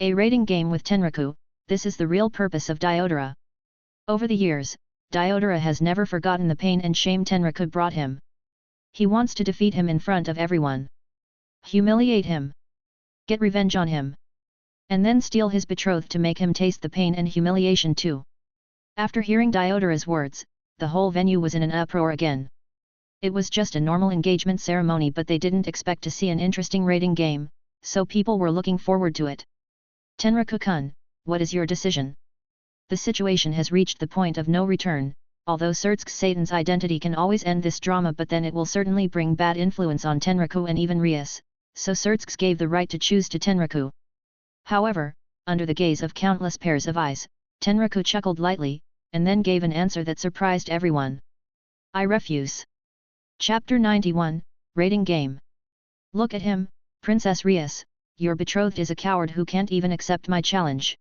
A rating game with Tenraku, this is the real purpose of Diodora. Over the years, Diodora has never forgotten the pain and shame Tenraku brought him. He wants to defeat him in front of everyone. Humiliate him. Get revenge on him. And then steal his betrothed to make him taste the pain and humiliation too. After hearing Diodora's words, the whole venue was in an uproar again. It was just a normal engagement ceremony, but they didn't expect to see an interesting rating game, so people were looking forward to it. Tenraku-kun, what is your decision? The situation has reached the point of no return, although Sertsks Satan's identity can always end this drama, but then it will certainly bring bad influence on Tenraku and even Rias, so Sertsks gave the right to choose to Tenraku. However, under the gaze of countless pairs of eyes, Tenraku chuckled lightly, and then gave an answer that surprised everyone. I refuse. Chapter 91, Rating Game. Look at him, Princess Rias, your betrothed is a coward who can't even accept my challenge.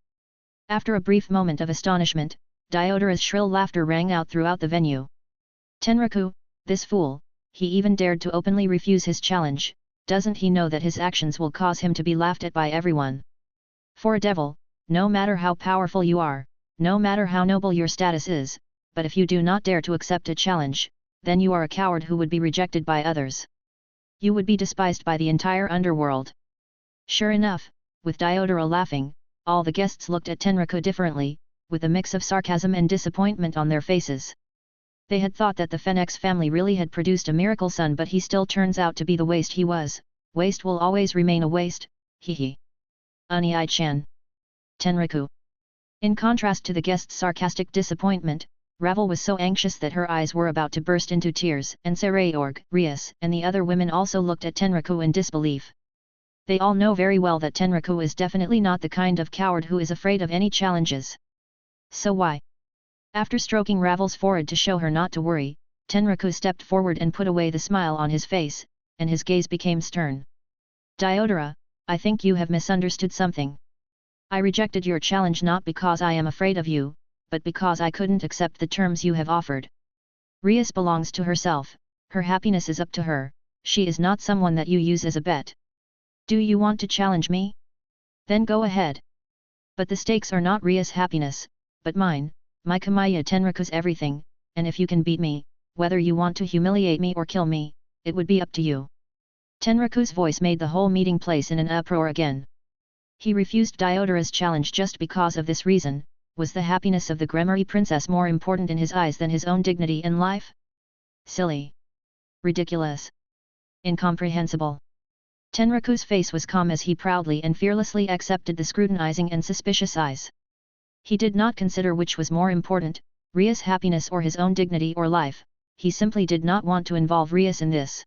After a brief moment of astonishment, Diodora's shrill laughter rang out throughout the venue. Tenraku, this fool, he even dared to openly refuse his challenge, doesn't he know that his actions will cause him to be laughed at by everyone? For a devil, no matter how powerful you are, no matter how noble your status is, but if you do not dare to accept a challenge, then you are a coward who would be rejected by others. You would be despised by the entire underworld. Sure enough, with Diodora laughing, all the guests looked at Tenraku differently, with a mix of sarcasm and disappointment on their faces. They had thought that the Phenex family really had produced a miracle son, but he still turns out to be the waste he was. Waste will always remain a waste, hehe. Unii-chan. Tenraku. In contrast to the guests' sarcastic disappointment, Ravel was so anxious that her eyes were about to burst into tears, and Sareorg, Rias, and the other women also looked at Tenraku in disbelief. They all know very well that Tenraku is definitely not the kind of coward who is afraid of any challenges. So why? After stroking Ravel's forehead to show her not to worry, Tenraku stepped forward and put away the smile on his face, and his gaze became stern. Diodora, I think you have misunderstood something. I rejected your challenge not because I am afraid of you, but because I couldn't accept the terms you have offered. Rias belongs to herself, her happiness is up to her, she is not someone that you use as a bet. Do you want to challenge me? Then go ahead. But the stakes are not Rias' happiness, but mine. My Kamiya Tenraku's everything, and if you can beat me, whether you want to humiliate me or kill me, it would be up to you. Tenraku's voice made the whole meeting place in an uproar again. He refused Diodora's challenge just because of this reason. Was the happiness of the Gremory princess more important in his eyes than his own dignity in life? Silly. Ridiculous. Incomprehensible. Tenraku's face was calm as he proudly and fearlessly accepted the scrutinizing and suspicious eyes. He did not consider which was more important, Rias' happiness or his own dignity or life. He simply did not want to involve Rias in this.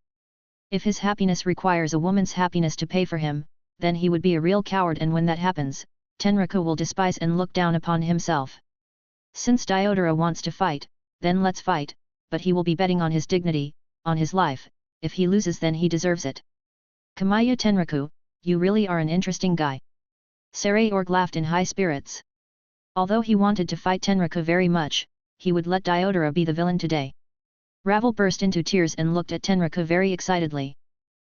If his happiness requires a woman's happiness to pay for him, then he would be a real coward, and when that happens, Tenraku will despise and look down upon himself. Since Diodora wants to fight, then let's fight, but he will be betting on his dignity, on his life. If he loses, then he deserves it. Kamiya Tenraku, you really are an interesting guy. Sareorg laughed in high spirits. Although he wanted to fight Tenraku very much, he would let Diodora be the villain today. Ravel burst into tears and looked at Tenraku very excitedly.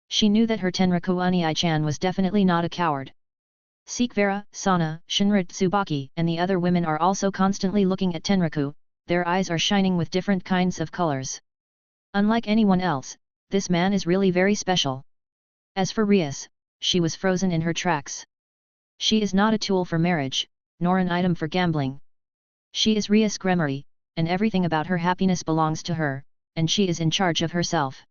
She knew that her Tenraku Unii-chan was definitely not a coward. Sikvera, Sana, Shinra Tsubaki and the other women are also constantly looking at Tenraku, their eyes are shining with different kinds of colors. Unlike anyone else, this man is really very special. As for Rias, she was frozen in her tracks. She is not a tool for marriage, nor an item for gambling. She is Rias Gremory, and everything about her happiness belongs to her, and she is in charge of herself.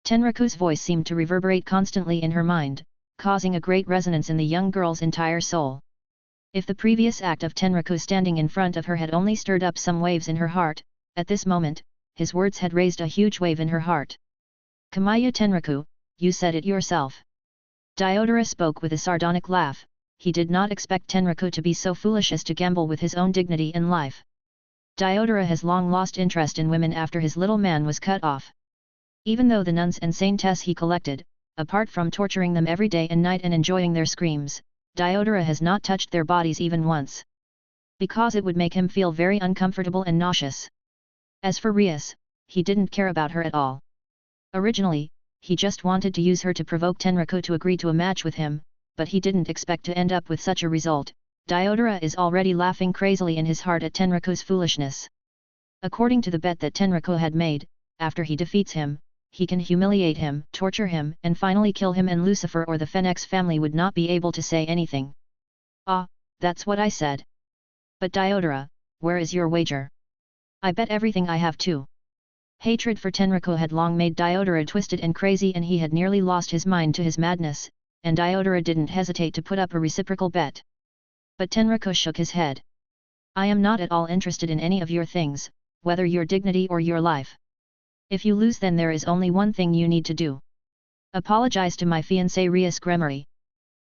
Tenraku's voice seemed to reverberate constantly in her mind, causing a great resonance in the young girl's entire soul. If the previous act of Tenraku standing in front of her had only stirred up some waves in her heart, at this moment, his words had raised a huge wave in her heart. Kamiya Tenraku, you said it yourself. Diodora spoke with a sardonic laugh. He did not expect Tenraku to be so foolish as to gamble with his own dignity in life. Diodora has long lost interest in women after his little man was cut off. Even though the nuns and saintess he collected, apart from torturing them every day and night and enjoying their screams, Diodora has not touched their bodies even once. Because it would make him feel very uncomfortable and nauseous. As for Rias, he didn't care about her at all. Originally, he just wanted to use her to provoke Tenraku to agree to a match with him, but he didn't expect to end up with such a result. Diodora is already laughing crazily in his heart at Tenraku's foolishness. According to the bet that Tenraku had made, after he defeats him, he can humiliate him, torture him, and finally kill him, and Lucifer or the Phenex family would not be able to say anything. Ah, that's what I said. But Diodora, where is your wager? I bet everything I have too. Hatred for Tenraku had long made Diodora twisted and crazy, and he had nearly lost his mind to his madness, and Diodora didn't hesitate to put up a reciprocal bet. But Tenraku shook his head. I am not at all interested in any of your things, whether your dignity or your life. If you lose, then there is only one thing you need to do. Apologize to my fiancé Rias Gremory.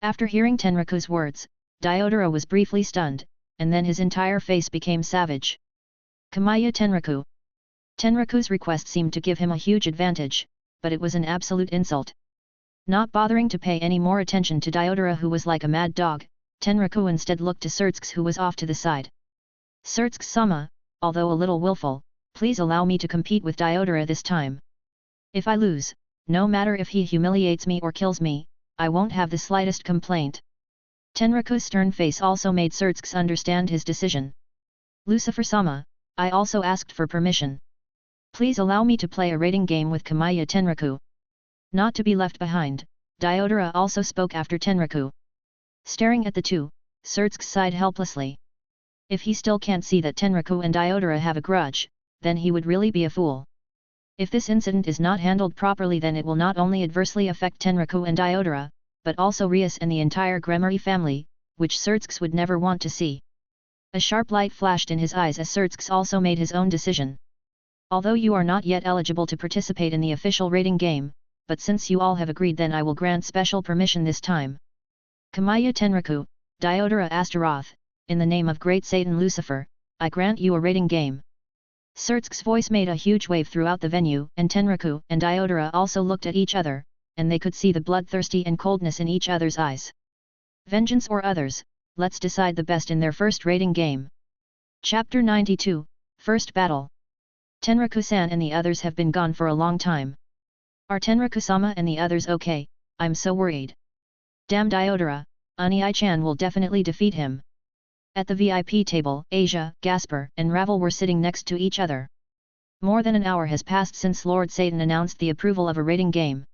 After hearing Tenraku's words, Diodora was briefly stunned, and then his entire face became savage. Kamiya Tenraku. Tenraku's request seemed to give him a huge advantage, but it was an absolute insult. Not bothering to pay any more attention to Diodora, who was like a mad dog, Tenraku instead looked to Surtsk, who was off to the side. Surtsk-sama, although a little willful, please allow me to compete with Diodora this time. If I lose, no matter if he humiliates me or kills me, I won't have the slightest complaint. Tenraku's stern face also made Surtsk understand his decision. Lucifer-sama, I also asked for permission. Please allow me to play a rating game with Kamiya Tenraku. Not to be left behind, Diodora also spoke after Tenraku. Staring at the two, Surtsk sighed helplessly. If he still can't see that Tenraku and Diodora have a grudge, then he would really be a fool. If this incident is not handled properly, then it will not only adversely affect Tenraku and Diodora, but also Rias and the entire Gremory family, which Surtsk would never want to see. A sharp light flashed in his eyes as Surtsk also made his own decision. Although you are not yet eligible to participate in the official rating game, but since you all have agreed, then I will grant special permission this time. Kamiya Tenraku, Diodora Astaroth, in the name of Great Satan Lucifer, I grant you a rating game. Surtsk's voice made a huge wave throughout the venue, and Tenraku and Diodora also looked at each other, and they could see the bloodthirsty and coldness in each other's eyes. Vengeance or others, let's decide the best in their first rating game. Chapter 92, First Battle. Tenraku-san and the others have been gone for a long time. Are Tenraku-sama and the others okay? I'm so worried. Damn Diodora, Unai-chan will definitely defeat him. At the VIP table, Asia, Gasper, and Ravel were sitting next to each other. More than an hour has passed since Lord Satan announced the approval of a rating game.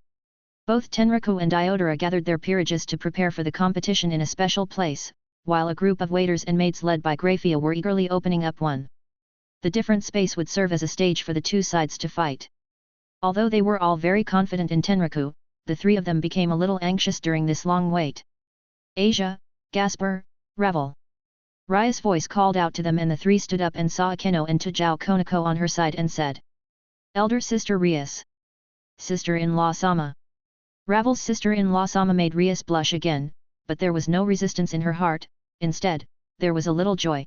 Both Tenraku and Diodora gathered their peerages to prepare for the competition in a special place, while a group of waiters and maids led by Grafia were eagerly opening up one. The different space would serve as a stage for the two sides to fight. Although they were all very confident in Tenraku, the three of them became a little anxious during this long wait. Asia, Gasper, Ravel. Raya's voice called out to them, and the three stood up and saw Akeno and Tujao Konako on her side and said, Elder Sister Rias. Sister-in-law Sama. Ravel's sister-in-law Sama made Rias blush again, but there was no resistance in her heart. Instead, there was a little joy.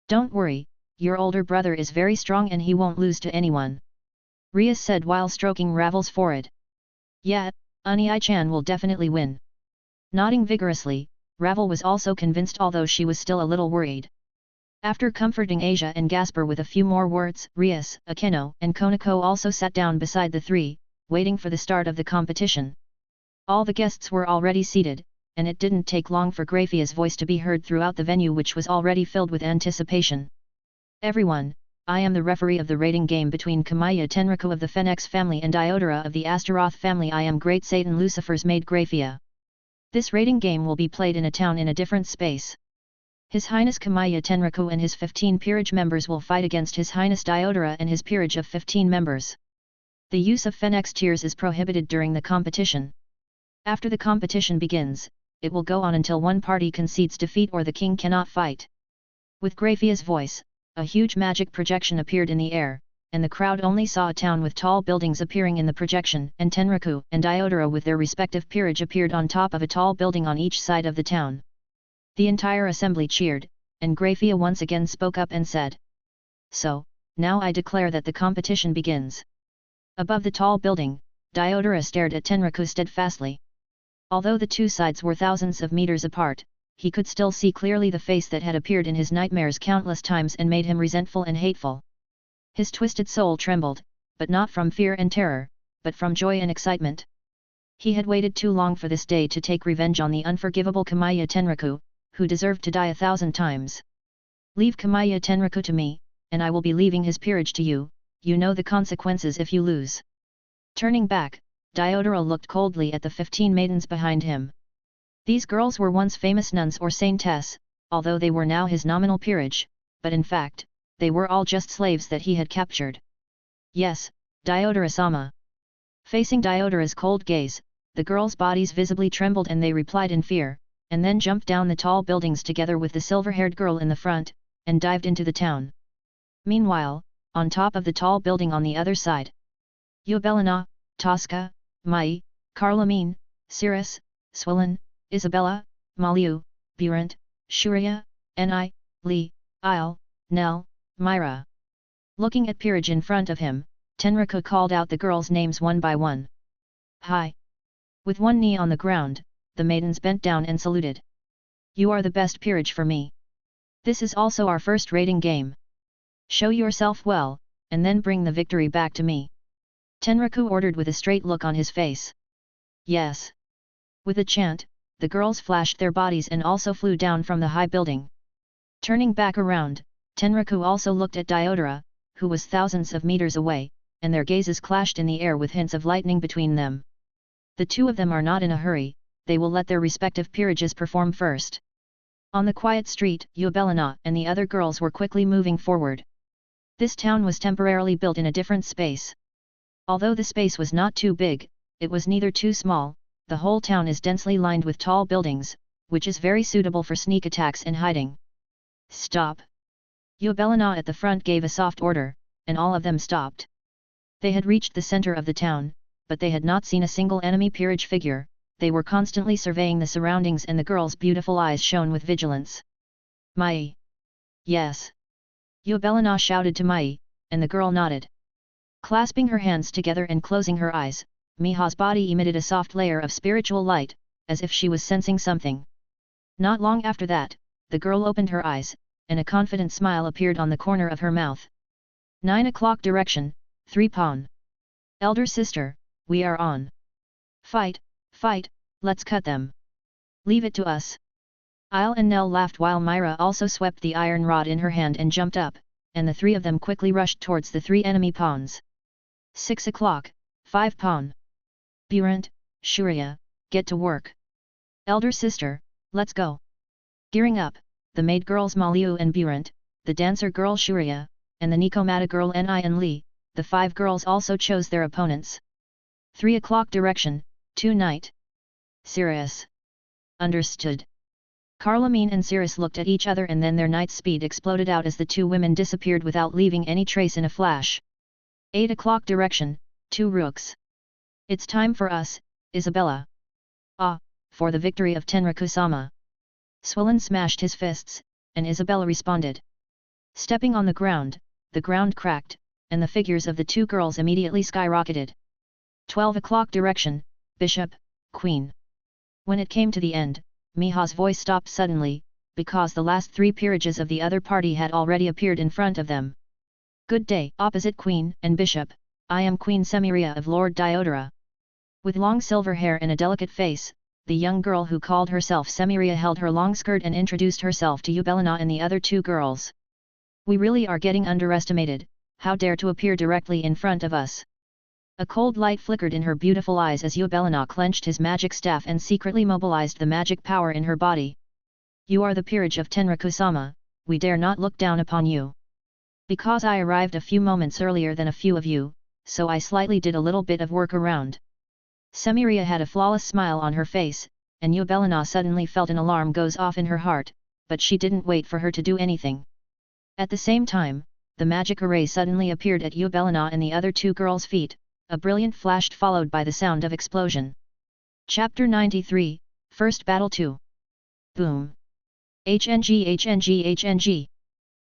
Don't worry, your older brother is very strong and he won't lose to anyone. Rias said while stroking Ravel's forehead. Yeah, Unai-chan will definitely win. Nodding vigorously, Ravel was also convinced, although she was still a little worried. After comforting Asia and Gasper with a few more words, Rias, Akeno, and Konako also sat down beside the three, waiting for the start of the competition. All the guests were already seated, and it didn't take long for Grafia's voice to be heard throughout the venue, which was already filled with anticipation. Everyone, I am the referee of the rating game between Kamiya Tenraku of the Phenex family and Diodora of the Astaroth family. I am Great Satan Lucifer's maid Grafia. This rating game will be played in a town in a different space. His Highness Kamiya Tenraku and his 15 peerage members will fight against His Highness Diodora and his peerage of 15 members. The use of Phenex tears is prohibited during the competition. After the competition begins, it will go on until one party concedes defeat or the king cannot fight. With Grafia's voice, a huge magic projection appeared in the air, and the crowd only saw a town with tall buildings appearing in the projection, and Tenraku and Diodora with their respective peerage appeared on top of a tall building on each side of the town. The entire assembly cheered, and Grafia once again spoke up and said, So, now I declare that the competition begins. Above the tall building, Diodora stared at Tenraku steadfastly. Although the two sides were thousands of meters apart, he could still see clearly the face that had appeared in his nightmares countless times and made him resentful and hateful. His twisted soul trembled, but not from fear and terror, but from joy and excitement. He had waited too long for this day to take revenge on the unforgivable Kamiya Tenraku, who deserved to die 1,000 times. Leave Kamiya Tenraku to me, and I will be leaving his peerage to you. You know the consequences if you lose. Turning back, Diodora looked coldly at the 15 maidens behind him. These girls were once famous nuns or saintess, although they were now his nominal peerage, but in fact, they were all just slaves that he had captured. Yes, Diodora-sama. Facing Diodora's cold gaze, the girls' bodies visibly trembled and they replied in fear, and then jumped down the tall buildings together with the silver-haired girl in the front, and dived into the town. Meanwhile, on top of the tall building on the other side, Yubelina, Tosca, Mai, Carlamine, Cirrus, Swollen, Isabella, Maliu, Burant, Shuria, Ni, Li, Isle, Nell, Myra. Looking at peerage in front of him, Tenraku called out the girls' names one by one. Hi! With one knee on the ground, the maidens bent down and saluted. You are the best peerage for me. This is also our first rating game. Show yourself well, and then bring the victory back to me. Tenraku ordered with a straight look on his face. Yes. With a chant, the girls flashed their bodies and also flew down from the high building. Turning back around, Tenraku also looked at Diodora, who was thousands of meters away, and their gazes clashed in the air with hints of lightning between them. The two of them are not in a hurry, they will let their respective peerages perform first. On the quiet street, Yubelina and the other girls were quickly moving forward. This town was temporarily built in a different space. Although the space was not too big, it was neither too small. The whole town is densely lined with tall buildings, which is very suitable for sneak attacks and hiding. Stop! Yubelina at the front gave a soft order, and all of them stopped. They had reached the center of the town, but they had not seen a single enemy peerage figure. They were constantly surveying the surroundings and the girl's beautiful eyes shone with vigilance. Mai! Yes! Yubelina shouted to Mai, and the girl nodded. Clasping her hands together and closing her eyes, Miha's body emitted a soft layer of spiritual light, as if she was sensing something. Not long after that, the girl opened her eyes, and a confident smile appeared on the corner of her mouth. 9 o'clock direction, 3 pawn. Elder sister, we are on. Fight, fight, let's cut them. Leave it to us. Isle and Nell laughed while Myra also swept the iron rod in her hand and jumped up, and the three of them quickly rushed towards the 3 enemy pawns. 6 o'clock, 5 pawn. Burant, Shuria, get to work. Elder sister, let's go. Gearing up, the maid girls Maliu and Burant, the dancer girl Shuria, and the Nikomata girl Ni and Li, the 5 girls also chose their opponents. 3 o'clock direction, 2 night. Sirius. Understood. Carlamine and Cirrus looked at each other and then their night speed exploded out as the 2 women disappeared without leaving any trace in a flash. 8 o'clock direction, 2 rooks. It's time for us, Isabella. Ah, for the victory of Tenraku-sama. Swollen smashed his fists, and Isabella responded. Stepping on the ground cracked, and the figures of the 2 girls immediately skyrocketed. 12 o'clock direction, Bishop, Queen. When it came to the end, Miha's voice stopped suddenly, because the last 3 peerages of the other party had already appeared in front of them. Good day, opposite Queen and Bishop, I am Queen Semiria of Lord Diodora. With long silver hair and a delicate face, the young girl who called herself Semiria held her long skirt and introduced herself to Yubelina and the other 2 girls. We really are getting underestimated, how dare to appear directly in front of us. A cold light flickered in her beautiful eyes as Yubelina clenched his magic staff and secretly mobilized the magic power in her body. You are the peerage of Tenraku-sama, we dare not look down upon you. Because I arrived a few moments earlier than a few of you, so I slightly did a little bit of work around. Semiria had a flawless smile on her face, and Yubelina suddenly felt an alarm goes off in her heart, but she didn't wait for her to do anything. At the same time, the magic array suddenly appeared at Yubelina and the other 2 girls' feet, a brilliant flashed followed by the sound of explosion. Chapter 93, First Battle 2. Boom! HNG.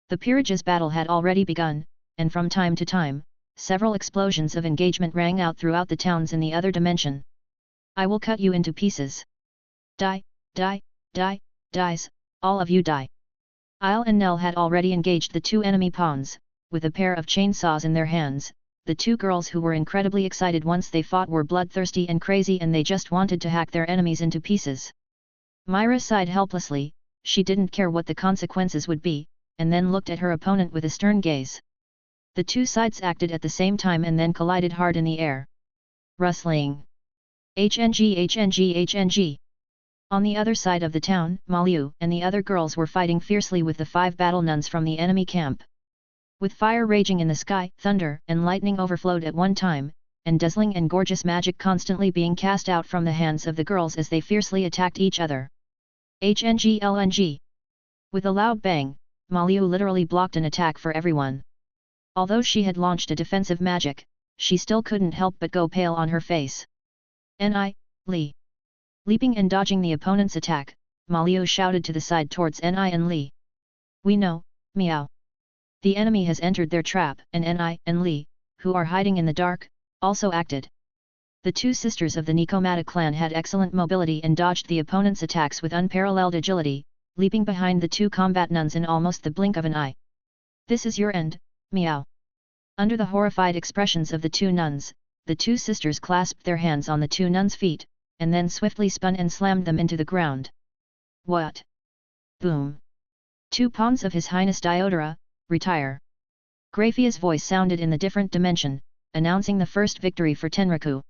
The peerages battle had already begun, and from time to time, several explosions of engagement rang out throughout the towns in the other dimension. I will cut you into pieces. Die, dies, all of you die. Isle and Nell had already engaged the 2 enemy pawns, with a pair of chainsaws in their hands. The 2 girls who were incredibly excited once they fought were bloodthirsty and crazy and they just wanted to hack their enemies into pieces. Myra sighed helplessly, she didn't care what the consequences would be, and then looked at her opponent with a stern gaze. The 2 sides acted at the same time and then collided hard in the air. Rustling. HNG. On the other side of the town, Maliu and the other girls were fighting fiercely with the 5 battle nuns from the enemy camp. With fire raging in the sky, thunder and lightning overflowed at one time, and dazzling and gorgeous magic constantly being cast out from the hands of the girls as they fiercely attacked each other. HNG. With a loud bang, Maliu literally blocked an attack for everyone. Although she had launched a defensive magic, she still couldn't help but go pale on her face. Ni, Li. Leaping and dodging the opponent's attack, Maliu shouted to the side towards Ni and Li. We know, meow. The enemy has entered their trap, and Ni and Li, who are hiding in the dark, also acted. The 2 sisters of the Nikomata clan had excellent mobility and dodged the opponent's attacks with unparalleled agility, leaping behind the 2 combat nuns in almost the blink of an eye. This is your end, meow. Under the horrified expressions of the 2 nuns, the 2 sisters clasped their hands on the 2 nuns' feet, and then swiftly spun and slammed them into the ground. What? Boom! 2 pawns of His Highness Diodora, retire. Graphia's voice sounded in the different dimension, announcing the first victory for Tenraku.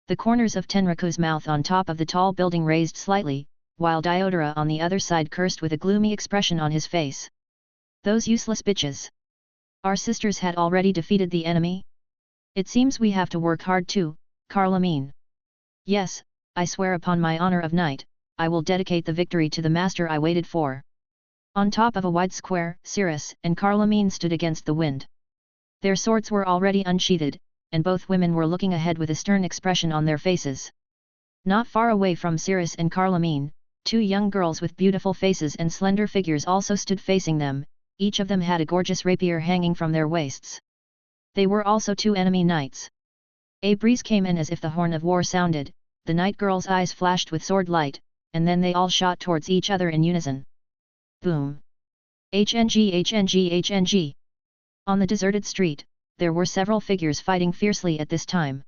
The corners of Tenraku's mouth on top of the tall building raised slightly, while Diodora on the other side cursed with a gloomy expression on his face. Those useless bitches! Our sisters had already defeated the enemy? It seems we have to work hard too, Carlamine. Yes, I swear upon my honor of knight, I will dedicate the victory to the master I waited for. On top of a wide square, Cirrus and Carlamine stood against the wind. Their swords were already unsheathed, and both women were looking ahead with a stern expression on their faces. Not far away from Cirrus and Carlamine, two young girls with beautiful faces and slender figures also stood facing them, each of them had a gorgeous rapier hanging from their waists. They were also two enemy knights. A breeze came in as if the horn of war sounded, the knight girls' eyes flashed with sword light, and then they all shot towards each other in unison. Boom! HNG HNG HNG! On the deserted street, there were several figures fighting fiercely at this time.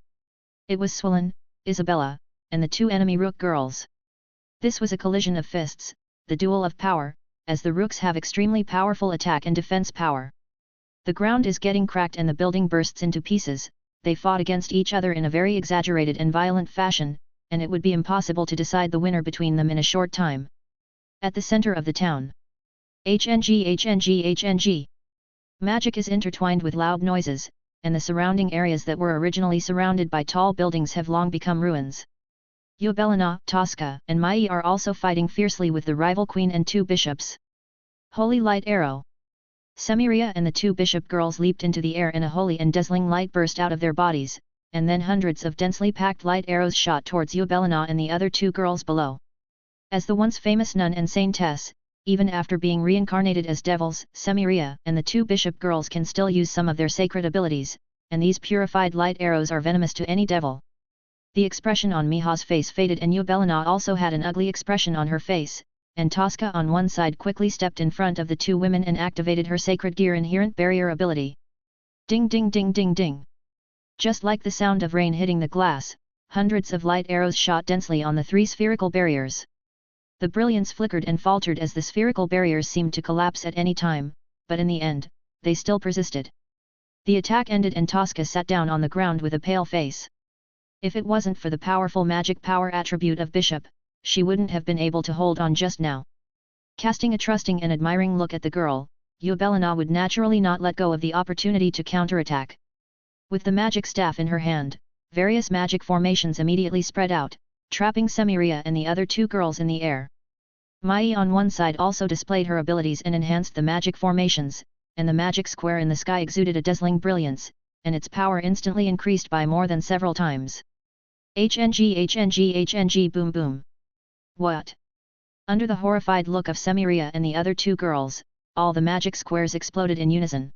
It was Swollen, Isabella, and the two enemy Rook girls. This was a collision of fists, the duel of power, as the Rooks have extremely powerful attack and defense power. The ground is getting cracked and the building bursts into pieces. They fought against each other in a very exaggerated and violent fashion, and it would be impossible to decide the winner between them in a short time. At the center of the town. HNG HNG HNG! Magic is intertwined with loud noises, and the surrounding areas that were originally surrounded by tall buildings have long become ruins. Yubelina, Tosca, and Mai are also fighting fiercely with the rival queen and two bishops. Holy light arrow! Semiria and the two bishop girls leaped into the air and a holy and dazzling light burst out of their bodies, and then hundreds of densely packed light arrows shot towards Yubelina and the other two girls below. As the once famous nun and saintess, even after being reincarnated as devils, Semiria and the two bishop girls can still use some of their sacred abilities, and these purified light arrows are venomous to any devil. The expression on Miha's face faded and Yubelina also had an ugly expression on her face, and Tosca on one side quickly stepped in front of the two women and activated her Sacred Gear inherent barrier ability. Ding ding ding ding ding! Just like the sound of rain hitting the glass, hundreds of light arrows shot densely on the three spherical barriers. The brilliance flickered and faltered as the spherical barriers seemed to collapse at any time, but in the end, they still persisted. The attack ended and Tosca sat down on the ground with a pale face. If it wasn't for the powerful magic power attribute of Bishop, she wouldn't have been able to hold on just now. Casting a trusting and admiring look at the girl, Yubelina would naturally not let go of the opportunity to counterattack. With the magic staff in her hand, various magic formations immediately spread out, trapping Semiria and the other two girls in the air. Mai on one side also displayed her abilities and enhanced the magic formations, and the magic square in the sky exuded a dazzling brilliance, and its power instantly increased by more than several times. HNG HNG HNG boom boom! What? Under the horrified look of Semiria and the other two girls, all the magic squares exploded in unison.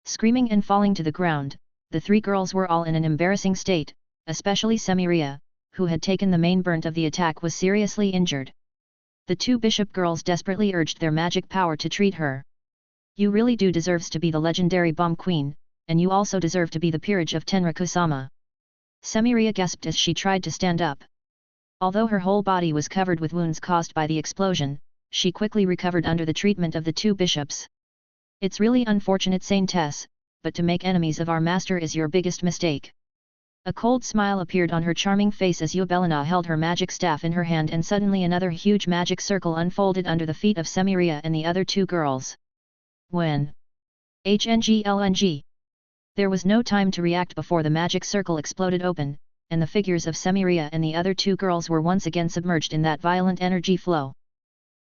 Screaming and falling to the ground, the three girls were all in an embarrassing state, especially Semiria, who had taken the main brunt of the attack, was seriously injured. The two bishop girls desperately urged their magic power to treat her. You really do deserve to be the legendary bomb queen, and you also deserve to be the peerage of Tenraku-sama. Semiria gasped as she tried to stand up. Although her whole body was covered with wounds caused by the explosion, she quickly recovered under the treatment of the two bishops. It's really unfortunate, Saintess, but to make enemies of our master is your biggest mistake. A cold smile appeared on her charming face as Yubelina held her magic staff in her hand, and suddenly another huge magic circle unfolded under the feet of Semiria and the other two girls. When? HNG LNG! There was no time to react before the magic circle exploded open, and the figures of Semiria and the other two girls were once again submerged in that violent energy flow.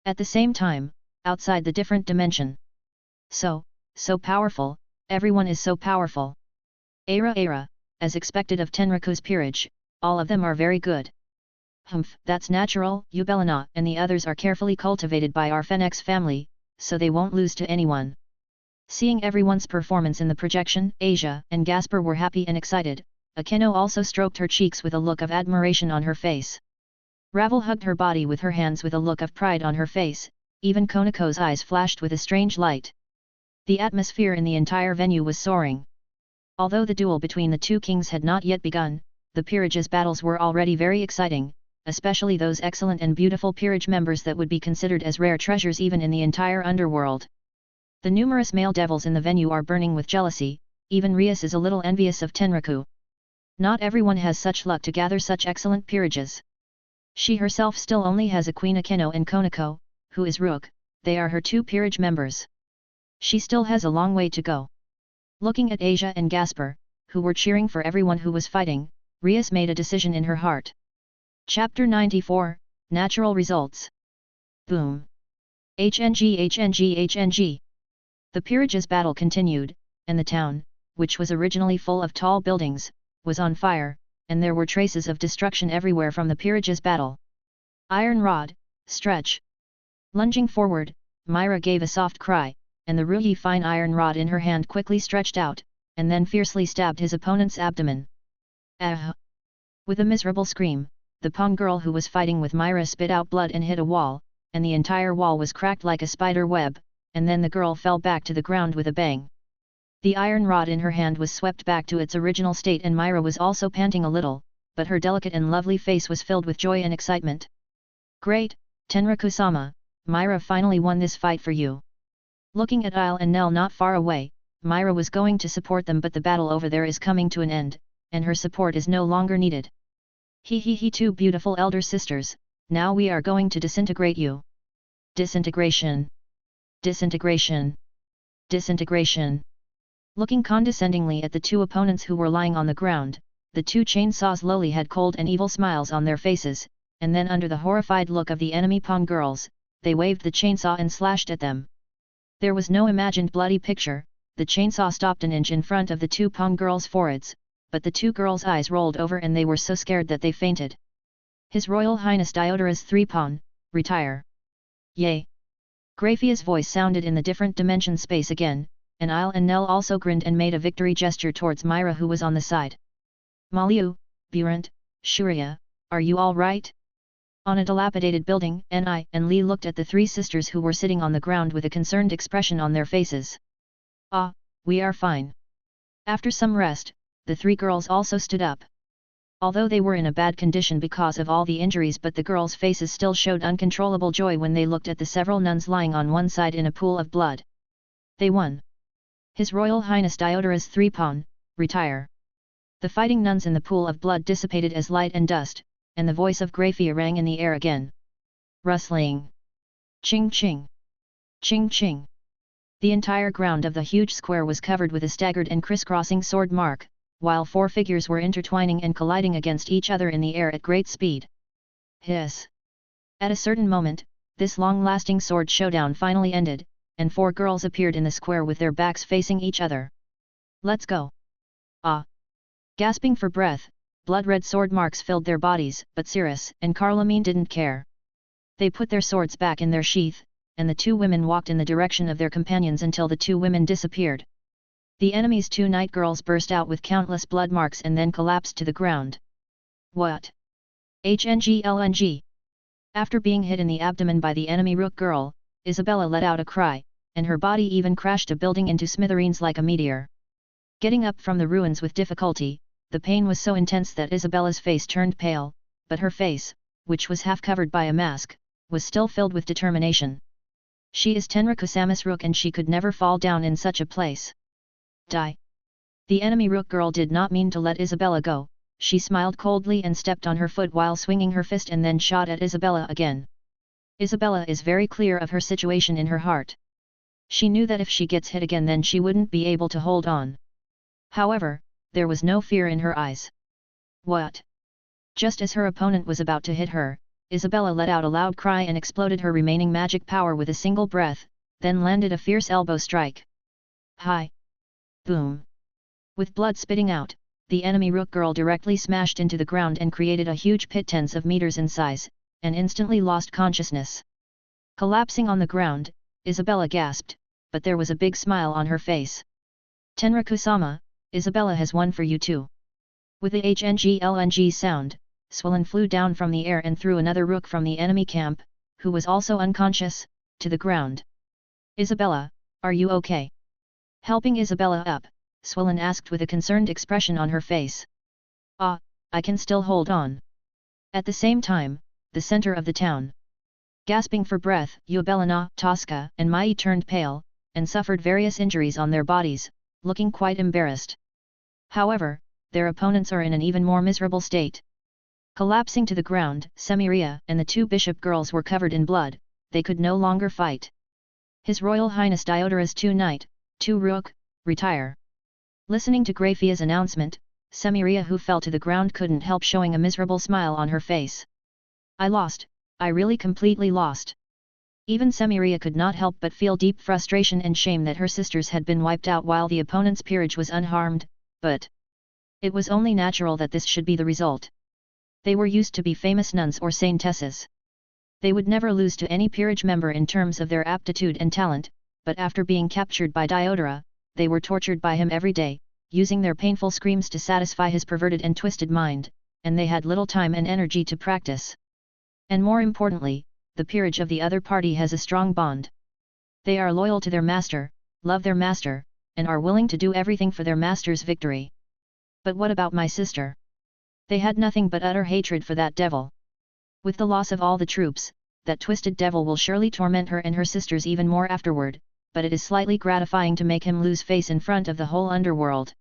At the same time, outside the different dimension. So powerful, everyone is so powerful. Era, as expected of Tenraku's peerage, all of them are very good. Humph, that's natural. Yubelina and the others are carefully cultivated by our Phenex family, so they won't lose to anyone. Seeing everyone's performance in the projection, Asia and Gasper were happy and excited. Akeno also stroked her cheeks with a look of admiration on her face. Ravel hugged her body with her hands with a look of pride on her face, even Konako's eyes flashed with a strange light. The atmosphere in the entire venue was soaring. Although the duel between the two kings had not yet begun, the peerage's battles were already very exciting, especially those excellent and beautiful peerage members that would be considered as rare treasures even in the entire underworld. The numerous male devils in the venue are burning with jealousy, even Rias is a little envious of Tenraku. Not everyone has such luck to gather such excellent peerages. She herself still only has a Queen Akeno and Konako, who is Rook, they are her 2 peerage members. She still has a long way to go. Looking at Asia and Gasper, who were cheering for everyone who was fighting, Rias made a decision in her heart. Chapter 94, Natural Results. Boom. HNG. The peerage's battle continued, and the town, which was originally full of tall buildings, was on fire, and there were traces of destruction everywhere from the peerage's battle. Iron rod, stretch. Lunging forward, Myra gave a soft cry, and the ruby fine iron rod in her hand quickly stretched out, and then fiercely stabbed his opponent's abdomen. Ah! With a miserable scream, the Pong girl who was fighting with Myra spit out blood and hit a wall, and the entire wall was cracked like a spider web, and then the girl fell back to the ground with a bang. The iron rod in her hand was swept back to its original state and Myra was also panting a little, but her delicate and lovely face was filled with joy and excitement. Great, Tenraku-sama, Myra finally won this fight for you. Looking at Isle and Nell not far away, Myra was going to support them but the battle over there is coming to an end, and her support is no longer needed. He 2 beautiful elder sisters, now we are going to disintegrate you. Disintegration. Disintegration. Disintegration. Looking condescendingly at the 2 opponents who were lying on the ground, the 2 chainsaws lowly had cold and evil smiles on their faces, and then under the horrified look of the enemy Pong girls, they waved the chainsaw and slashed at them. There was no imagined bloody picture, the chainsaw stopped an inch in front of the 2 Pong girls' foreheads, but the 2 girls' eyes rolled over and they were so scared that they fainted. His Royal Highness Diodora's 3 Pong, retire. Yay! Graphia's voice sounded in the different dimension space again, and Isle and Nell also grinned and made a victory gesture towards Myra who was on the side. Maliu, Burant, Shuria, are you all right? On a dilapidated building, Ni and Li looked at the 3 sisters who were sitting on the ground with a concerned expression on their faces. Ah, we are fine. After some rest, the 3 girls also stood up. Although they were in a bad condition because of all the injuries but the girls' faces still showed uncontrollable joy when they looked at the several nuns lying on one side in a pool of blood. They won. His Royal Highness Diodora's 3 Pong, retire. The fighting nuns in the pool of blood dissipated as light and dust, and the voice of Graphia rang in the air again. Rustling. Ching ching. Ching ching. The entire ground of the huge square was covered with a staggered and crisscrossing sword mark, while 4 figures were intertwining and colliding against each other in the air at great speed. Hiss! At a certain moment, this long-lasting sword showdown finally ended, and 4 girls appeared in the square with their backs facing each other. Let's go! Ah! Gasping for breath, blood-red sword marks filled their bodies, but Cirrus and Carlamine didn't care. They put their swords back in their sheath, and the 2 women walked in the direction of their companions until the 2 women disappeared. The enemy's 2 night girls burst out with countless blood marks and then collapsed to the ground. What? HNG. After being hit in the abdomen by the enemy Rook girl, Isabella let out a cry, and her body even crashed a building into smithereens like a meteor. Getting up from the ruins with difficulty, the pain was so intense that Isabella's face turned pale, but her face, which was half covered by a mask, was still filled with determination. She is Tenraku-sama's Rook and she could never fall down in such a place. Die. The enemy Rook girl did not mean to let Isabella go, she smiled coldly and stepped on her foot while swinging her fist and then shot at Isabella again. Isabella is very clear of her situation in her heart. She knew that if she gets hit again then she wouldn't be able to hold on. However, there was no fear in her eyes. What? Just as her opponent was about to hit her, Isabella let out a loud cry and exploded her remaining magic power with a single breath, then landed a fierce elbow strike. Hi! Boom! With blood spitting out, the enemy Rook girl directly smashed into the ground and created a huge pit tens of meters in size, and instantly lost consciousness. Collapsing on the ground, Isabella gasped, but there was a big smile on her face. Tenraku-sama, Isabella has won for you too. With the HNG sound, Swollen flew down from the air and threw another Rook from the enemy camp, who was also unconscious, to the ground. Isabella, are you okay? Helping Isabella up, Swollen asked with a concerned expression on her face. Ah, I can still hold on. At the same time, the center of the town. Gasping for breath, Yubelina, Tosca, and Mai turned pale, and suffered various injuries on their bodies, looking quite embarrassed. However, their opponents are in an even more miserable state. Collapsing to the ground, Semiria and the two bishop girls were covered in blood, they could no longer fight. His Royal Highness Diodora's 2 Knight, 2 Rook, retire. Listening to Graphia's announcement, Semiria, who fell to the ground, couldn't help showing a miserable smile on her face. I lost, I really completely lost. Even Semiria could not help but feel deep frustration and shame that her sisters had been wiped out while the opponent's peerage was unharmed, but it was only natural that this should be the result. They were used to be famous nuns or saintesses. They would never lose to any peerage member in terms of their aptitude and talent, but after being captured by Diodora, they were tortured by him every day, using their painful screams to satisfy his perverted and twisted mind, and they had little time and energy to practice. And more importantly, the peerage of the other party has a strong bond. They are loyal to their master, love their master, and are willing to do everything for their master's victory. But what about my sister? They had nothing but utter hatred for that devil. With the loss of all the troops, that twisted devil will surely torment her and her sisters even more afterward, but it is slightly gratifying to make him lose face in front of the whole underworld.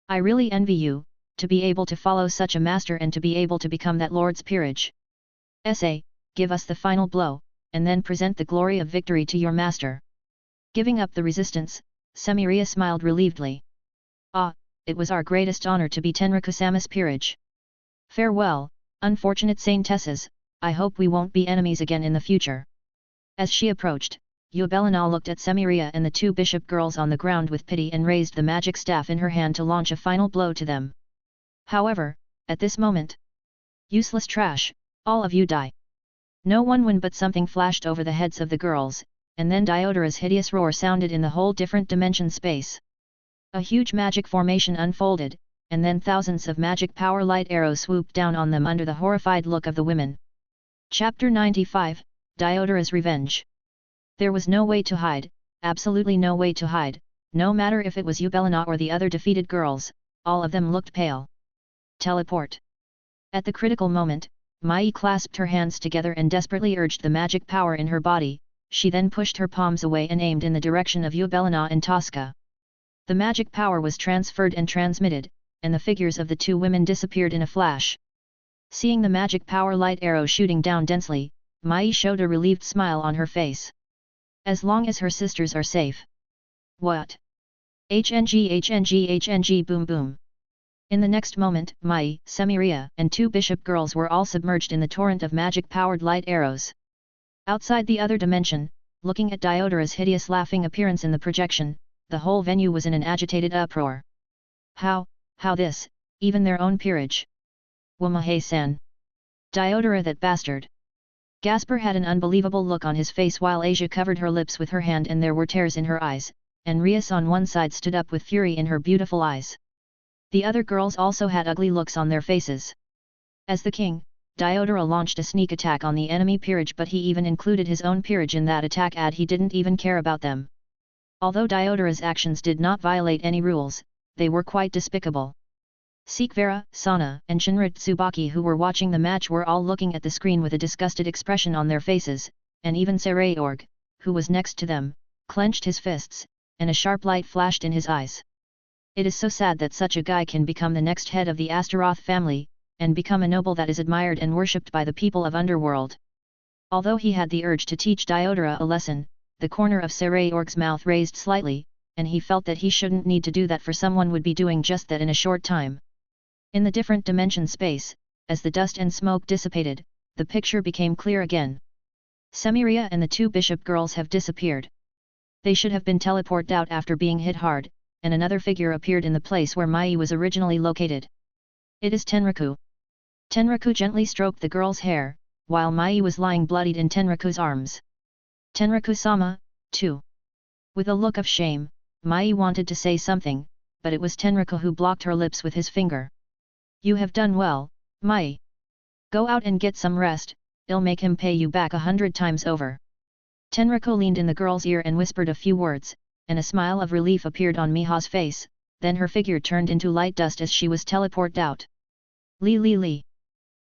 I really envy you, to be able to follow such a master and to be able to become that lord's peerage. Essay, give us the final blow, and then present the glory of victory to your master. Giving up the resistance, Semiria smiled relievedly. Ah, it was our greatest honor to be Tenraku-sama's peerage. Farewell, unfortunate saintesses, I hope we won't be enemies again in the future. As she approached, Eubelina looked at Semiria and the two bishop girls on the ground with pity and raised the magic staff in her hand to launch a final blow to them. However, at this moment, useless trash, all of you die. No one win, but something flashed over the heads of the girls, and then Diodora's hideous roar sounded in the whole different dimension space. A huge magic formation unfolded, and then thousands of magic power light arrows swooped down on them under the horrified look of the women. Chapter 95, Diodora's Revenge. There was no way to hide, absolutely no way to hide, no matter if it was Eubelina or the other defeated girls, all of them looked pale. Teleport. At the critical moment, Mai clasped her hands together and desperately urged the magic power in her body, she then pushed her palms away and aimed in the direction of Eubelina and Tosca. The magic power was transferred and transmitted, and the figures of the two women disappeared in a flash. Seeing the magic power light arrow shooting down densely, Mai showed a relieved smile on her face. As long as her sisters are safe. What? HNG boom boom. In the next moment, Mai, Semiria, and two bishop girls were all submerged in the torrent of magic-powered light arrows. Outside the other dimension, looking at Diodora's hideous laughing appearance in the projection, the whole venue was in an agitated uproar. How this, even their own peerage? Wamahe-san. Diodora, that bastard. Gasper had an unbelievable look on his face while Asia covered her lips with her hand and there were tears in her eyes, and Rias on one side stood up with fury in her beautiful eyes. The other girls also had ugly looks on their faces. As the king, Diodora launched a sneak attack on the enemy peerage, but he even included his own peerage in that attack, and he didn't even care about them. Although Diodora's actions did not violate any rules, they were quite despicable. Sikvera, Sana, and Shinra Tsubaki, who were watching the match, were all looking at the screen with a disgusted expression on their faces, and even Sarayorg, who was next to them, clenched his fists, and a sharp light flashed in his eyes. It is so sad that such a guy can become the next head of the Astaroth family, and become a noble that is admired and worshipped by the people of Underworld. Although he had the urge to teach Diodora a lesson, the corner of Sarayorg's mouth raised slightly, and he felt that he shouldn't need to do that, for someone would be doing just that in a short time. In the different dimension space, as the dust and smoke dissipated, the picture became clear again. Semiria and the two bishop girls have disappeared. They should have been teleported out after being hit hard, and another figure appeared in the place where Mai was originally located. It is Tenraku. Tenraku gently stroked the girl's hair, while Mai was lying bloodied in Tenraku's arms. Tenraku-sama, too. With a look of shame, Mai wanted to say something, but it was Tenraku who blocked her lips with his finger. You have done well, Mai. Go out and get some rest, I'll make him pay you back 100 times over. Tenraku leaned in the girl's ear and whispered a few words, and a smile of relief appeared on Miha's face, then her figure turned into light dust as she was teleported out. Li.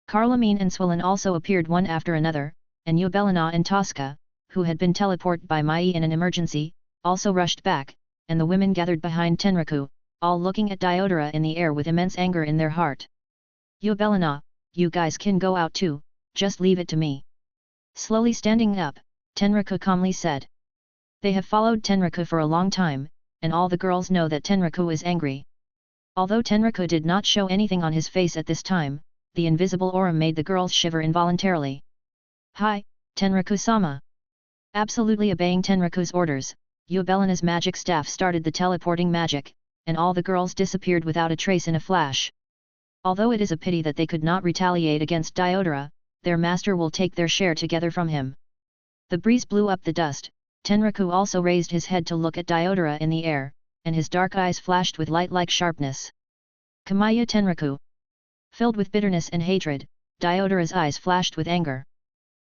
Carlamine and Swollen also appeared one after another, and Eubelina and Tosca, who had been teleported by Mai in an emergency, also rushed back, and the women gathered behind Tenraku, all looking at Diodora in the air with immense anger in their heart. Yobelina, you guys can go out too, just leave it to me. Slowly standing up, Tenraku calmly said. They have followed Tenraku for a long time, and all the girls know that Tenraku is angry. Although Tenraku did not show anything on his face at this time, the invisible aura made the girls shiver involuntarily. Hi, Tenraku-sama! Absolutely obeying Tenraku's orders, Yobelina's magic staff started the teleporting magic, and all the girls disappeared without a trace in a flash. Although it is a pity that they could not retaliate against Diodora, their master will take their share together from him. The breeze blew up the dust. Tenraku also raised his head to look at Diodora in the air, and his dark eyes flashed with light-like sharpness. Kamaya Tenraku! Filled with bitterness and hatred, Diodora's eyes flashed with anger.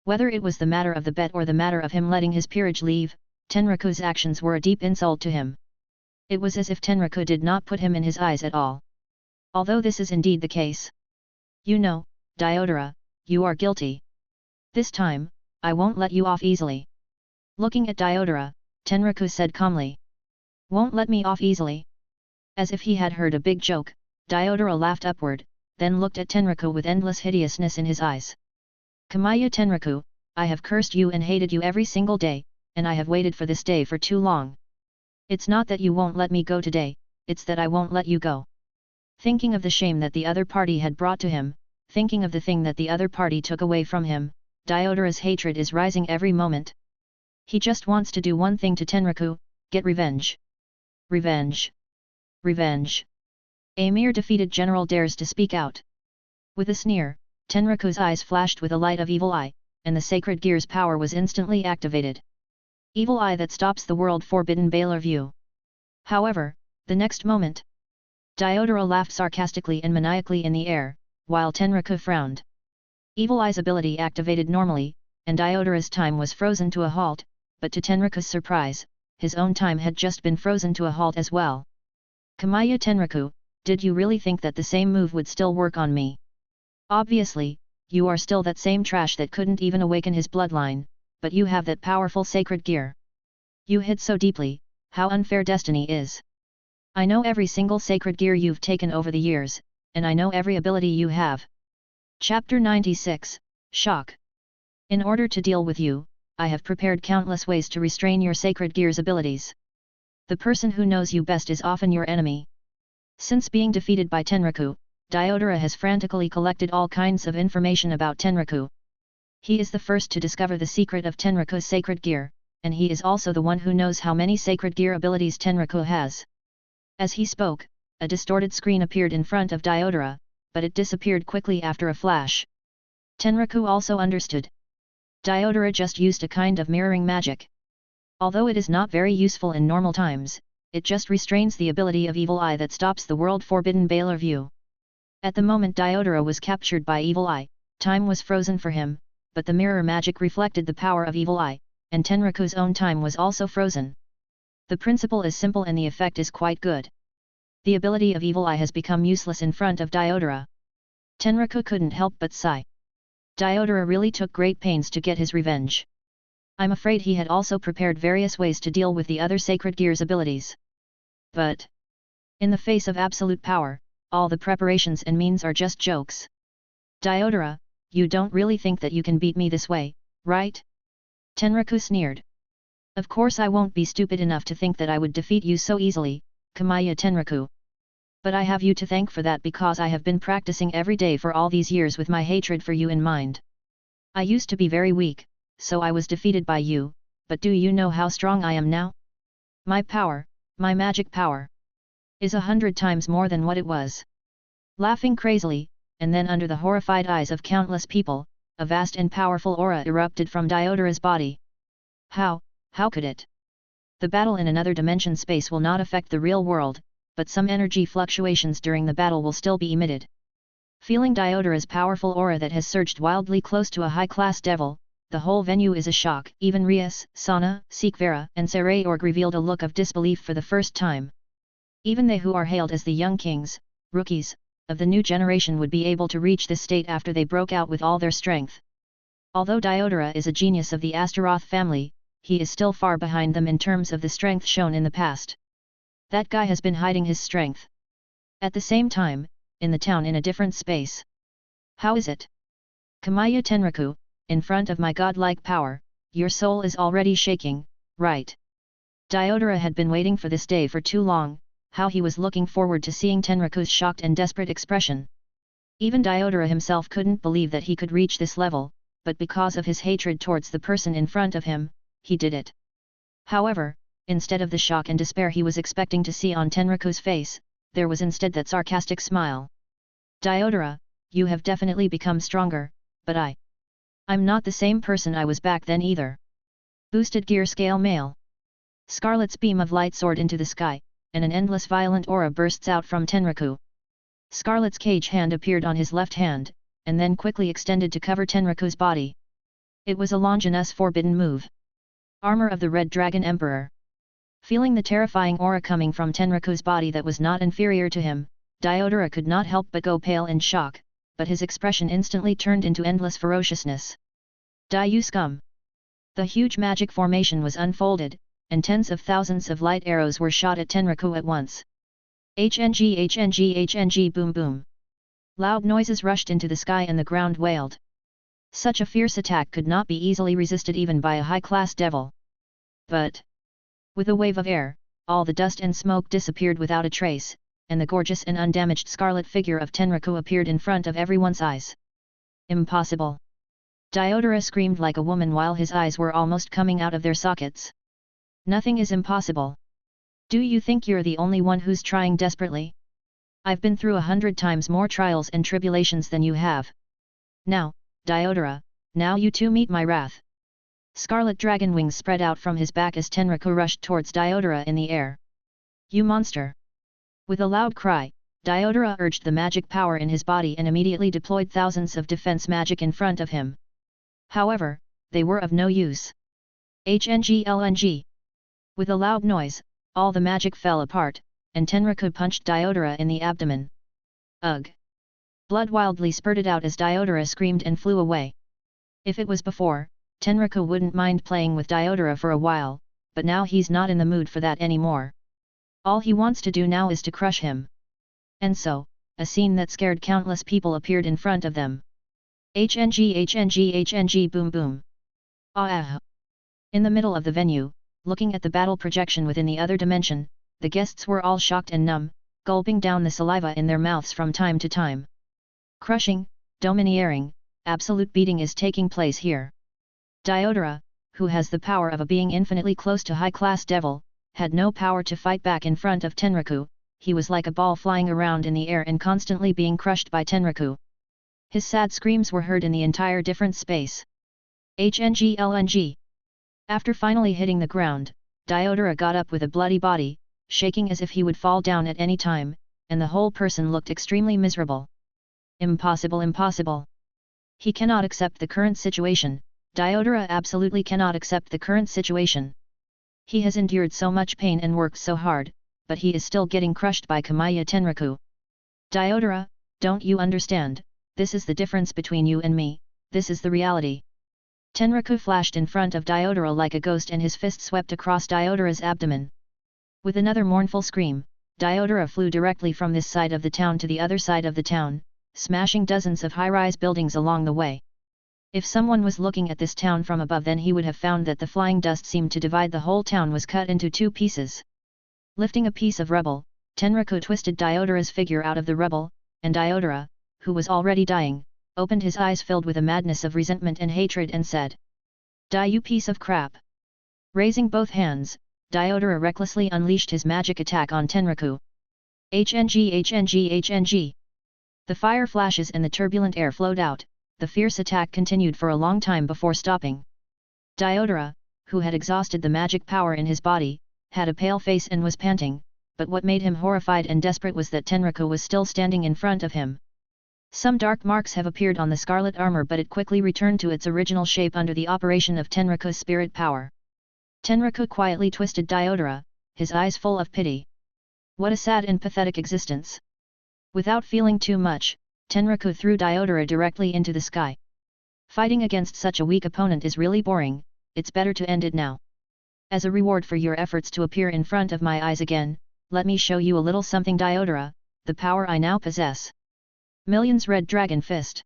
Whether it was the matter of the bet or the matter of him letting his peerage leave, Tenraku's actions were a deep insult to him. It was as if Tenraku did not put him in his eyes at all. Although this is indeed the case. You know, Diodora, you are guilty. This time, I won't let you off easily. Looking at Diodora, Tenraku said calmly. Won't let me off easily? As if he had heard a big joke, Diodora laughed upward, then looked at Tenraku with endless hideousness in his eyes. Kamaya Tenraku, I have cursed you and hated you every single day, and I have waited for this day for too long. It's not that you won't let me go today, it's that I won't let you go. Thinking of the shame that the other party had brought to him, thinking of the thing that the other party took away from him, Diodora's hatred is rising every moment. He just wants to do one thing to Tenraku, get revenge. Revenge. Revenge. A mere defeated general dares to speak out. With a sneer, Tenraku's eyes flashed with a light of Evil Eye, and the Sacred Gear's power was instantly activated. Evil Eye that stops the world forbidden Baylor view. However, the next moment, Diodora laughed sarcastically and maniacally in the air, while Tenraku frowned. Evil Eye's ability activated normally, and Diodora's time was frozen to a halt, but to Tenraku's surprise, his own time had just been frozen to a halt as well. Kamaya Tenraku, did you really think that the same move would still work on me? Obviously, you are still that same trash that couldn't even awaken his bloodline, but you have that powerful sacred gear. You hid so deeply, how unfair destiny is. I know every single sacred gear you've taken over the years, and I know every ability you have. Chapter 96, Shock. In order to deal with you, I have prepared countless ways to restrain your sacred gear's abilities. The person who knows you best is often your enemy. Since being defeated by Tenraku, Diodora has frantically collected all kinds of information about Tenraku. He is the first to discover the secret of Tenraku's sacred gear, and he is also the one who knows how many sacred gear abilities Tenraku has. As he spoke, a distorted screen appeared in front of Diodora, but it disappeared quickly after a flash. Tenraku also understood. Diodora just used a kind of mirroring magic. Although it is not very useful in normal times, it just restrains the ability of Evil Eye that stops the world forbidden Baylor view. At the moment Diodora was captured by Evil Eye, time was frozen for him, but the mirror magic reflected the power of Evil Eye, and Tenraku's own time was also frozen. The principle is simple and the effect is quite good. The ability of Evil Eye has become useless in front of Diodora. Tenraku couldn't help but sigh. Diodora really took great pains to get his revenge. I'm afraid he had also prepared various ways to deal with the other Sacred Gear's abilities. But in the face of absolute power, all the preparations and means are just jokes. Diodora, you don't really think that you can beat me this way, right? Tenraku sneered. Of course I won't be stupid enough to think that I would defeat you so easily, Kamaya Tenraku. But I have you to thank for that because I have been practicing every day for all these years with my hatred for you in mind. I used to be very weak, so I was defeated by you, but do you know how strong I am now? My power, my magic power, is 100 times more than what it was. Laughing crazily, and then under the horrified eyes of countless people, a vast and powerful aura erupted from Diodora's body. How could it? The battle in another dimension space will not affect the real world, but some energy fluctuations during the battle will still be emitted. Feeling Diodora's powerful aura that has surged wildly close to a high-class devil, the whole venue is a shock. Even Rias, Sana, Sikvera, and Sarayorg revealed a look of disbelief for the first time. Even they who are hailed as the young kings, rookies, of the new generation would be able to reach this state after they broke out with all their strength. Although Diodora is a genius of the Astaroth family, he is still far behind them in terms of the strength shown in the past. That guy has been hiding his strength. At the same time, in the town in a different space. How is it? Kamaya Tenraku, in front of my godlike power, your soul is already shaking, right? Diodora had been waiting for this day for too long, how he was looking forward to seeing Tenraku's shocked and desperate expression. Even Diodora himself couldn't believe that he could reach this level, but because of his hatred towards the person in front of him, he did it. However, instead of the shock and despair he was expecting to see on Tenraku's face, there was instead that sarcastic smile. Diodora, you have definitely become stronger, but I'm not the same person I was back then either. Boosted gear scale male. Scarlet's beam of light soared into the sky, and an endless violent aura bursts out from Tenraku. Scarlet's cage hand appeared on his left hand, and then quickly extended to cover Tenraku's body. It was a Longinus forbidden move. Armor of the Red Dragon Emperor. Feeling the terrifying aura coming from Tenraku's body that was not inferior to him, Diodora could not help but go pale in shock, but his expression instantly turned into endless ferociousness. You scum! The huge magic formation was unfolded, and tens of thousands of light arrows were shot at Tenraku at once. HNG HNG HNG boom boom. Loud noises rushed into the sky and the ground wailed. Such a fierce attack could not be easily resisted even by a high-class devil. But with a wave of air, all the dust and smoke disappeared without a trace, and the gorgeous and undamaged scarlet figure of Tenraku appeared in front of everyone's eyes. Impossible! Diodora screamed like a woman while his eyes were almost coming out of their sockets. Nothing is impossible. Do you think you're the only one who's trying desperately? I've been through 100 times more trials and tribulations than you have. Now, Diodora, now you too meet my wrath. Scarlet dragon wings spread out from his back as Tenraku rushed towards Diodora in the air. You monster! With a loud cry, Diodora urged the magic power in his body and immediately deployed thousands of defense magic in front of him. However, they were of no use. HNG. With a loud noise, all the magic fell apart, and Tenraku punched Diodora in the abdomen. Ugh! Blood wildly spurted out as Diodora screamed and flew away. If it was before, Tenraku wouldn't mind playing with Diodora for a while, but now he's not in the mood for that anymore. All he wants to do now is to crush him. And so, a scene that scared countless people appeared in front of them. HNG boom boom. Ah! In the middle of the venue, looking at the battle projection within the other dimension, the guests were all shocked and numb, gulping down the saliva in their mouths from time to time. Crushing, domineering, absolute beating is taking place here. Diodora, who has the power of a being infinitely close to high-class devil, had no power to fight back in front of Tenraku. He was like a ball flying around in the air and constantly being crushed by Tenraku. His sad screams were heard in the entire different space. HNG. After finally hitting the ground, Diodora got up with a bloody body, shaking as if he would fall down at any time, and the whole person looked extremely miserable. Impossible. He cannot accept the current situation. Diodora absolutely cannot accept the current situation. He has endured so much pain and worked so hard, but he is still getting crushed by Kamaya Tenraku. Diodora, don't you understand? This is the difference between you and me, this is the reality. Tenraku flashed in front of Diodora like a ghost and his fist swept across Diodora's abdomen. With another mournful scream, Diodora flew directly from this side of the town to the other side of the town, smashing dozens of high-rise buildings along the way. If someone was looking at this town from above, then he would have found that the flying dust seemed to divide the whole town was cut into two pieces. Lifting a piece of rubble, Tenraku twisted Diodora's figure out of the rubble, and Diodora, who was already dying, opened his eyes filled with a madness of resentment and hatred and said, "Die, you piece of crap!" Raising both hands, Diodora recklessly unleashed his magic attack on Tenraku. HNG. The fire flashes and the turbulent air flowed out. The fierce attack continued for a long time before stopping. Diodora, who had exhausted the magic power in his body, had a pale face and was panting, but what made him horrified and desperate was that Tenraku was still standing in front of him. Some dark marks have appeared on the scarlet armor, but it quickly returned to its original shape under the operation of Tenraku's spirit power. Tenraku quietly twisted Diodora, his eyes full of pity. What a sad and pathetic existence. Without feeling too much, Tenraku threw Diodora directly into the sky. Fighting against such a weak opponent is really boring, it's better to end it now. As a reward for your efforts to appear in front of my eyes again, let me show you a little something Diodora, the power I now possess. Millions Red Dragon Fist.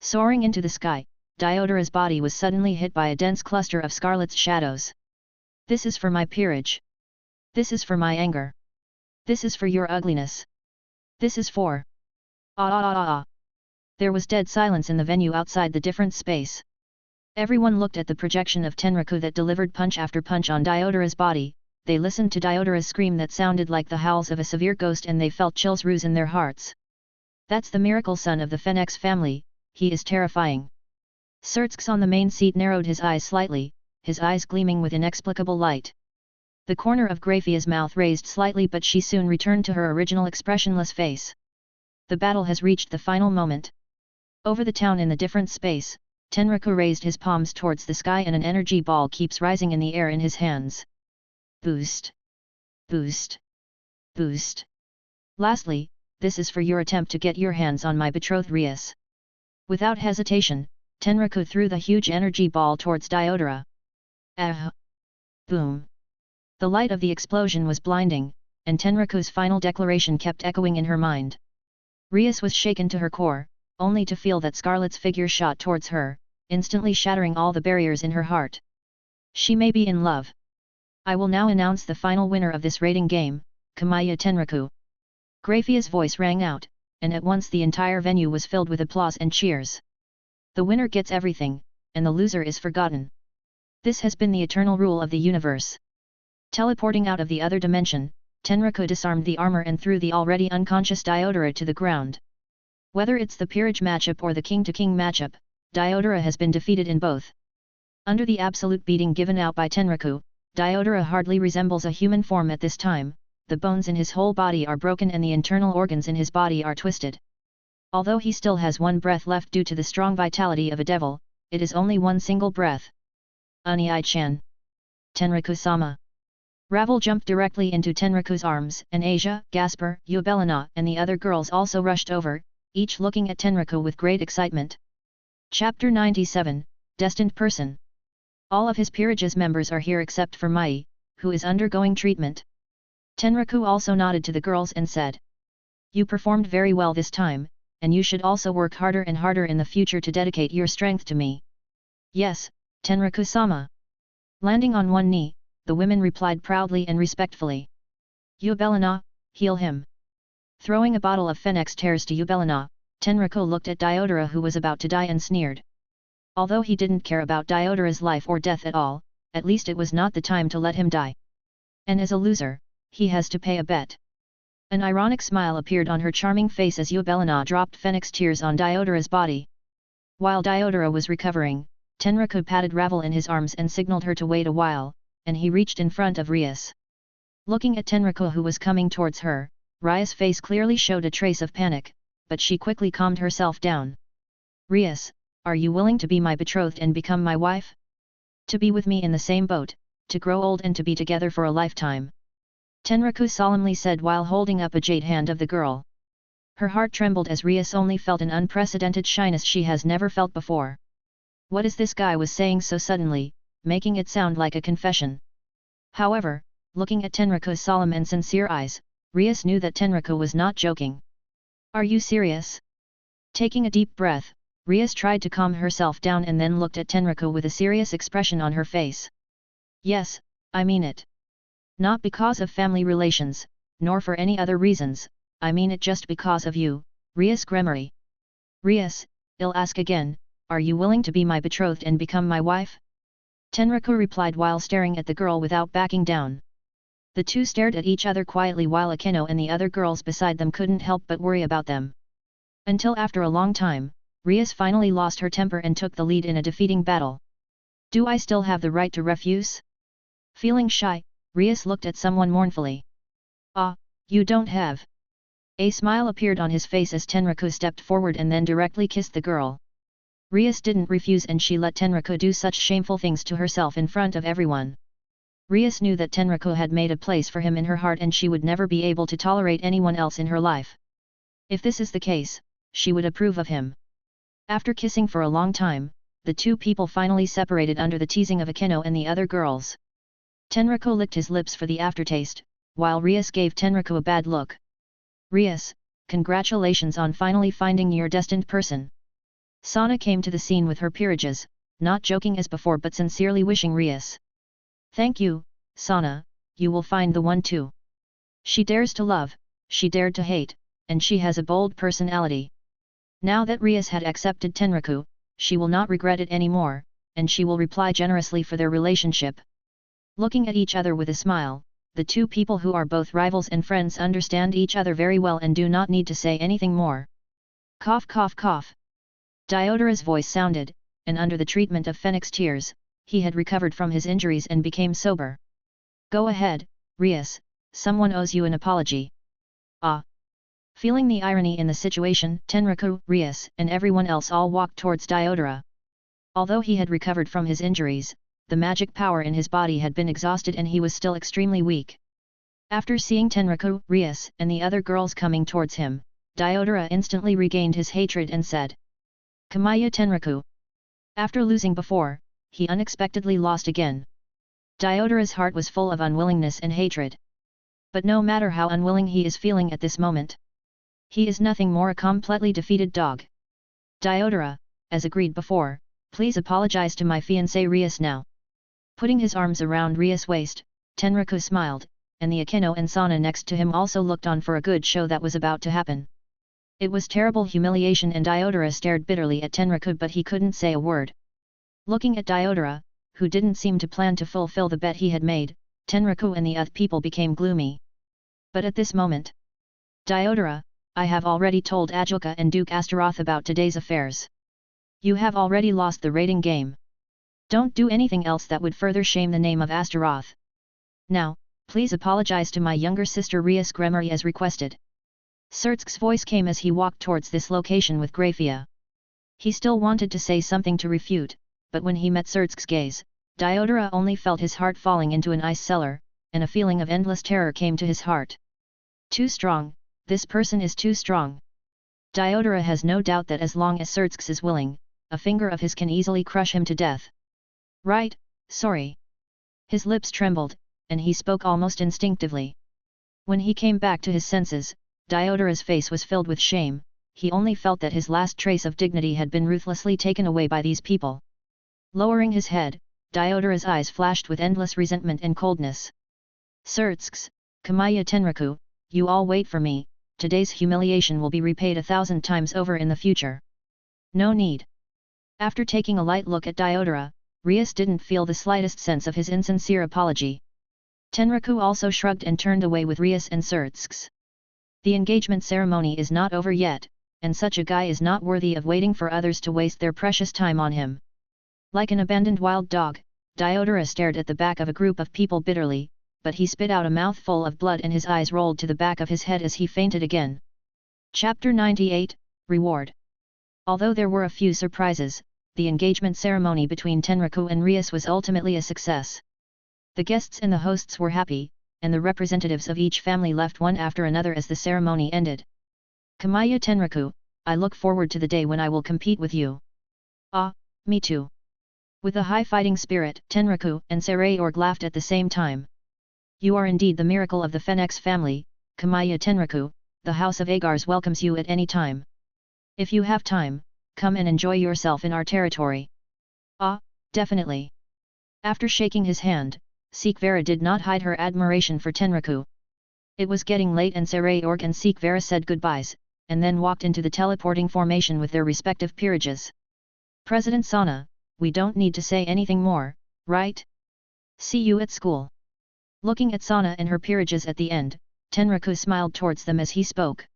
Soaring into the sky, Diodora's body was suddenly hit by a dense cluster of scarlet's shadows. This is for my peerage. This is for my anger. This is for your ugliness. This is for... Ah ah ah ah ah. There was dead silence in the venue outside the different space. Everyone looked at the projection of Tenraku that delivered punch after punch on Diodora's body, they listened to Diodora's scream that sounded like the howls of a severe ghost and they felt chills ruse in their hearts. That's the miracle son of the Phenex family, he is terrifying. Sertsk's on the main seat narrowed his eyes slightly, his eyes gleaming with inexplicable light. The corner of Graphia's mouth raised slightly but she soon returned to her original expressionless face. The battle has reached the final moment. Over the town in the different space, Tenraku raised his palms towards the sky and an energy ball keeps rising in the air in his hands. Boost! Boost! Boost! Lastly, this is for your attempt to get your hands on my betrothed Rias. Without hesitation, Tenraku threw the huge energy ball towards Diodora. Ah! Boom! The light of the explosion was blinding, and Tenraku's final declaration kept echoing in her mind. Rias was shaken to her core, only to feel that Scarlet's figure shot towards her, instantly shattering all the barriers in her heart. She may be in love. I will now announce the final winner of this rating game, Kamaya Tenraku. Graphia's voice rang out, and at once the entire venue was filled with applause and cheers. The winner gets everything, and the loser is forgotten. This has been the eternal rule of the universe. Teleporting out of the other dimension, Tenraku disarmed the armor and threw the already unconscious Diodora to the ground. Whether it's the peerage matchup or the king-to-king matchup, Diodora has been defeated in both. Under the absolute beating given out by Tenraku, Diodora hardly resembles a human form at this time, the bones in his whole body are broken and the internal organs in his body are twisted. Although he still has one breath left due to the strong vitality of a devil, it is only one single breath. Unii-chan. Tenraku-sama. Ravel jumped directly into Tenraku's arms, and Asia, Gasper, Eubelina and the other girls also rushed over, each looking at Tenraku with great excitement. Chapter 97, Destined Person. All of his peerage's members are here except for Mai, who is undergoing treatment. Tenraku also nodded to the girls and said, "You performed very well this time, and you should also work harder and harder in the future to dedicate your strength to me." "Yes, Tenraku-sama." Landing on one knee, the women replied proudly and respectfully. "Eubelina, heal him." Throwing a bottle of Phenex tears to Eubelina, Tenraku looked at Diodora who was about to die and sneered. Although he didn't care about Diodora's life or death at all, at least it was not the time to let him die. And as a loser, he has to pay a bet. An ironic smile appeared on her charming face as Eubelina dropped Phenex tears on Diodora's body. While Diodora was recovering, Tenraku patted Ravel in his arms and signaled her to wait a while, and he reached in front of Rias. Looking at Tenraku who was coming towards her, Rias' face clearly showed a trace of panic, but she quickly calmed herself down. "Rias, are you willing to be my betrothed and become my wife? To be with me in the same boat, to grow old and to be together for a lifetime?" Tenraku solemnly said while holding up a jade hand of the girl. Her heart trembled as Rias only felt an unprecedented shyness she has never felt before. What is this guy was saying so suddenly, making it sound like a confession? However, looking at Tenraku's solemn and sincere eyes, Rias knew that Tenraku was not joking. "Are you serious?" Taking a deep breath, Rias tried to calm herself down and then looked at Tenraku with a serious expression on her face. "Yes, I mean it. Not because of family relations, nor for any other reasons, I mean it just because of you, Rias Gremory." "Rias, I'll ask again, are you willing to be my betrothed and become my wife?" Tenraku replied while staring at the girl without backing down. The two stared at each other quietly while Akeno and the other girls beside them couldn't help but worry about them. Until after a long time, Rias finally lost her temper and took the lead in a defeating battle. "Do I still have the right to refuse?" Feeling shy, Rias looked at someone mournfully. "Ah, you don't have." A smile appeared on his face as Tenraku stepped forward and then directly kissed the girl. Rias didn't refuse and she let Tenraku do such shameful things to herself in front of everyone. Rias knew that Tenraku had made a place for him in her heart and she would never be able to tolerate anyone else in her life. If this is the case, she would approve of him. After kissing for a long time, the two people finally separated under the teasing of Akeno and the other girls. Tenraku licked his lips for the aftertaste, while Rias gave Tenraku a bad look. Rias, congratulations on finally finding your destined person. Sana came to the scene with her peerages, not joking as before but sincerely wishing Rias. Thank you, Sana, you will find the one too. She dares to love, she dared to hate, and she has a bold personality. Now that Rias had accepted Tenraku, she will not regret it anymore, and she will reply generously for their relationship. Looking at each other with a smile, the two people who are both rivals and friends understand each other very well and do not need to say anything more. Cough cough cough. Diodora's voice sounded, and under the treatment of Phenex tears, he had recovered from his injuries and became sober. Go ahead, Rias, someone owes you an apology. Ah. Feeling the irony in the situation, Tenraku, Rias, and everyone else all walked towards Diodora. Although he had recovered from his injuries, the magic power in his body had been exhausted and he was still extremely weak. After seeing Tenraku, Rias, and the other girls coming towards him, Diodora instantly regained his hatred and said, Kamaya Tenraku. After losing before, he unexpectedly lost again. Diodora's heart was full of unwillingness and hatred. But no matter how unwilling he is feeling at this moment, he is nothing more a completely defeated dog. Diodora, as agreed before, please apologize to my fiancé Rias now. Putting his arms around Rias' waist, Tenraku smiled, and the Akeno and Sana next to him also looked on for a good show that was about to happen. It was terrible humiliation and Diodora stared bitterly at Tenraku but he couldn't say a word. Looking at Diodora, who didn't seem to plan to fulfill the bet he had made, Tenraku and the other people became gloomy. But at this moment, Diodora, I have already told Ajoka and Duke Astaroth about today's affairs. You have already lost the rating game. Don't do anything else that would further shame the name of Astaroth. Now, please apologize to my younger sister Rias Gremory as requested. Sertsk's voice came as he walked towards this location with Grafia. He still wanted to say something to refute, but when he met Sertsk's gaze, Diodora only felt his heart falling into an ice cellar, and a feeling of endless terror came to his heart. Too strong, this person is too strong. Diodora has no doubt that as long as Sertsk is willing, a finger of his can easily crush him to death. Right, sorry. His lips trembled, and he spoke almost instinctively. When he came back to his senses, Diodora's face was filled with shame, he only felt that his last trace of dignity had been ruthlessly taken away by these people. Lowering his head, Diodora's eyes flashed with endless resentment and coldness. Sertsk, Kamaya Tenraku, you all wait for me, today's humiliation will be repaid 1,000 times over in the future. No need. After taking a light look at Diodora, Rias didn't feel the slightest sense of his insincere apology. Tenraku also shrugged and turned away with Rias and Sertsk. The engagement ceremony is not over yet, and such a guy is not worthy of waiting for others to waste their precious time on him. Like an abandoned wild dog, Diodora stared at the back of a group of people bitterly, but he spit out a mouthful of blood and his eyes rolled to the back of his head as he fainted again. Chapter 98, Reward. Although there were a few surprises, the engagement ceremony between Tenraku and Rias was ultimately a success. The guests and the hosts were happy, and the representatives of each family left one after another as the ceremony ended. Kamaya Tenraku, I look forward to the day when I will compete with you. Ah, me too. With a high fighting spirit, Tenraku and Sarayorg laughed at the same time. You are indeed the miracle of the Phenex family, Kamaya Tenraku, the House of Agars welcomes you at any time. If you have time, come and enjoy yourself in our territory. Ah, definitely. After shaking his hand, Sekvera did not hide her admiration for Tenraku. It was getting late and Sarayorg and Sekvera said goodbyes, and then walked into the teleporting formation with their respective peerages. President Sana, we don't need to say anything more, right? See you at school. Looking at Sana and her peerages at the end, Tenraku smiled towards them as he spoke.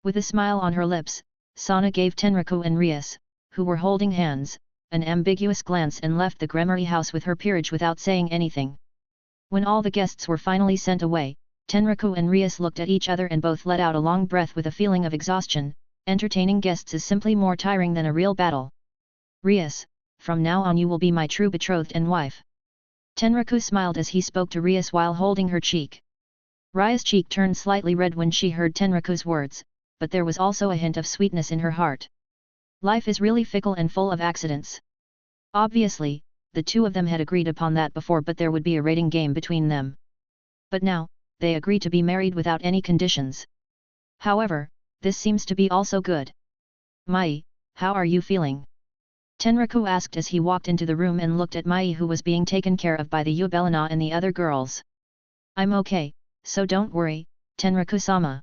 With a smile on her lips, Sana gave Tenraku and Rias, who were holding hands, an ambiguous glance and left the Gremory house with her peerage without saying anything. When all the guests were finally sent away, Tenraku and Rias looked at each other and both let out a long breath with a feeling of exhaustion. Entertaining guests is simply more tiring than a real battle. Rias, from now on you will be my true betrothed and wife. Tenraku smiled as he spoke to Rias while holding her cheek. Rias' cheek turned slightly red when she heard Tenraku's words, but there was also a hint of sweetness in her heart. Life is really fickle and full of accidents. Obviously, the two of them had agreed upon that before, but there would be a rating game between them. But now, they agree to be married without any conditions. However, this seems to be also good. Mai, how are you feeling? Tenraku asked as he walked into the room and looked at Mai, who was being taken care of by the Yubelina and the other girls. I'm okay, so don't worry, Tenraku-sama.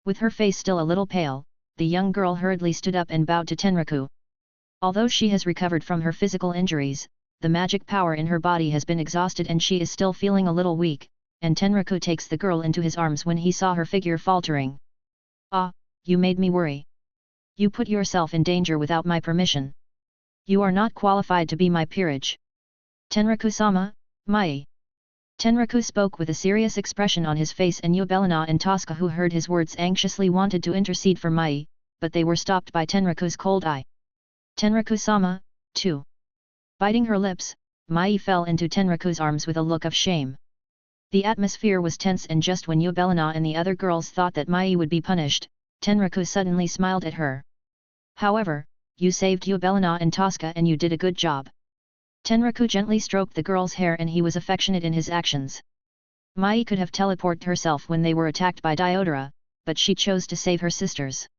With her face still a little pale, the young girl hurriedly stood up and bowed to Tenraku. Although she has recovered from her physical injuries, the magic power in her body has been exhausted and she is still feeling a little weak, and Tenraku takes the girl into his arms when he saw her figure faltering. Ah, you made me worry. You put yourself in danger without my permission. You are not qualified to be my peerage. Tenraku-sama, Mai. Tenraku spoke with a serious expression on his face, and Yubelina and Tosca, who heard his words, anxiously wanted to intercede for Mai, but they were stopped by Tenraku's cold eye. Tenraku-sama, too. Biting her lips, Mai fell into Tenraku's arms with a look of shame. The atmosphere was tense, and just when Yubelina and the other girls thought that Mai would be punished, Tenraku suddenly smiled at her. However, you saved Yubelina and Tosca and you did a good job. Tenraku gently stroked the girl's hair and he was affectionate in his actions. Mai could have teleported herself when they were attacked by Diodora, but she chose to save her sisters.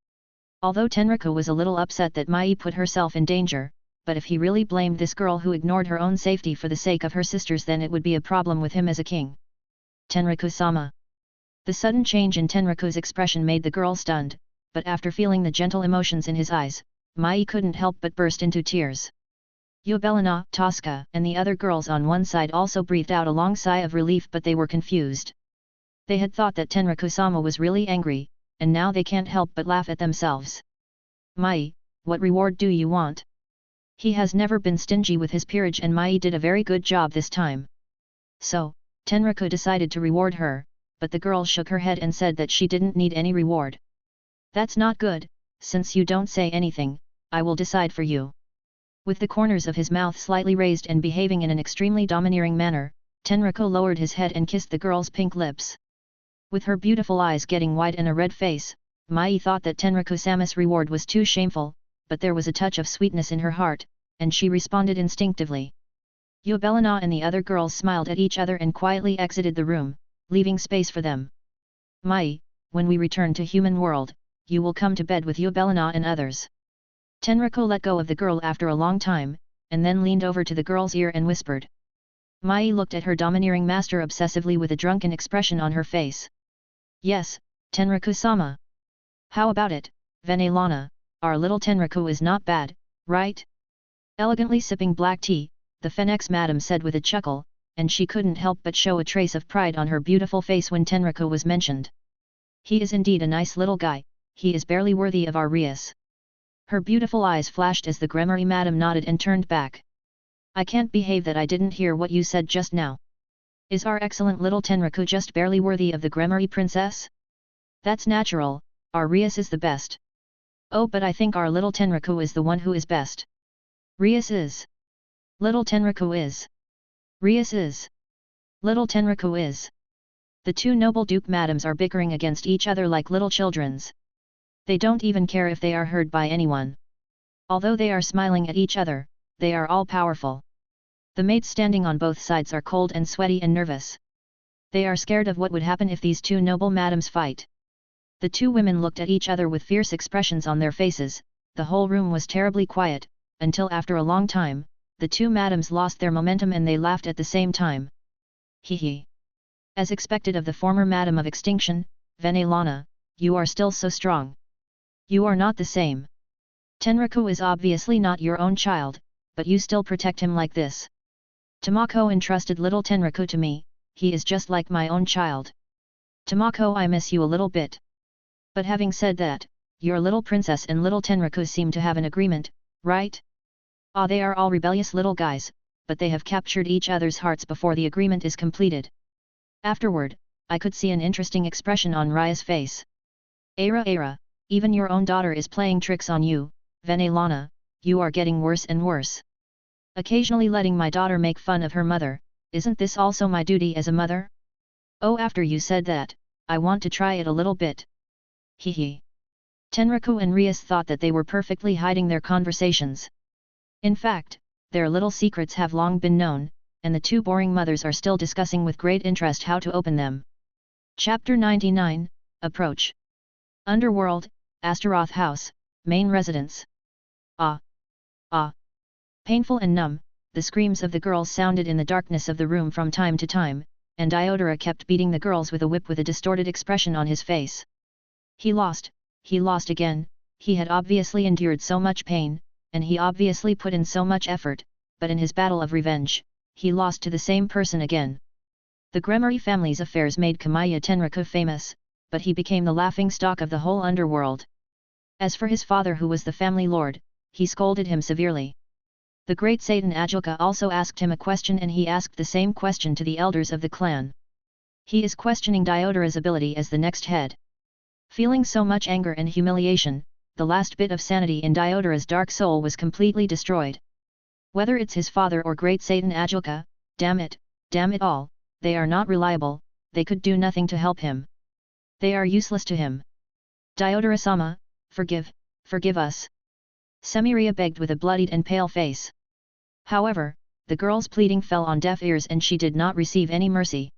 Although Tenraku was a little upset that Mai put herself in danger, but if he really blamed this girl who ignored her own safety for the sake of her sisters, then it would be a problem with him as a king. Tenraku-sama. The sudden change in Tenraku's expression made the girl stunned, but after feeling the gentle emotions in his eyes, Mai couldn't help but burst into tears. Yubelina, Tosca, and the other girls on one side also breathed out a long sigh of relief, but they were confused. They had thought that Tenraku-sama was really angry, and now they can't help but laugh at themselves. Mai, what reward do you want? He has never been stingy with his peerage, and Mai did a very good job this time. So, Tenraku decided to reward her, but the girl shook her head and said that she didn't need any reward. That's not good, since you don't say anything, I will decide for you. With the corners of his mouth slightly raised and behaving in an extremely domineering manner, Tenraku lowered his head and kissed the girl's pink lips. With her beautiful eyes getting wide and a red face, Mai thought that Tenraku-sama's reward was too shameful, but there was a touch of sweetness in her heart, and she responded instinctively. Yubelina and the other girls smiled at each other and quietly exited the room, leaving space for them. Mai, when we return to human world, you will come to bed with Yubelina and others. Tenraku let go of the girl after a long time, and then leaned over to the girl's ear and whispered. Mai looked at her domineering master obsessively with a drunken expression on her face. Yes, Tenraku-sama. How about it, Venelana, our little Tenraku is not bad, right? Elegantly sipping black tea, the Phenex madam said with a chuckle, and she couldn't help but show a trace of pride on her beautiful face when Tenraku was mentioned. He is indeed a nice little guy, he is barely worthy of our Rias. Her beautiful eyes flashed as the Gremory madam nodded and turned back. I can't behave that I didn't hear what you said just now. Is our excellent little Tenraku just barely worthy of the Gremory princess? That's natural, our Rias is the best. Oh, but I think our little Tenraku is the one who is best. Rias is. Little Tenraku is. Rias is. Little Tenraku is. The two noble duke madams are bickering against each other like little childrens. They don't even care if they are heard by anyone. Although they are smiling at each other, they are all powerful. The maids standing on both sides are cold and sweaty and nervous. They are scared of what would happen if these two noble madams fight. The two women looked at each other with fierce expressions on their faces. The whole room was terribly quiet, until after a long time, the two madams lost their momentum and they laughed at the same time. Hee hee. As expected of the former Madam of Extinction, Venelana, you are still so strong. You are not the same. Tenraku is obviously not your own child, but you still protect him like this. Tamako entrusted little Tenraku to me, he is just like my own child. Tamako, I miss you a little bit. But having said that, your little princess and little Tenraku seem to have an agreement, right? Ah, they are all rebellious little guys, but they have captured each other's hearts before the agreement is completed. Afterward, I could see an interesting expression on Raya's face. Ara, even your own daughter is playing tricks on you, Venelana, you are getting worse and worse. Occasionally letting my daughter make fun of her mother, isn't this also my duty as a mother? Oh, after you said that, I want to try it a little bit. Hee hee. Tenraku and Rias thought that they were perfectly hiding their conversations. In fact, their little secrets have long been known, and the two boring mothers are still discussing with great interest how to open them. Chapter 99, Approach. Underworld, Astaroth House, main residence. Ah! Ah! Painful and numb, the screams of the girls sounded in the darkness of the room from time to time, and Diodora kept beating the girls with a whip with a distorted expression on his face. He lost again. He had obviously endured so much pain, and he obviously put in so much effort, but in his battle of revenge, he lost to the same person again. The Gremory family's affairs made Kamiya Tenraku famous, but he became the laughingstock of the whole underworld. As for his father, who was the family lord, he scolded him severely. The great Satan Ajilka also asked him a question, and he asked the same question to the elders of the clan. He is questioning Diodora's ability as the next head. Feeling so much anger and humiliation, the last bit of sanity in Diodora's dark soul was completely destroyed. Whether it's his father or great Satan Ajilka, damn it all, they are not reliable, they could do nothing to help him. They are useless to him. Diodora-sama, forgive us. Semiria begged with a bloodied and pale face. However, the girl's pleading fell on deaf ears and she did not receive any mercy.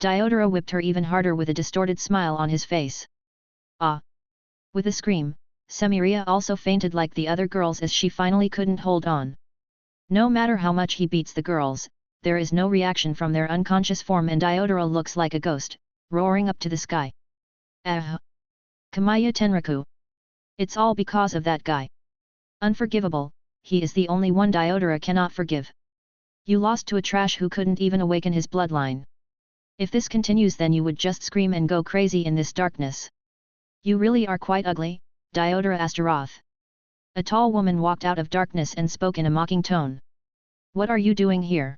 Diodora whipped her even harder with a distorted smile on his face. Ah! With a scream, Semiria also fainted like the other girls as she finally couldn't hold on. No matter how much he beats the girls, there is no reaction from their unconscious form, and Diodora looks like a ghost, roaring up to the sky. Ah! Kamiya Tenraku! It's all because of that guy. Unforgivable, he is the only one Diodora cannot forgive. You lost to a trash who couldn't even awaken his bloodline. If this continues, then you would just scream and go crazy in this darkness. You really are quite ugly, Diodora Astaroth. A tall woman walked out of darkness and spoke in a mocking tone. What are you doing here?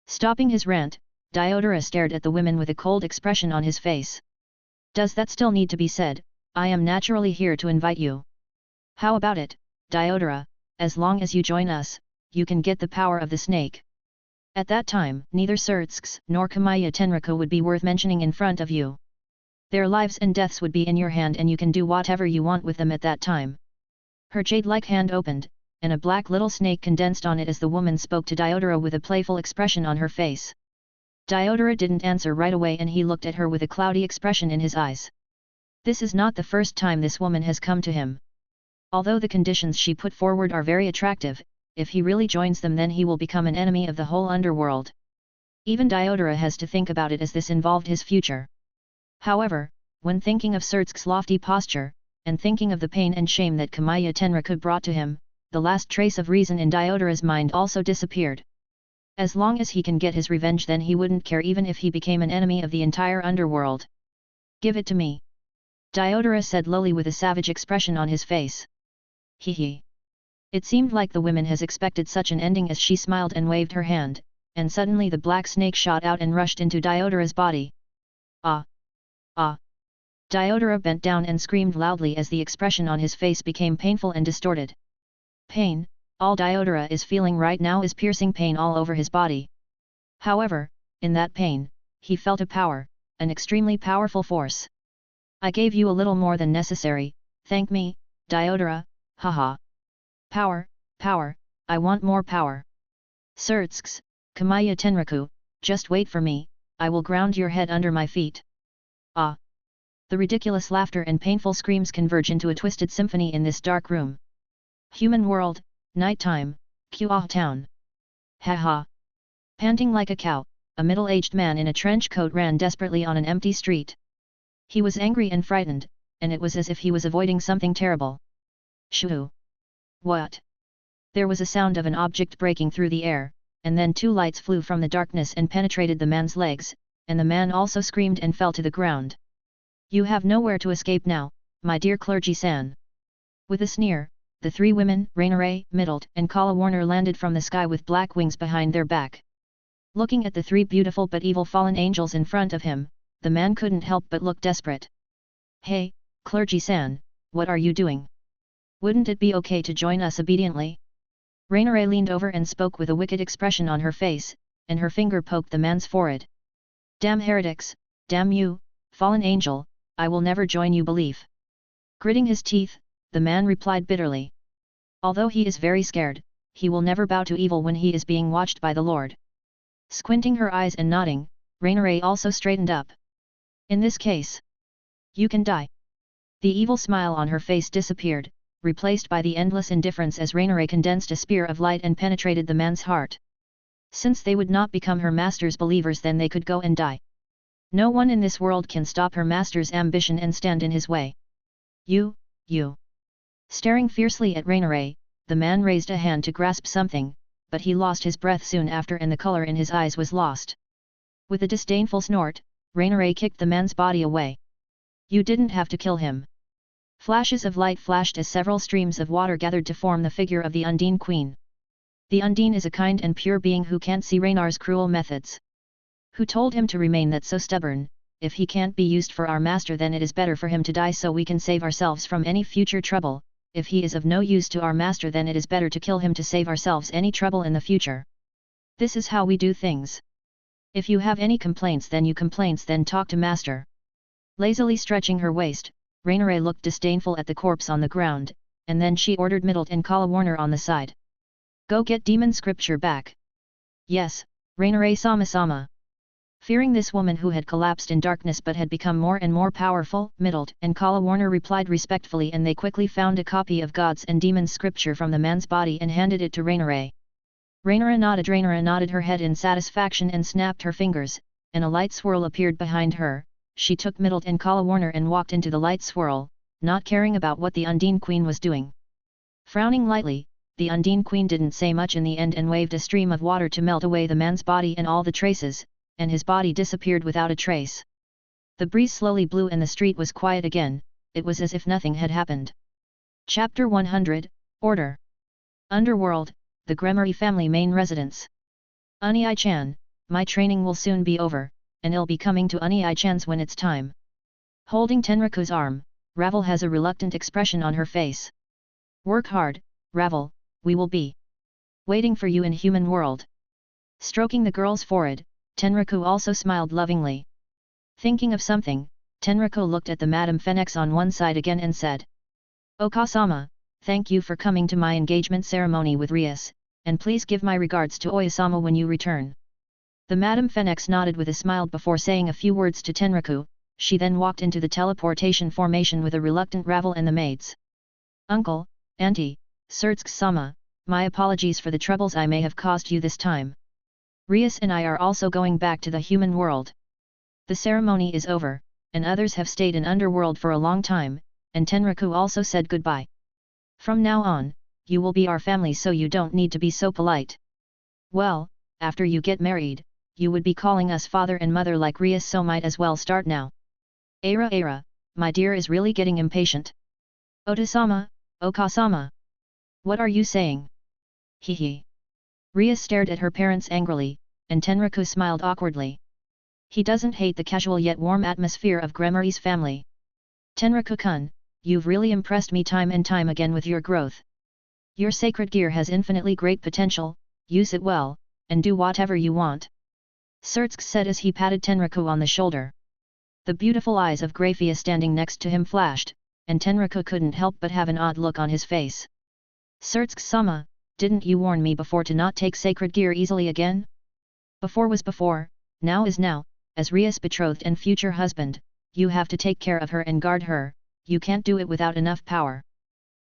Stopping his rant, Diodora stared at the women with a cold expression on his face. Does that still need to be said? I am naturally here to invite you. How about it, Diodora? As long as you join us, you can get the power of the snake. At that time, neither Surtsk's nor Kamiya Tenraku would be worth mentioning in front of you. Their lives and deaths would be in your hand, and you can do whatever you want with them at that time. Her jade-like hand opened, and a black little snake condensed on it as the woman spoke to Diodora with a playful expression on her face. Diodora didn't answer right away, and he looked at her with a cloudy expression in his eyes. This is not the first time this woman has come to him. Although the conditions she put forward are very attractive, if he really joins them, then he will become an enemy of the whole underworld. Even Diodora has to think about it, as this involved his future. However, when thinking of Surtsk's lofty posture, and thinking of the pain and shame that Kamiya Tenraku brought to him, the last trace of reason in Diodora's mind also disappeared. As long as he can get his revenge, then he wouldn't care even if he became an enemy of the entire underworld. Give it to me. Diodora said lowly with a savage expression on his face. Hee. It seemed like the woman has expected such an ending as she smiled and waved her hand, and suddenly the black snake shot out and rushed into Diodora's body. Ah! Ah! Diodora bent down and screamed loudly as the expression on his face became painful and distorted. Pain, all Diodora is feeling right now is piercing pain all over his body. However, in that pain, he felt a power, an extremely powerful force. I gave you a little more than necessary, thank me, Diodora, haha. Power, I want more power. Surtsk's, Kamiya Tenraku, just wait for me, I will ground your head under my feet. Ah! The ridiculous laughter and painful screams converge into a twisted symphony in this dark room. Human world, nighttime, Kuah town. Ha. Panting like a cow, a middle-aged man in a trench coat ran desperately on an empty street. He was angry and frightened, and it was as if he was avoiding something terrible. Shoo! What? There was a sound of an object breaking through the air, and then two lights flew from the darkness and penetrated the man's legs, and the man also screamed and fell to the ground. You have nowhere to escape now, my dear clergy-san. With a sneer, the three women, Rainaray, Middled, and Kala Warner landed from the sky with black wings behind their back. Looking at the three beautiful but evil fallen angels in front of him, the man couldn't help but look desperate. Hey, clergy-san, what are you doing? Wouldn't it be okay to join us obediently? Rainaray leaned over and spoke with a wicked expression on her face, and her finger poked the man's forehead. Damn heretics, damn you, fallen angel, I will never join you, believe. Gritting his teeth, the man replied bitterly. Although he is very scared, he will never bow to evil when he is being watched by the Lord. Squinting her eyes and nodding, Rainaray also straightened up. In this case, you can die. The evil smile on her face disappeared, replaced by the endless indifference as Rainare condensed a spear of light and penetrated the man's heart. Since they would not become her master's believers, then they could go and die. No one in this world can stop her master's ambition and stand in his way. You. Staring fiercely at Rainare, the man raised a hand to grasp something, but he lost his breath soon after and the color in his eyes was lost. With a disdainful snort, Rainare kicked the man's body away. You didn't have to kill him. Flashes of light flashed as several streams of water gathered to form the figure of the Undine Queen. The Undine is a kind and pure being who can't see Rainar's cruel methods. Who told him to remain that so stubborn? If he can't be used for our master, then it is better for him to die so we can save ourselves from any future trouble. If he is of no use to our master, then it is better to kill him to save ourselves any trouble in the future. This is how we do things. If you have any complaints, then talk to master. Lazily stretching her waist, Rainare looked disdainful at the corpse on the ground, and then she ordered Middlet and Kala Warner on the side. Go get demon scripture back. Yes, Rainare sama. Fearing this woman who had collapsed in darkness but had become more and more powerful, Middlet and Kala Warner replied respectfully, and they quickly found a copy of God's and Demon's scripture from the man's body and handed it to Rainare. Rainare nodded her head in satisfaction and snapped her fingers, and a light swirl appeared behind her. She took Middlet and Kala Warner and walked into the light swirl, not caring about what the Undine Queen was doing. Frowning lightly, the Undine Queen didn't say much in the end and waved a stream of water to melt away the man's body and all the traces, and his body disappeared without a trace. The breeze slowly blew and the street was quiet again. It was as if nothing had happened. Chapter 100, Order. Underworld, the Gremory family main residence. Unii-chan, my training will soon be over, and I'll be coming to Unii-chan's when it's time. Holding Tenraku's arm, Ravel has a reluctant expression on her face. Work hard, Ravel, we will be waiting for you in human world. Stroking the girl's forehead, Tenraku also smiled lovingly. Thinking of something, Tenraku looked at the Madame Phoenix on one side again and said, Okasama, thank you for coming to my engagement ceremony with Rias, and please give my regards to Oyasama when you return. The Madame Phoenix nodded with a smile before saying a few words to Tenraku. She then walked into the teleportation formation with a reluctant Ravel and the maids. Uncle, Auntie, Surtsk-sama, my apologies for the troubles I may have caused you this time. Rias and I are also going back to the human world. The ceremony is over, and others have stayed in Underworld for a long time, and Tenraku also said goodbye. From now on, you will be our family, so you don't need to be so polite. Well, after you get married, you would be calling us father and mother like Rias, so might as well start now. Ara, my dear is really getting impatient. Otasama, Okasama. What are you saying? Hehe. Rias stared at her parents angrily, and Tenraku smiled awkwardly. He doesn't hate the casual yet warm atmosphere of Gremory's family. Tenraku-kun, you've really impressed me time and time again with your growth. Your sacred gear has infinitely great potential, use it well, and do whatever you want. Surtsk said as he patted Tenraku on the shoulder. The beautiful eyes of Grafia standing next to him flashed, and Tenraku couldn't help but have an odd look on his face. Surtsk-sama, didn't you warn me before to not take sacred gear easily again? Before was before, now is now, as Rias' betrothed and future husband, you have to take care of her and guard her, you can't do it without enough power.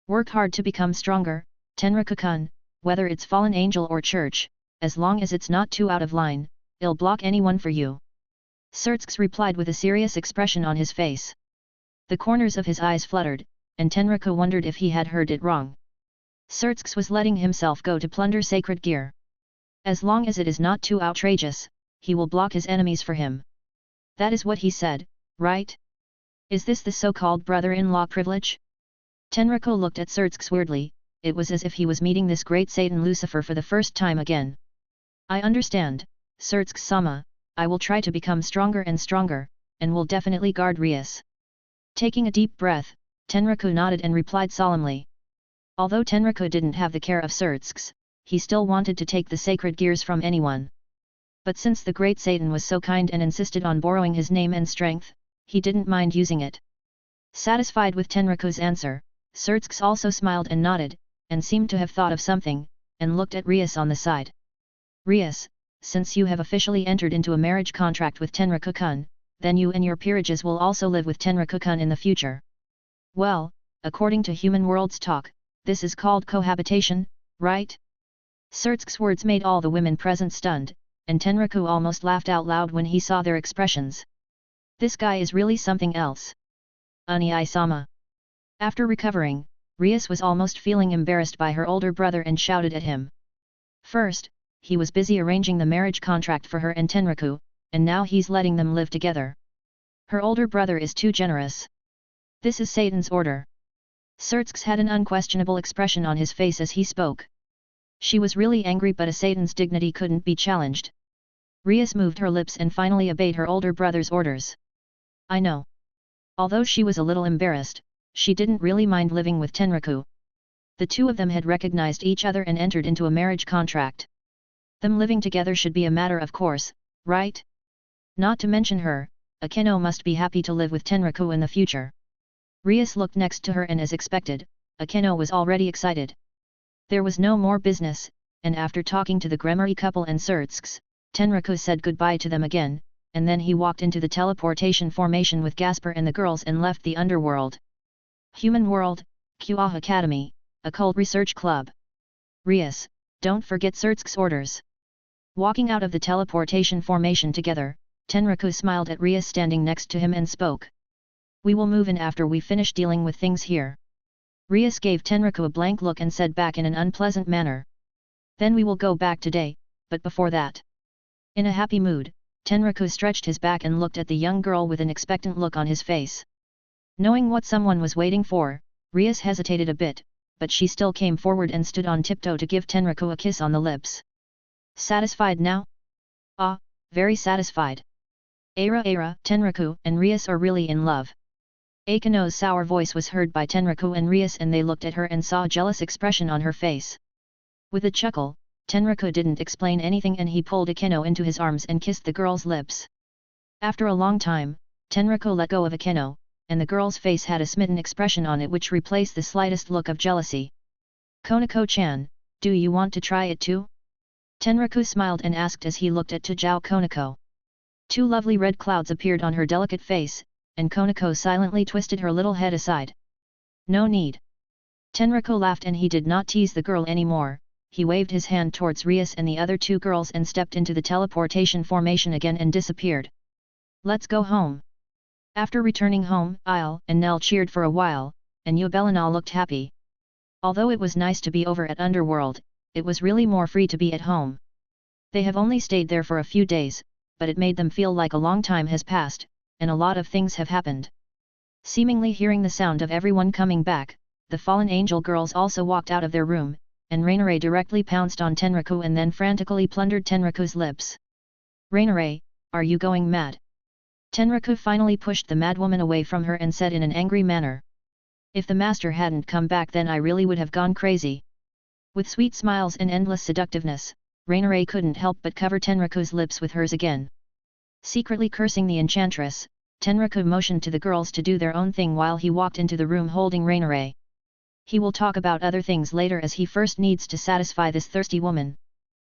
Work hard to become stronger, Tenraku-kun, whether it's fallen angel or church, as long as it's not too out of line, I'll block anyone for you. Surtsk replied with a serious expression on his face. The corners of his eyes fluttered, and Tenraku wondered if he had heard it wrong. Surtsk was letting himself go to plunder sacred gear. As long as it is not too outrageous, he will block his enemies for him. That is what he said, right? Is this the so-called brother-in-law privilege? Tenraku looked at Surtsk weirdly. It was as if he was meeting this great Satan Lucifer for the first time again. I understand, Surtsk-sama, I will try to become stronger and stronger, and will definitely guard Rias. Taking a deep breath, Tenraku nodded and replied solemnly. Although Tenraku didn't have the care of Surtsk, he still wanted to take the sacred gears from anyone. But since the great Satan was so kind and insisted on borrowing his name and strength, he didn't mind using it. Satisfied with Tenraku's answer, Surtsk also smiled and nodded, and seemed to have thought of something, and looked at Rias on the side. Rias, since you have officially entered into a marriage contract with Tenraku-kun, then you and your peerages will also live with Tenraku-kun in the future. Well, according to human world's talk, this is called cohabitation, right? Surtsk's words made all the women present stunned, and Tenraku almost laughed out loud when he saw their expressions. This guy is really something else. Unii-sama. After recovering, Rias was almost feeling embarrassed by her older brother and shouted at him. First, he was busy arranging the marriage contract for her and Tenraku, and now he's letting them live together. Her older brother is too generous. This is Satan's order. Surtsk had an unquestionable expression on his face as he spoke. She was really angry, but a Satan's dignity couldn't be challenged. Rias moved her lips and finally obeyed her older brother's orders. I know. Although she was a little embarrassed, she didn't really mind living with Tenraku. The two of them had recognized each other and entered into a marriage contract. Them living together should be a matter of course, right? Not to mention her, Akeno must be happy to live with Tenraku in the future. Rias looked next to her and as expected, Akeno was already excited. There was no more business, and after talking to the Gremory couple and Surtsks, Tenraku said goodbye to them again, and then he walked into the teleportation formation with Gasper and the girls and left the Underworld. Human World, Kuah Academy, Occult Research Club. Rias, don't forget Surtsk's orders. Walking out of the teleportation formation together, Tenraku smiled at Rias standing next to him and spoke. We will move in after we finish dealing with things here. Rias gave Tenraku a blank look and said back in an unpleasant manner. Then we will go back today, but before that. In a happy mood, Tenraku stretched his back and looked at the young girl with an expectant look on his face. Knowing what someone was waiting for, Rias hesitated a bit, but she still came forward and stood on tiptoe to give Tenraku a kiss on the lips. Satisfied now? Ah, very satisfied. Era, Tenraku and Rias are really in love. Akeno's sour voice was heard by Tenraku and Rias, and they looked at her and saw a jealous expression on her face. With a chuckle, Tenraku didn't explain anything and he pulled Akeno into his arms and kissed the girl's lips. After a long time, Tenraku let go of Akeno, and the girl's face had a smitten expression on it which replaced the slightest look of jealousy. Konako-chan, do you want to try it too? Tenraku smiled and asked as he looked at Tajao Konako. Two lovely red clouds appeared on her delicate face, and Konako silently twisted her little head aside. No need. Tenraku laughed and he did not tease the girl anymore. He waved his hand towards Rias and the other two girls and stepped into the teleportation formation again and disappeared. Let's go home. After returning home, Isle and Nell cheered for a while, and Yubelina looked happy. Although it was nice to be over at Underworld, it was really more free to be at home. They have only stayed there for a few days, but it made them feel like a long time has passed, and a lot of things have happened. Seemingly hearing the sound of everyone coming back, the fallen angel girls also walked out of their room, and Rainare directly pounced on Tenraku and then frantically plundered Tenraku's lips. Rainare, are you going mad? Tenraku finally pushed the madwoman away from her and said in an angry manner. If the master hadn't come back then I really would have gone crazy. With sweet smiles and endless seductiveness, Rainare couldn't help but cover Tenraku's lips with hers again. Secretly cursing the enchantress, Tenraku motioned to the girls to do their own thing while he walked into the room holding Rainare. He will talk about other things later as he first needs to satisfy this thirsty woman.